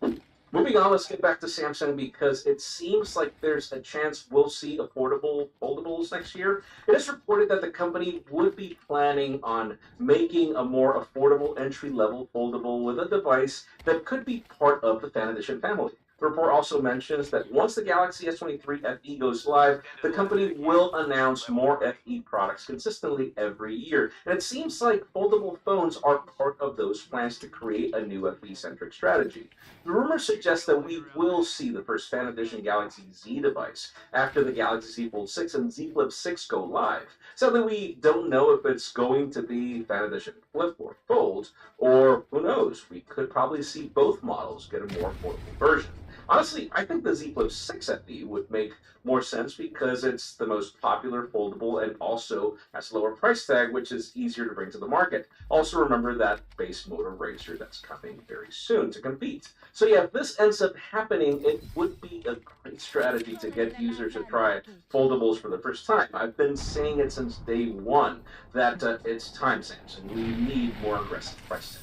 Moving on, let's get back to Samsung because it seems like there's a chance we'll see affordable foldables next year. It is reported that the company would be planning on making a more affordable entry-level foldable with a device that could be part of the Fan Edition family. The report also mentions that once the Galaxy S23 FE goes live, the company will announce more FE products consistently every year. And it seems like foldable phones are part of those plans to create a new FE-centric strategy. The rumors suggest that we will see the first Fan Edition Galaxy Z device after the Galaxy Z Fold 6 and Z Flip 6 go live. Sadly, we don't know if it's going to be Fan Edition Flip or Fold, or who knows, we could probably see both models get a more affordable version. Honestly, I think the Z Flip 6 FE would make more sense because it's the most popular foldable and also has a lower price tag, which is easier to bring to the market. Also remember that base motor Razr that's coming very soon to compete. So yeah, if this ends up happening, it would be a great strategy to get users to try foldables for the first time. I've been saying it since day one that it's time, Samsung. We need more aggressive price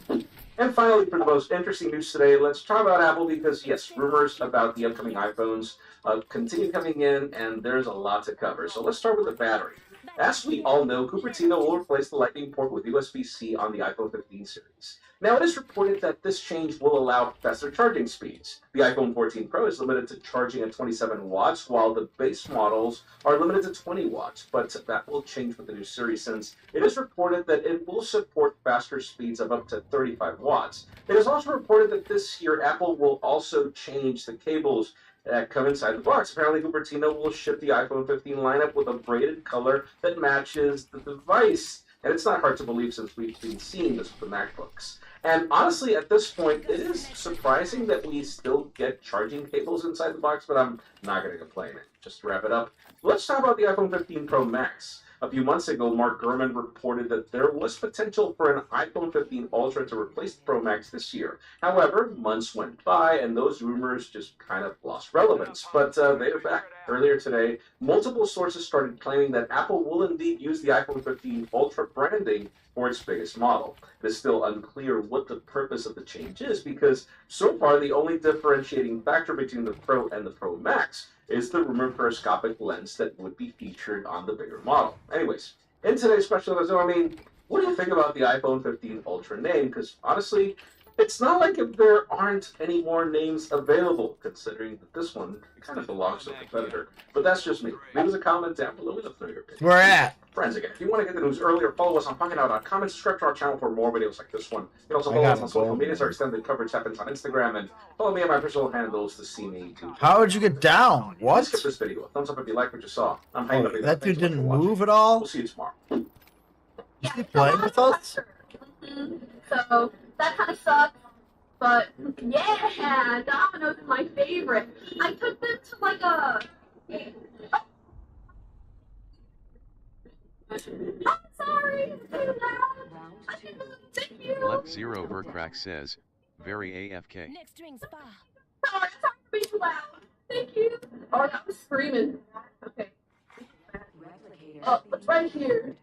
tags. And finally, for the most interesting news today, let's talk about Apple because, yes, rumors about the upcoming iPhones continue coming in, and there's a lot to cover. So let's start with the battery. As we all know, Cupertino will replace the Lightning port with USB-C on the iPhone 15 series. Now, it is reported that this change will allow faster charging speeds. The iPhone 14 Pro is limited to charging at 27 watts, while the base models are limited to 20 watts, but that will change with the new series since it is reported that it will support faster speeds of up to 35 watts. It is also reported that this year Apple will also change the cables that come inside the box. Apparently, Cupertino will ship the iPhone 15 lineup with a braided color that matches the device. And it's not hard to believe since we've been seeing this with the MacBooks. And honestly, at this point, it is surprising that we still get charging cables inside the box, but I'm not going to complain. Just to wrap it up, let's talk about the iPhone 15 Pro Max. A few months ago, Mark Gurman reported that there was potential for an iPhone 15 Ultra to replace the Pro Max this year. However, months went by and those rumors just kind of lost relevance. But they are back. Earlier today, multiple sources started claiming that Apple will indeed use the iPhone 15 Ultra branding for its biggest model. It is still unclear what the purpose of the change is because so far the only differentiating factor between the Pro and the Pro Max is the rumored periscopic lens that would be featured on the bigger model. Anyways, in today's special episode, what do you think about the iPhone 15 Ultra name? Because honestly, it's not like if there aren't any more names available, considering that this one kind of belongs to a competitor. But that's just me. Leave us a comment down below with your opinion. Where at? Friends, again, if you want to get the news earlier, follow us on PunkItOut.com and subscribe to our channel for more videos like this one. You can also follow us on social media. Our extended coverage happens on Instagram, and follow me on my personal handles to see me too. How would you get down? What? Let's skip this video. Thumbs up if you like what you saw. I'm hanging up. That dude didn't move at all? We'll see you tomorrow. Is he playing with us? So, that kind of sucks. But, yeah, Domino's is my favorite. I took them to, like, a... I'm sorry, it's too loud. Thank you. Left Zero Vercrack says, very AFK. Next drink spa. Sorry to be too loud. Thank you. Oh, I was screaming. Okay. Oh, it's right here.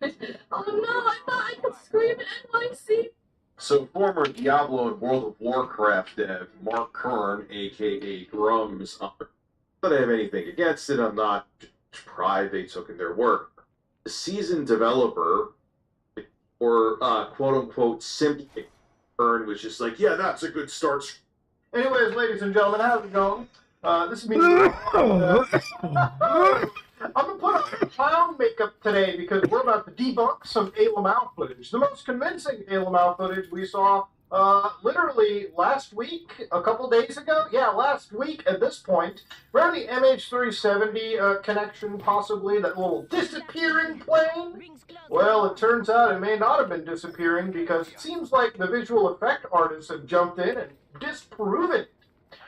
Oh no, I thought I could scream at NYC. So former Diablo and World of Warcraft dev Mark Kern, aka Drums, not that I have anything against it, I'm not pride they took in their work. The seasoned developer, or quote-unquote simply, Kern was just like, yeah, that's a good start. Anyways, ladies and gentlemen, how's it going? This is me. I'm going to put on clown makeup today because we're about to debunk some ALML footage. The most convincing ALML footage we saw literally last week, a couple days ago. Yeah, last week at this point. Around the MH370 connection, possibly, that little disappearing plane. Well, it turns out it may not have been disappearing because it seems like the visual effect artists have jumped in and disproven it.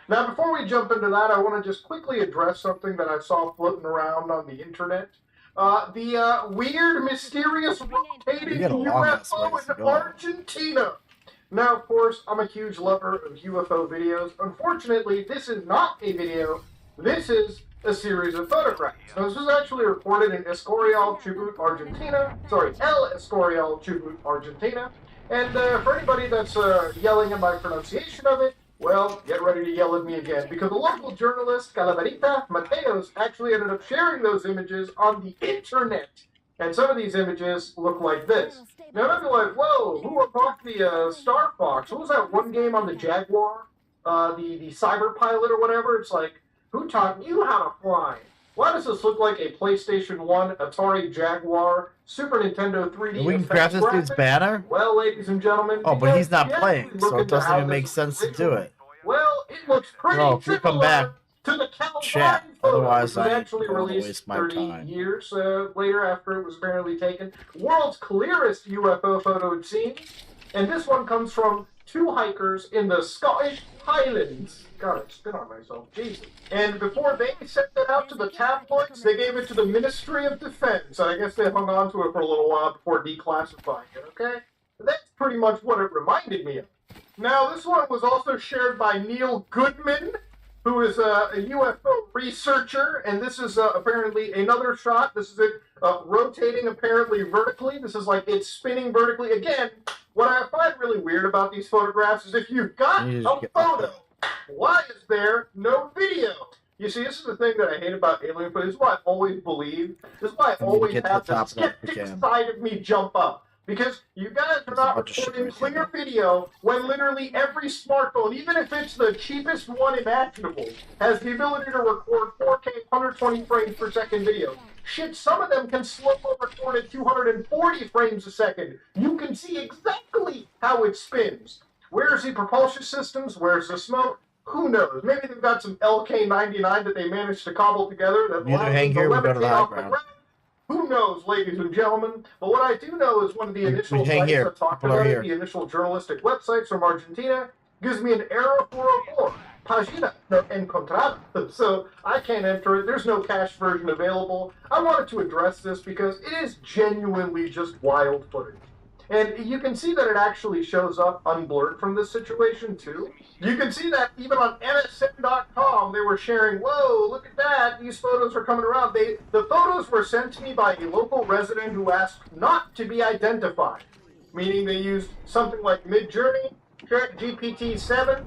Now, before we jump into that, I want to just quickly address something that I saw floating around on the internet. The weird, mysterious, rotating UFO in Argentina. Now, of course, I'm a huge lover of UFO videos. Unfortunately, this is not a video. This is a series of photographs. Now, this was actually recorded in Escorial, Chubut, Argentina. Sorry, El Escorial, Chubut, Argentina. And for anybody that's yelling at my pronunciation of it, Well, get ready to yell at me again, because the local journalist, Calaverita Mateos, actually ended up sharing those images on the internet. And some of these images look like this. Now, I'd be like, whoa, who unlocked the Star Fox? What was that one game on the Jaguar? The Cyber Pilot or whatever? It's like, who taught you how to fly? Why does this look like a PlayStation 1, Atari Jaguar, Super Nintendo 3D? We can grab this dude's banner? Well, ladies and gentlemen... Oh, but he's not playing, so it doesn't even make sense to do it. Well, it looks pretty if you come back, to the chat. Otherwise, was I actually don't released waste my 30 time. years later after it was apparently taken. World's clearest UFO photo, it seems. And this one comes from two hikers in the Scottish Highlands. God, I spit on myself. Jesus. And before they sent it out to the tabloids, they gave it to the Ministry of Defense. And I guess they hung on to it for a little while before declassifying it, okay? That's pretty much what it reminded me of. Now, this one was also shared by Neil Goodman, who is a UFO researcher, and this is apparently another shot. This is it rotating apparently vertically. This is like it's spinning vertically. Again, what I find really weird about these photographs is if you've got a photo, why is there no video? You see, this is the thing that I hate about alien footage. This is why I always believe. This is why I always have the skeptic side of me jump up. Because you guys are not recording clear video when literally every smartphone, even if it's the cheapest one imaginable, has the ability to record 4K 120 frames per second video. Shit, some of them can slow record at 240 frames a second. You can see exactly how it spins. Where's the propulsion systems? Where's the smoke? Who knows? Maybe they've got some LK99 that they managed to cobble together that You either hang here or we go to the high ground. Who knows, ladies and gentlemen? But what I do know is one of the initial sites that talked about it, the initial journalistic websites from Argentina, gives me an error 404. Página no encontrada. So I can't enter it. There's no cached version available. I wanted to address this because it is genuinely just wild footage. And you can see that it actually shows up unblurred from this situation, too. You can see that even on MSN.com, they were sharing, whoa, look at that, these photos are coming around. The photos were sent to me by a local resident who asked not to be identified, meaning they used something like Midjourney, GPT-7,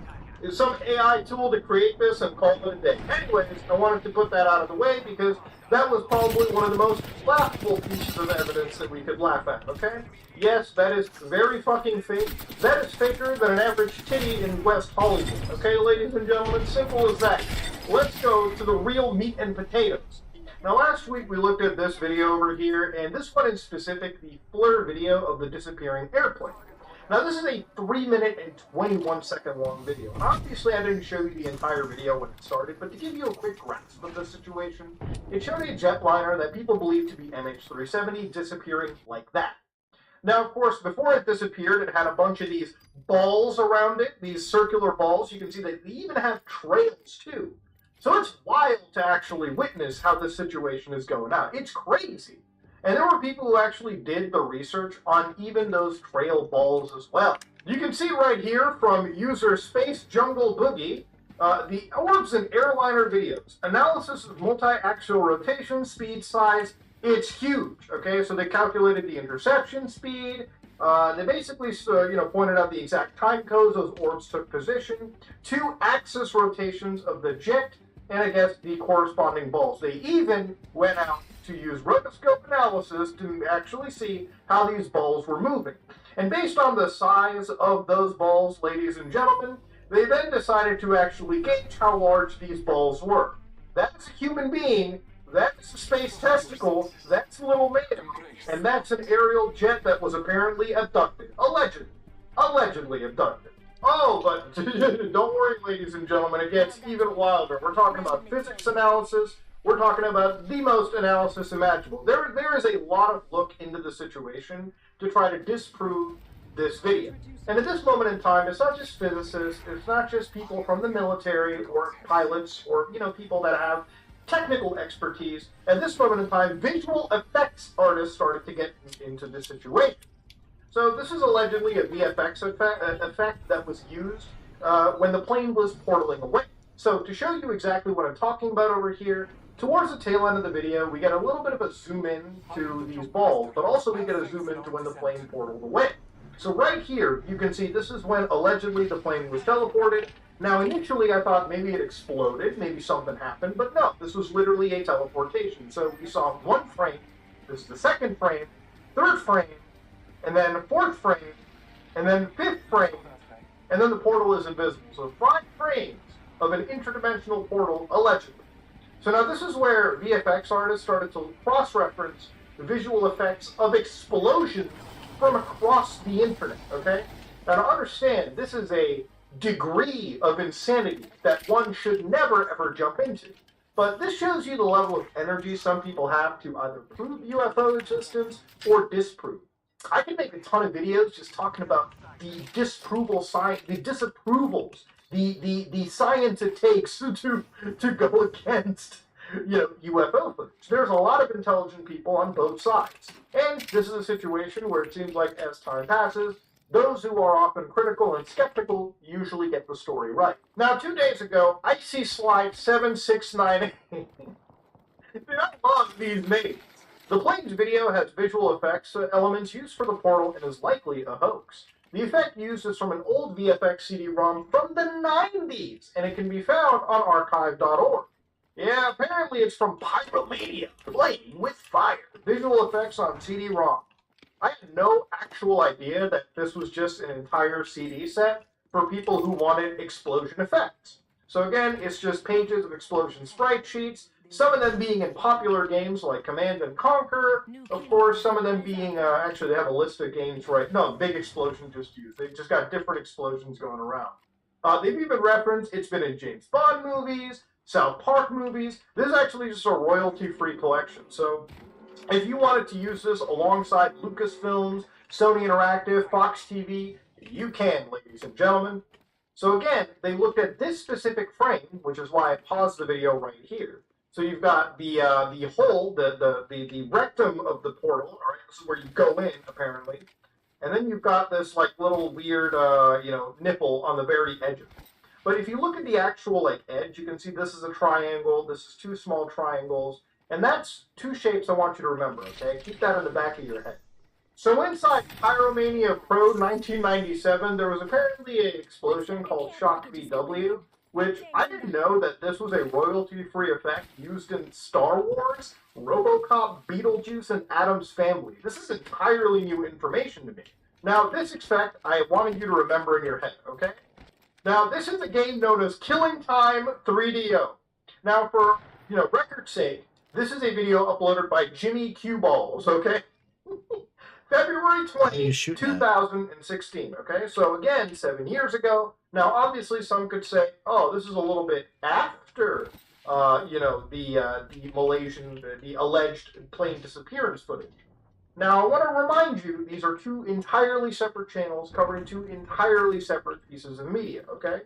some AI tool to create this and call it a day. Anyways, I wanted to put that out of the way because that was probably one of the most laughable pieces of evidence that we could laugh at, okay? Yes, that is very fucking fake. That is faker than an average titty in West Hollywood, okay, ladies and gentlemen? Simple as that. Let's go to the real meat and potatoes. Now, last week we looked at this video over here, and this one in specific, the FLIR video of the disappearing airplane. Now, this is a 3-minute and 21-second long video. Obviously, I didn't show you the entire video when it started, but to give you a quick grasp of the situation, it showed a jetliner that people believe to be MH370 disappearing like that. Now, of course, before it disappeared, it had a bunch of these balls around it, these circular balls. You can see that they even have trails, too. So it's wild to actually witness how this situation is going out. It's crazy. And there were people who actually did the research on even those trail balls as well. You can see right here from user Space Jungle Boogie, the orbs and airliner videos. Analysis of multi-axial rotation, speed, size, it's huge, okay? So they calculated the interception speed. They basically, pointed out the exact time codes those orbs took position, 2 axis rotations of the jet, and I guess the corresponding balls. They even went out to use rotoscope analysis to actually see how these balls were moving. And based on the size of those balls, ladies and gentlemen, they then decided to actually gauge how large these balls were. That's a human being, that's a space testicle, that's a little man, and that's an aerial jet that was apparently abducted. Allegedly abducted. Oh, but don't worry, ladies and gentlemen, it gets even wilder. We're talking about physics analysis. We're talking about the most analysis imaginable. There is a lot of look into the situation to try to disprove this video. And at this moment in time, it's not just physicists, it's not just people from the military or pilots or, people that have technical expertise. At this moment in time, visual effects artists started to get into this situation. So this is allegedly a VFX effect that was used when the plane was portaling away. So to show you exactly what I'm talking about over here, towards the tail end of the video, we get a little bit of a zoom in to these balls, but also we get a zoom in to when the plane portaled away. So right here, you can see this is when allegedly the plane was teleported. Now, initially I thought maybe it exploded, maybe something happened, but no, this was literally a teleportation. So we saw one frame, this is the second frame, third frame, and then fourth frame, and then fifth frame, and then the portal is invisible. So 5 frames of an interdimensional portal, allegedly. So now this is where VFX artists started to cross-reference the visual effects of explosions from across the internet, okay? Now to understand, this is a degree of insanity that one should never ever jump into. But this shows you the level of energy some people have to either prove UFO existence or disprove. I can make a ton of videos just talking about the disapprovals, the science it takes to go against, UFO footage. There's a lot of intelligent people on both sides. And this is a situation where it seems like as time passes, those who are often critical and skeptical usually get the story right. Now, 2 days ago, I see slide 7698. Dude, I love these names. The Plains video has visual effects elements used for the portal and is likely a hoax. The effect used is from an old VFX CD-ROM from the 90s, and it can be found on archive.org. Yeah, apparently it's from Pyromania, playing with fire. Visual effects on CD-ROM. I had no actual idea that this was just an entire CD set for people who wanted explosion effects. So again, it's just pages of explosion sprite sheets, some of them being in popular games like Command & Conquer, of course, some of them being, actually they have a list of games Big Explosion just used. They've just got different explosions going around. They've even referenced, it's been in James Bond movies, South Park movies. This is actually just a royalty-free collection, so if you wanted to use this alongside Lucasfilms, Sony Interactive, Fox TV, you can, ladies and gentlemen. So again, they looked at this specific frame, which is why I paused the video right here. So you've got the hole, the rectum of the portal, all right, this is where you go in, apparently. And then you've got this, little weird, nipple on the very edge of it. But if you look at the actual, edge, you can see this is a triangle, this is 2 small triangles, and that's 2 shapes I want you to remember, okay? Keep that in the back of your head. So inside Pyromania Pro 1997, there was apparently an explosion called Shock VW, which I didn't know that this was a royalty-free effect used in Star Wars, RoboCop, Beetlejuice, and Addams Family. This is entirely new information to me. Now, this effect I wanted you to remember in your head, okay? Now, this is a game known as Killing Time 3DO. Now, for, record's sake, this is a video uploaded by Jimmy Q Balls, okay? February 20, 2016, okay? So again, 7 years ago. Now, obviously, some could say, oh, this is a little bit after, the Malaysian, the alleged plane disappearance footage. Now, I want to remind you, these are 2 entirely separate channels covering 2 entirely separate pieces of media, okay?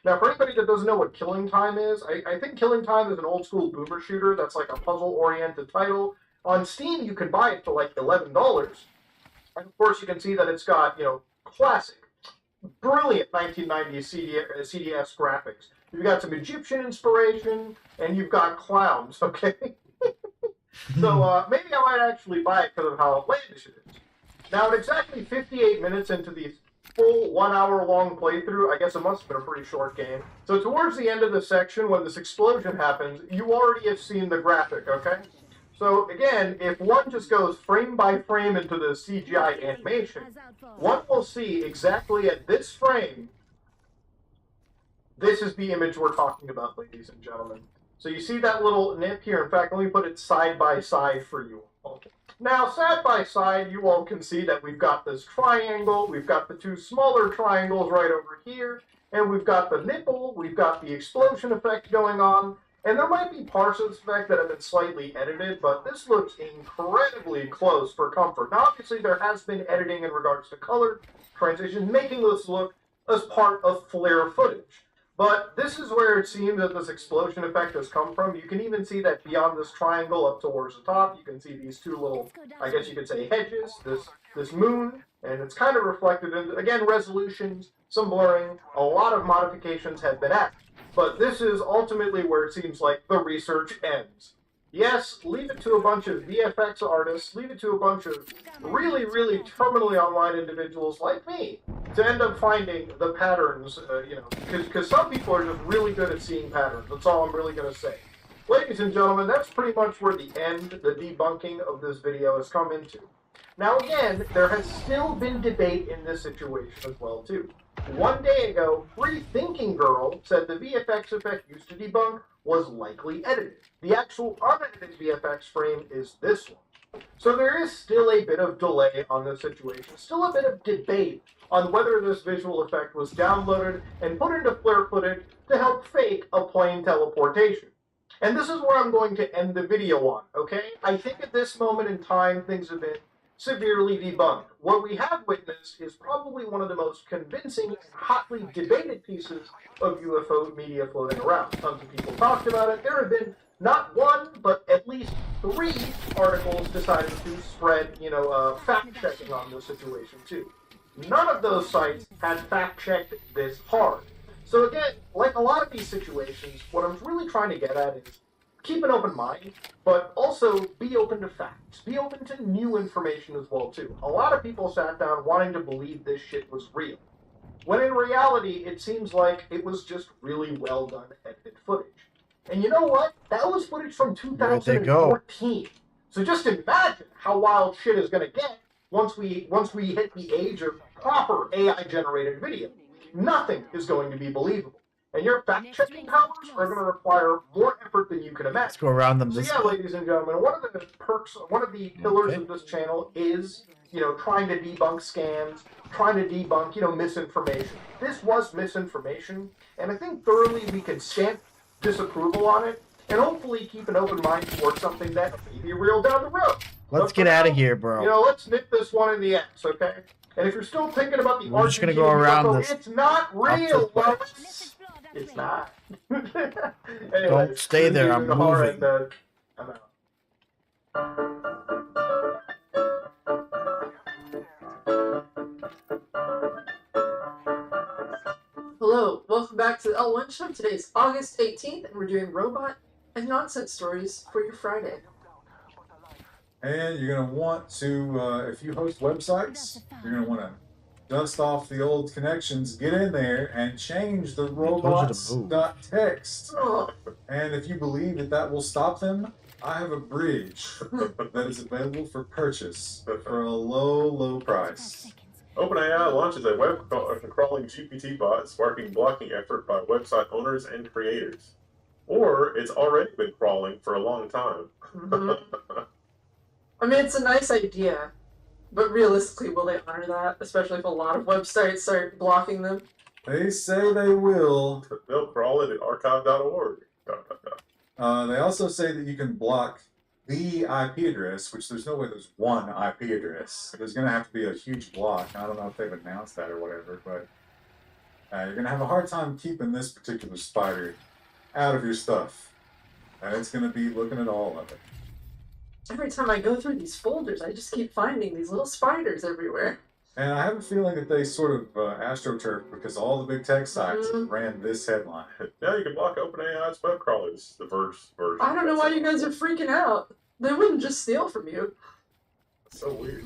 Now, for anybody that doesn't know what Killing Time is, I think Killing Time is an old-school boomer shooter that's like a puzzle-oriented title. On Steam, you can buy it for $11. And of course, you can see that it's got, classic, brilliant 1990s CDS graphics. You've got some Egyptian inspiration, and you've got clowns, okay? So maybe I might actually buy it because of how outlandish it is. Now, at exactly 58 minutes into the full 1 hour long playthrough, I guess it must have been a pretty short game. So towards the end of the section, when this explosion happens, you already have seen the graphic, okay? So again, if one just goes frame by frame into the CGI animation, one will see exactly at this frame, this is the image we're talking about, ladies and gentlemen. So you see that little nip here? In fact, let me put it side by side for you all. Now, side by side, you all can see that we've got this triangle, we've got the 2 smaller triangles right over here, and we've got the nipple, we've got the explosion effect going on, and there might be parts of this effect that have been slightly edited, but this looks incredibly close for comfort. Now, obviously, there has been editing in regards to color transition, making this look as part of flare footage. But this is where it seems that this explosion effect has come from. You can even see that beyond this triangle up towards the top, you can see these 2 little, I guess you could say, hedges, this moon, and it's kind of reflected in, again, resolutions, some blurring, a lot of modifications have been added. But this is ultimately where it seems like the research ends. Yes, leave it to a bunch of VFX artists, leave it to a bunch of really, really terminally online individuals like me to end up finding the patterns, because some people are just really good at seeing patterns. That's all I'm really going to say. Ladies and gentlemen, that's pretty much where the debunking of this video has come into. Now again, there has still been debate in this situation as well too. One day ago, Free Thinking Girl said the VFX effect used to debunk was likely edited. The actual unedited VFX frame is this one. So there is still a bit of delay on this situation, still a bit of debate on whether this visual effect was downloaded and put into Flare footage to help fake a plane teleportation. And this is where I'm going to end the video on, okay? I think at this moment in time, things have been severely debunked. What we have witnessed is probably one of the most convincing and hotly debated pieces of UFO media floating around. Tons of people talked about it. There have been not one, but at least 3 articles deciding to spread, fact-checking on this situation too. None of those sites had fact-checked this hard. So again, like a lot of these situations, what I'm really trying to get at is keep an open mind, but also be open to facts. Be open to new information as well too. A lot of people sat down wanting to believe this shit was real, when in reality it seems like it was just really well done edited footage. And you know what? That was footage from 2014. So just imagine how wild shit is gonna get once we hit the age of proper AI-generated video. Nothing is going to be believable. And your fact-checking powers are going to require more effort than you can imagine. Let's go around them this way. Ladies and gentlemen, one of the pillars of this channel is, trying to debunk scams, trying to debunk, misinformation. This was misinformation, and I think thoroughly we can stamp disapproval on it, and hopefully keep an open mind towards something that may be real down the road. Let's get out of here, bro. Let's nip this one in the ass, okay? And if you're still thinking about the we're just gonna go around this. It's not real, Lois. It's not. Anyways, don't stay there. I'm moving. I'm out. Hello, welcome back to the L1 Show. Today's August 18th, and we're doing robot and nonsense stories for your Friday. And you're going to want to, if you host websites, you're going to want to dust off the old connections, get in there, and change the robots.txt. And if you believe that will stop them, I have a bridge that is available for purchase for a low, low price. OpenAI launches a web-crawling GPT bot, sparking blocking effort by website owners and creators. Or it's already been crawling for a long time. I mean, it's a nice idea, but realistically, will they honor that? Especially if a lot of websites start blocking them? They say they will. They'll crawl it at archive.org. They also say that you can block the IP address, which there's no way there's one IP address. There's going to have to be a huge block. I don't know if they've announced that or whatever, but you're going to have a hard time keeping this particular spider out of your stuff. And it's going to be looking at all of it. Every time I go through these folders, I just keep finding these little spiders everywhere. And I have a feeling that they sort of astroturfed because all the big tech sites ran this headline. Now you can block OpenAI's web crawlers, the Verge version. I don't know why you guys are freaking out. They wouldn't just steal from you. That's so weird.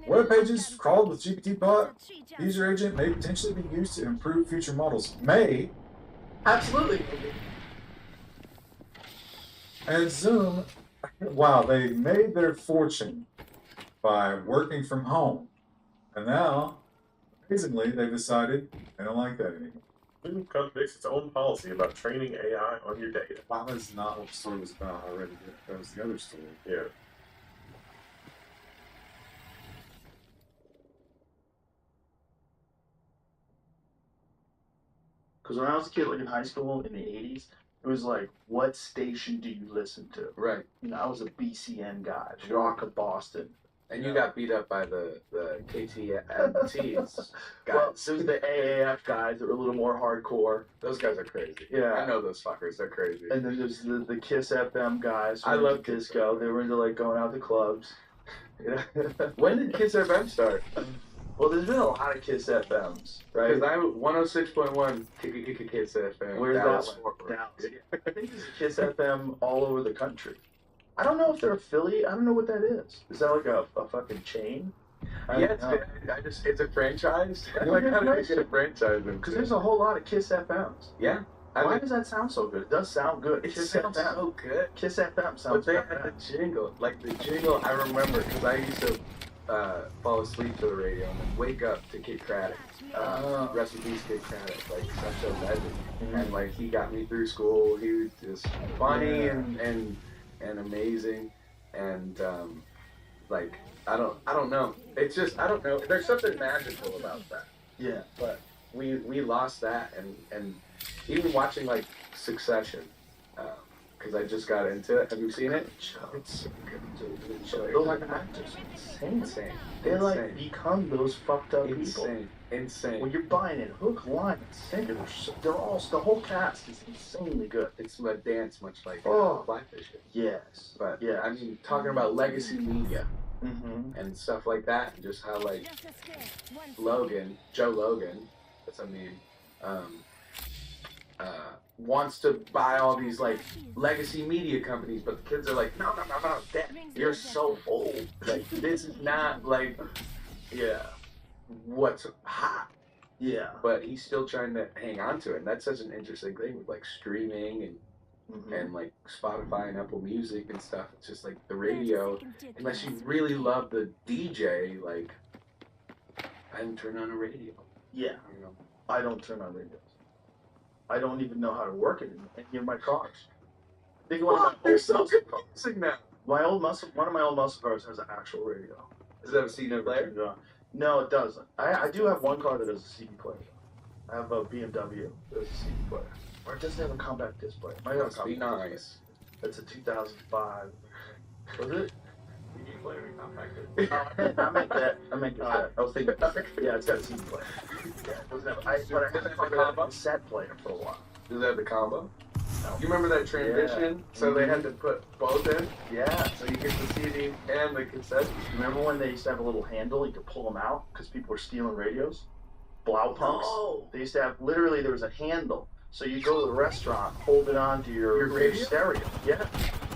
Web pages crawled with GPT-bot. User agent may potentially be used to improve future models. May. Absolutely. And Zoom, wow, they made their fortune by working from home. And now, amazingly, they've decided they don't like that anymore. Zoom contradicts its own policy about training AI on your data. Wow, that's not what the story was about. I read it. That was the other story. Yeah. Because when I was a kid, like in high school in the 80s, it was like, what station do you listen to? Right. I was a BCN guy, Rock of Boston. And you got beat up by the KTMTs guys. Well, it was the AAF guys that were a little more hardcore. Those guys are crazy. Yeah. I know those fuckers. They're crazy. And then there's the Kiss FM guys. I love disco. They were into like going out to clubs. When did Kiss FM start? Well, there's been a lot of Kiss FMs, right? Because I'm 106.1 Kiss FM. Where's Dallas? that one? Dallas. I think there's a Kiss FM all over the country. I don't know if they're affiliate. I don't know what that is. Is that like a fucking chain? It's a franchise. I like how to get a franchise. Because there's a whole lot of Kiss FMs. Yeah. Why does that sound so good? It does sound good. It Kiss sounds FM. so good. Kiss FM sounds But they good. had the jingle. Like the jingle, I remember because I used to fall asleep to the radio and then wake up to Kid Craddock. Rest in peace, Kid Craddock. Like such a legend. And like he got me through school. He was just funny and amazing. And like I don't know. It's just I don't know. There's something magical about that. Yeah. But we lost that and even watching like Succession, because I just got into it. Have you seen it? It's so good. Those actors, insane. They like become those fucked up people. Insane. When you're buying it, hook, line, and sinker, they're all the whole cast is insanely good. It's a dance, much like Blackfish. Yes, but yeah, I mean, talking about legacy media and stuff like that, and just how like Joe Logan, that's I mean, wants to buy all these like legacy media companies, but the kids are like, no, Dad, you're so old. Like this is not like, what's hot. Yeah. But he's still trying to hang on to it, and that's such an interesting thing with like streaming and like Spotify and Apple Music and stuff. It's just like the radio, unless you really love the DJ, like I haven't turned on a radio. Yeah. You know, I don't turn on radios. I don't even know how to work it in any of my cars. Think about they're so confusing now. One of my old muscle cars has an actual radio. Does it have a CD player? No, it doesn't. I do have one car that has a CD player. I have a BMW that has a CD player. Or it doesn't have a compact disc player. It might have a compact disc player. It's a 2005. Was it? CD player and compact disc. I meant that. I was thinking. Yeah, it's got a CD player. Yeah, it doesn't have. But I had a cassette player for a while. Does it have the combo? No. You remember that transition? Yeah. So they had to put both in? Yeah. So you get the CD and the cassette. Remember when they used to have a little handle, you could pull them out because people were stealing radios? Blow punks? No. They used to have, literally there was a handle. So you go to the restaurant, hold it on to your radio? Stereo. Yeah.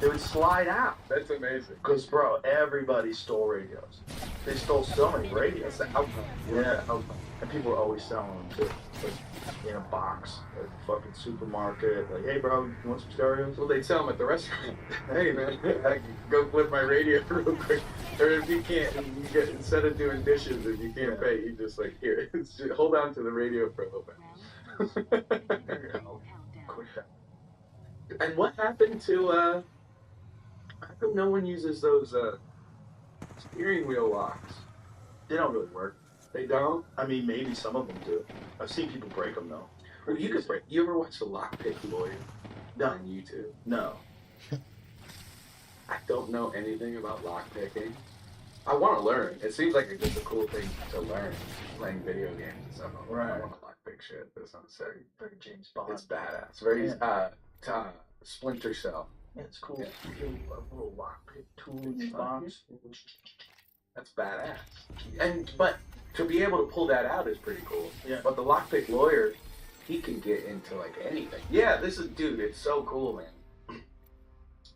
They would slide out. That's amazing. Because, bro, everybody stole radios. They stole so many radios. That's the outcome. Yeah. And people were always selling them too. Like, in a box at the fucking supermarket. Like, hey, bro, you want some stereos? Well, they sell them at the restaurant. Hey, man, I can go flip my radio real quick. Or if you can't, you get, instead of doing dishes, if you can't pay, you just like, here, just hold on to the radio for a little bit. There you go. And what happened to, how come no one uses those steering wheel locks? They don't really work. They don't? I mean, maybe some of them do. I've seen people break them, though. Well, you could break. You ever watch the Lockpick Lawyer on YouTube? No. I don't know anything about lockpicking. I want to learn. It seems like it's just a cool thing to learn, playing video games and stuff. Right. I want to lockpick shit. That sounds sick. Very James Bond. It's badass. Very Splinter Cell. Yeah, it's cool. A little lockpick tool in your box. That's badass. But to be able to pull that out is pretty cool. Yeah. But the Lockpick Lawyer, he can get into like anything. Yeah, dude, it's so cool, man.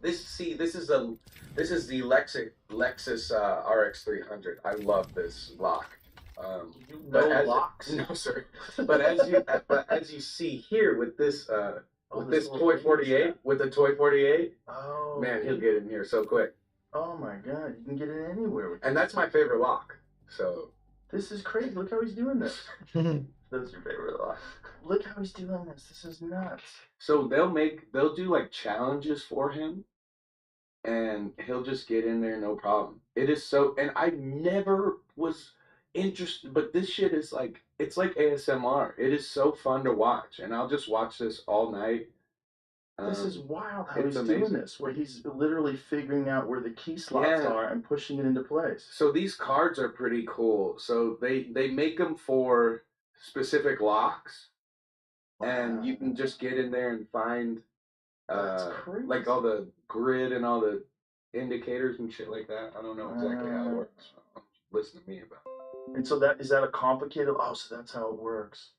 This is the Lexus RX 300. I love this lock. Locks? No, sir. But as you see here with this this Toy 48, with the Toy 48, man, he'll get in here so quick. Oh my god, you can get it anywhere with And that's my favorite lock. So this is crazy. Look how he's doing this. That's your favorite lock. Look how he's doing this. This is nuts. So they'll do like challenges for him, and he'll just get in there no problem. It is so, and I never was interested, but this shit is like, it's like ASMR. It is so fun to watch, and I'll just watch this all night. This is wild how he's doing this, where he's literally figuring out where the key slots are and pushing it into place. So these cards are pretty cool. So they make them for specific locks, and you can just get in there and find like all the grid and all the indicators and shit like that. I don't know exactly how it works. Listen to me about it. And so is that a complicated? Oh, so that's how it works.